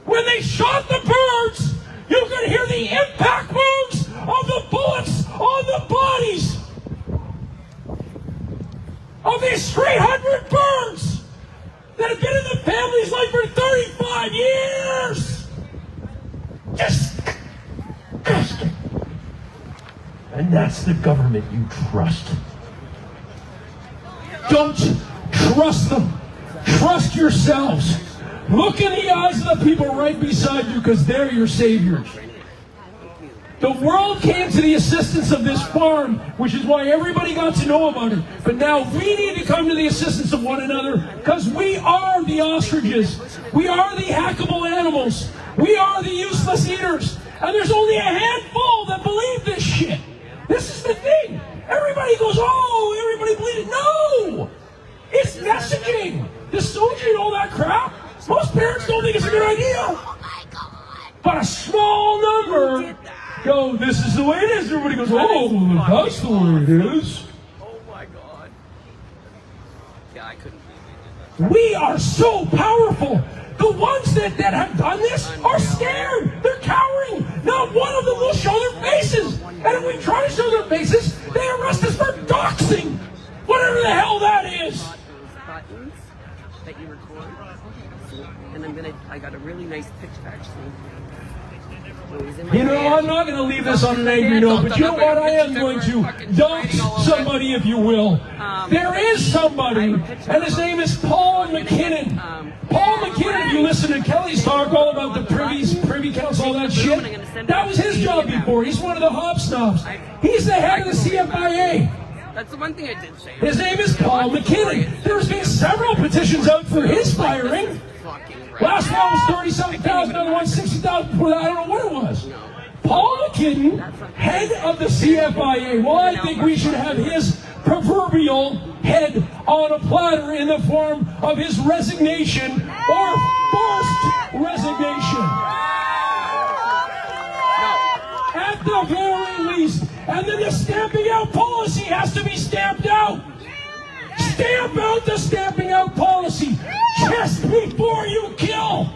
When they shot the birds, you could hear the impact wounds of the bullets on the bodies of these 300 birds that have been in the family's life for 35 years. And that's the government you trust. Don't trust them. Trust yourselves. Look in the eyes of the people right beside you, because they're your saviors. The world came to the assistance of this farm, which is why everybody got to know about it. But now we need to come to the assistance of one another, because we are the ostriches. We are the hackable animals. We are the useless eaters. And there's only a handful that believe this shit. This is the thing. Everybody goes, oh, everybody believes it. No! It's messaging. The soldier and all that crap. Most parents don't think it's a good idea. Oh my God. But a small number go, this is the way it is. Everybody goes, oh, that's the way it is. Oh my God. Yeah, I couldn't believe it. We are so powerful. The ones that have done this are scared. They're cowering. Not one of them will show their faces. And if we try to show their faces, they arrest us for doxing. Whatever the hell that is. Buttons that you record. And I got a really nice picture actually. You know, I'm not going to leave this on an angry note, but you know what? I am going to dox somebody, if you will. There is somebody, and his name is Paul McKinnon. Paul McKinnon, if you listen to Kelly's talk all about the Privy Council, all that shit, that was his job before. He's one of the hobsnobs. He's the head of the CFIA. That's the one thing I did say. His name is Paul McKinnon. There's been several petitions out for his firing. Last one was 37,000, another one 60,000 before that. I don't know what it was. Paul McKinnon, head of the CFIA. Well, I think we should have his proverbial head on a platter in the form of his resignation or forced resignation. At the very least. And then the stamping out policy has to be stamped out. Stamp out the stamping out policy just before you kill.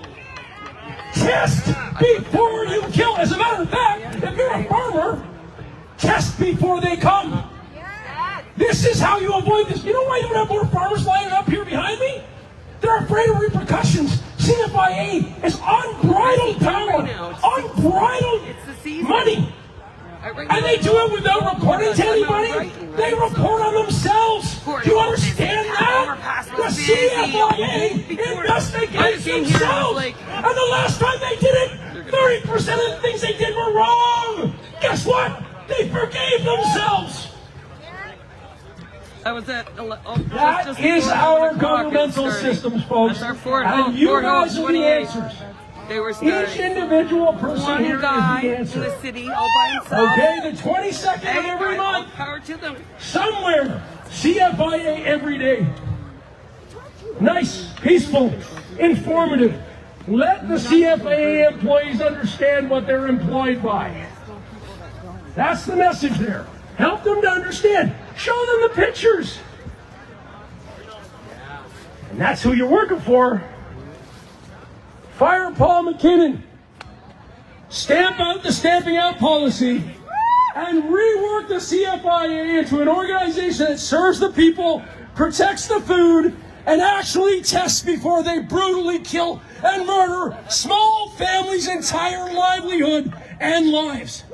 Test before you kill. As a matter of fact, if you're a farmer, test before they come. This is how you avoid this. You know why you don't have more farmers lining up here behind me? They're afraid of repercussions. CFIA is unbridled power, unbridled money. And they do it without reporting to anybody. They report on themselves. Do you understand that? The CFIA investigates themselves. And the last time they did it, 30% of the things they did were wrong. Guess what? They forgave themselves. That was it. That is our governmental systems, folks. And you guys are the answers. Each individual person here is the answer. In the city all by himself. Okay, the 22nd of every month. Power to them. Somewhere, CFIA every day. Nice, peaceful, informative. Let the CFIA employees understand what they're employed by. That's the message there. Help them to understand. Show them the pictures. And that's who you're working for. Fire Paul McKinnon. Stamp out the stamping out policy and rework the CFIA into an organization that serves the people, protects the food, and actually tests before they brutally kill and murder small families' entire livelihood and lives.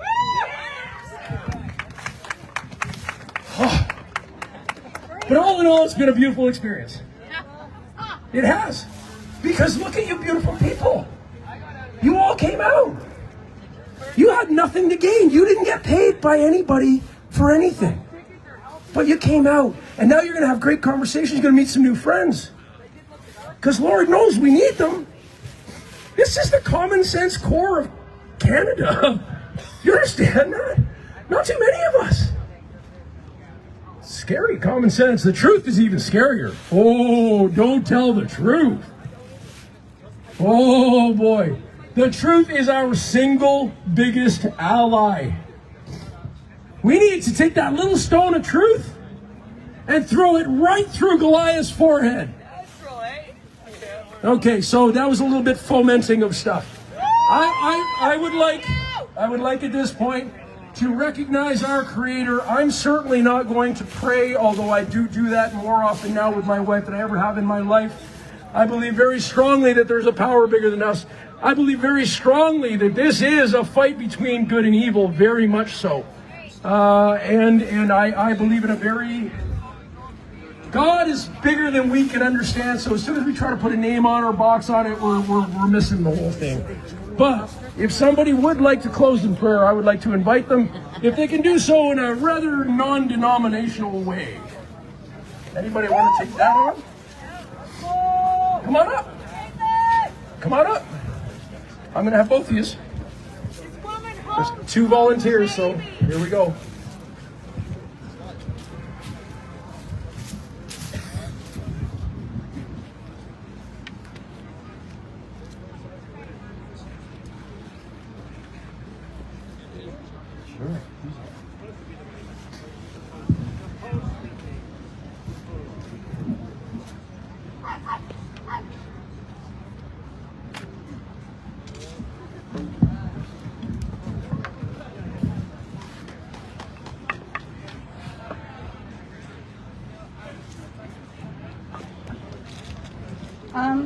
But all in all, it's been a beautiful experience. It has. Because look at you beautiful people. You all came out. You had nothing to gain. You didn't get paid by anybody for anything. But you came out. And now you're going to have great conversations. You're going to meet some new friends. Because Lord knows we need them. This is the common sense core of Canada. You understand that? Not too many of us. Scary common sense. The truth is even scarier. Oh, don't tell the truth. Oh boy. The truth is our single biggest ally. We need to take that little stone of truth and throw it right through Goliath's forehead. Okay, so that was a little bit fomenting of stuff. I would like at this point to recognize our Creator. I'm certainly not going to pray, although I do that more often now with my wife than I ever have in my life. I believe very strongly that there's a power bigger than us. I believe very strongly that this is a fight between good and evil, very much so. And I believe in a very... God is bigger than we can understand, so as soon as we try to put a name on or box on it, we're missing the whole thing. But if somebody would like to close in prayer, I would like to invite them, if they can do so in a rather non-denominational way. Anybody want to take that on? Come on up. Come on up. I'm going to have both of you. There's 2 volunteers, so here we go. Sure.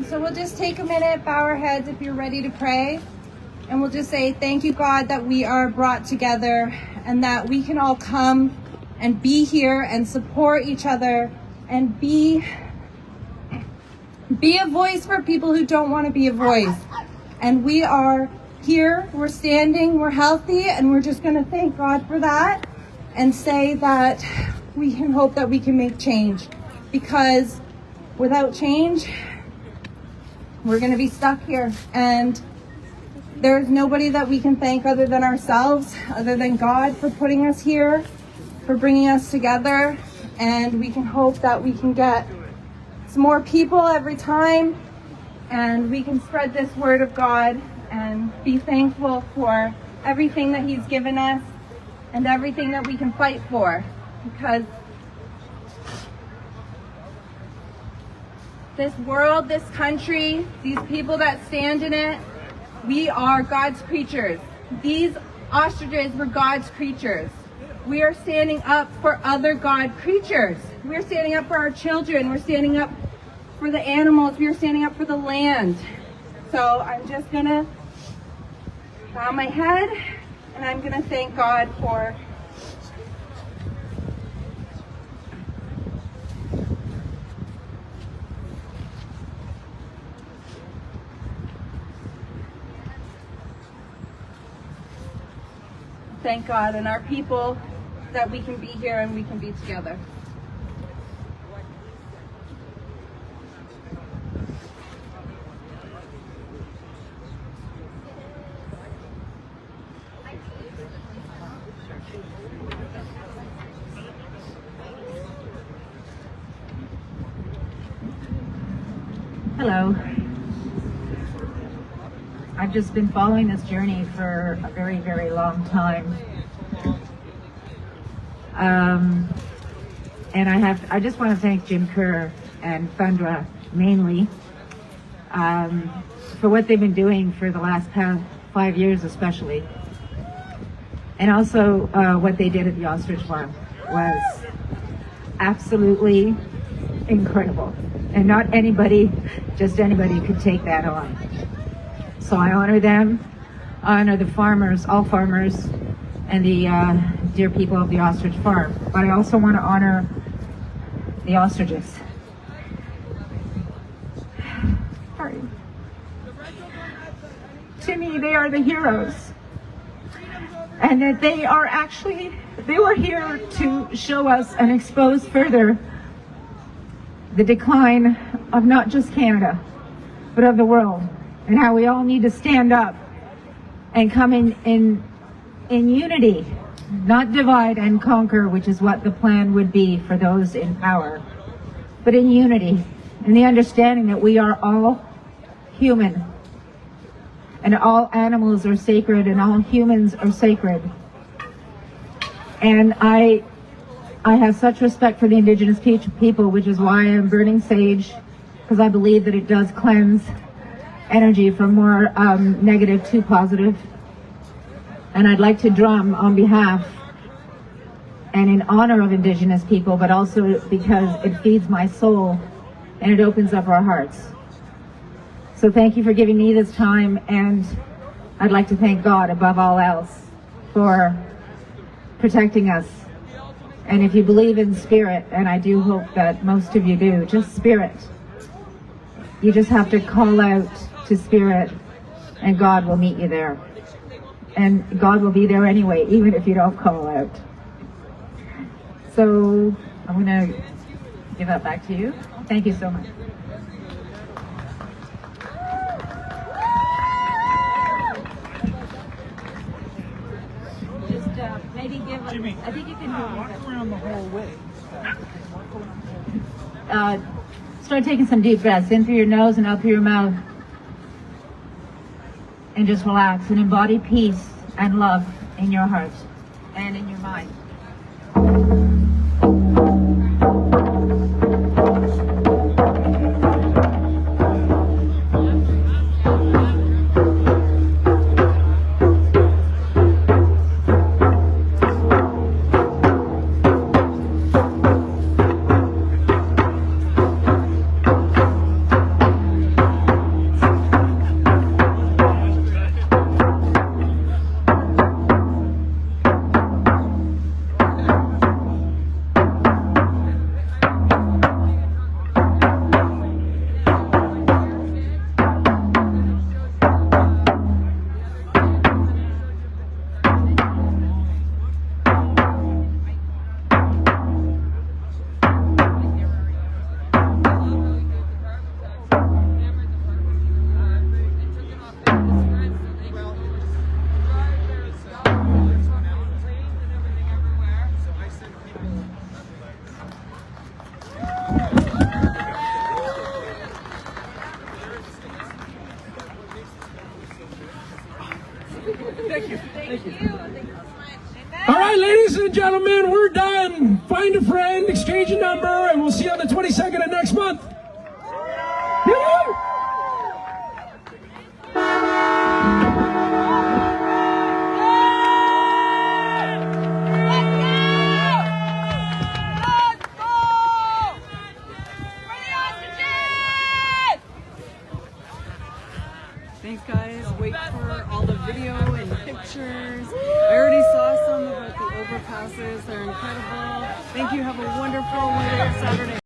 So we'll just take a minute, bow our heads if you're ready to pray, and we'll just say, thank you, God, that we are brought together and that we can all come and be here and support each other and be a voice for people who don't want to be a voice. And we are here, we're standing, we're healthy, and we're just going to thank God for that and say that we can hope that we can make change, because without change, we're going to be stuck here, and there's nobody that we can thank other than ourselves, other than God, for putting us here, for bringing us together, and we can hope that we can get some more people every time, and we can spread this word of God and be thankful for everything that He's given us and everything that we can fight for, because this world, this country, these people that stand in it, We are God's creatures. These ostriches were God's creatures. We are standing up for other God creatures. We're standing up for our children. We're standing up for the animals. We're standing up for the land. So I'm just going to bow my head and I'm going to thank God for thank God and our people that we can be here and we can be together. Hello. I've just been following this journey for a very, very long time. And I just want to thank Jim Kerr and Thundra mainly for what they've been doing for the last 5 years especially. And also what they did at the ostrich farm was absolutely incredible. And not anybody, just anybody could take that on. So I honor them, I honor the farmers, all farmers, and the dear people of the ostrich farm. But I also want to honor the ostriches. Sorry. To me, they are the heroes. And that they were here to show us and expose further the decline of not just Canada, but of the world, and how we all need to stand up and come in unity, not divide and conquer, which is what the plan would be for those in power, but in unity, in the understanding that we are all human, and all animals are sacred, and all humans are sacred. And I have such respect for the Indigenous people, which is why I'm burning sage, because I believe that it does cleanse energy from more negative to positive. And I'd like to drum on behalf and in honor of Indigenous people, but also because it feeds my soul and it opens up our hearts. So thank you for giving me this time, and I'd like to thank God above all else for protecting us. And if you believe in spirit, and I do hope that most of you do, just spirit. You just have to call out to spirit and God will meet you there. And God will be there anyway, even if you don't call out. So I'm going to give that back to you. Thank you so much. Maybe give a, Jimmy, I think you can walk around the whole way. Start taking some deep breaths in through your nose and out through your mouth. And just relax and embody peace and love in your heart and in your mind. All right, ladies and gentlemen, we're done. Find a friend, exchange a number, and we'll see you on the 22nd of next month. Thanks, guys. Wait for all the video and pictures. I already saw some about the overpasses. They're incredible. Thank you. Have a wonderful Saturday.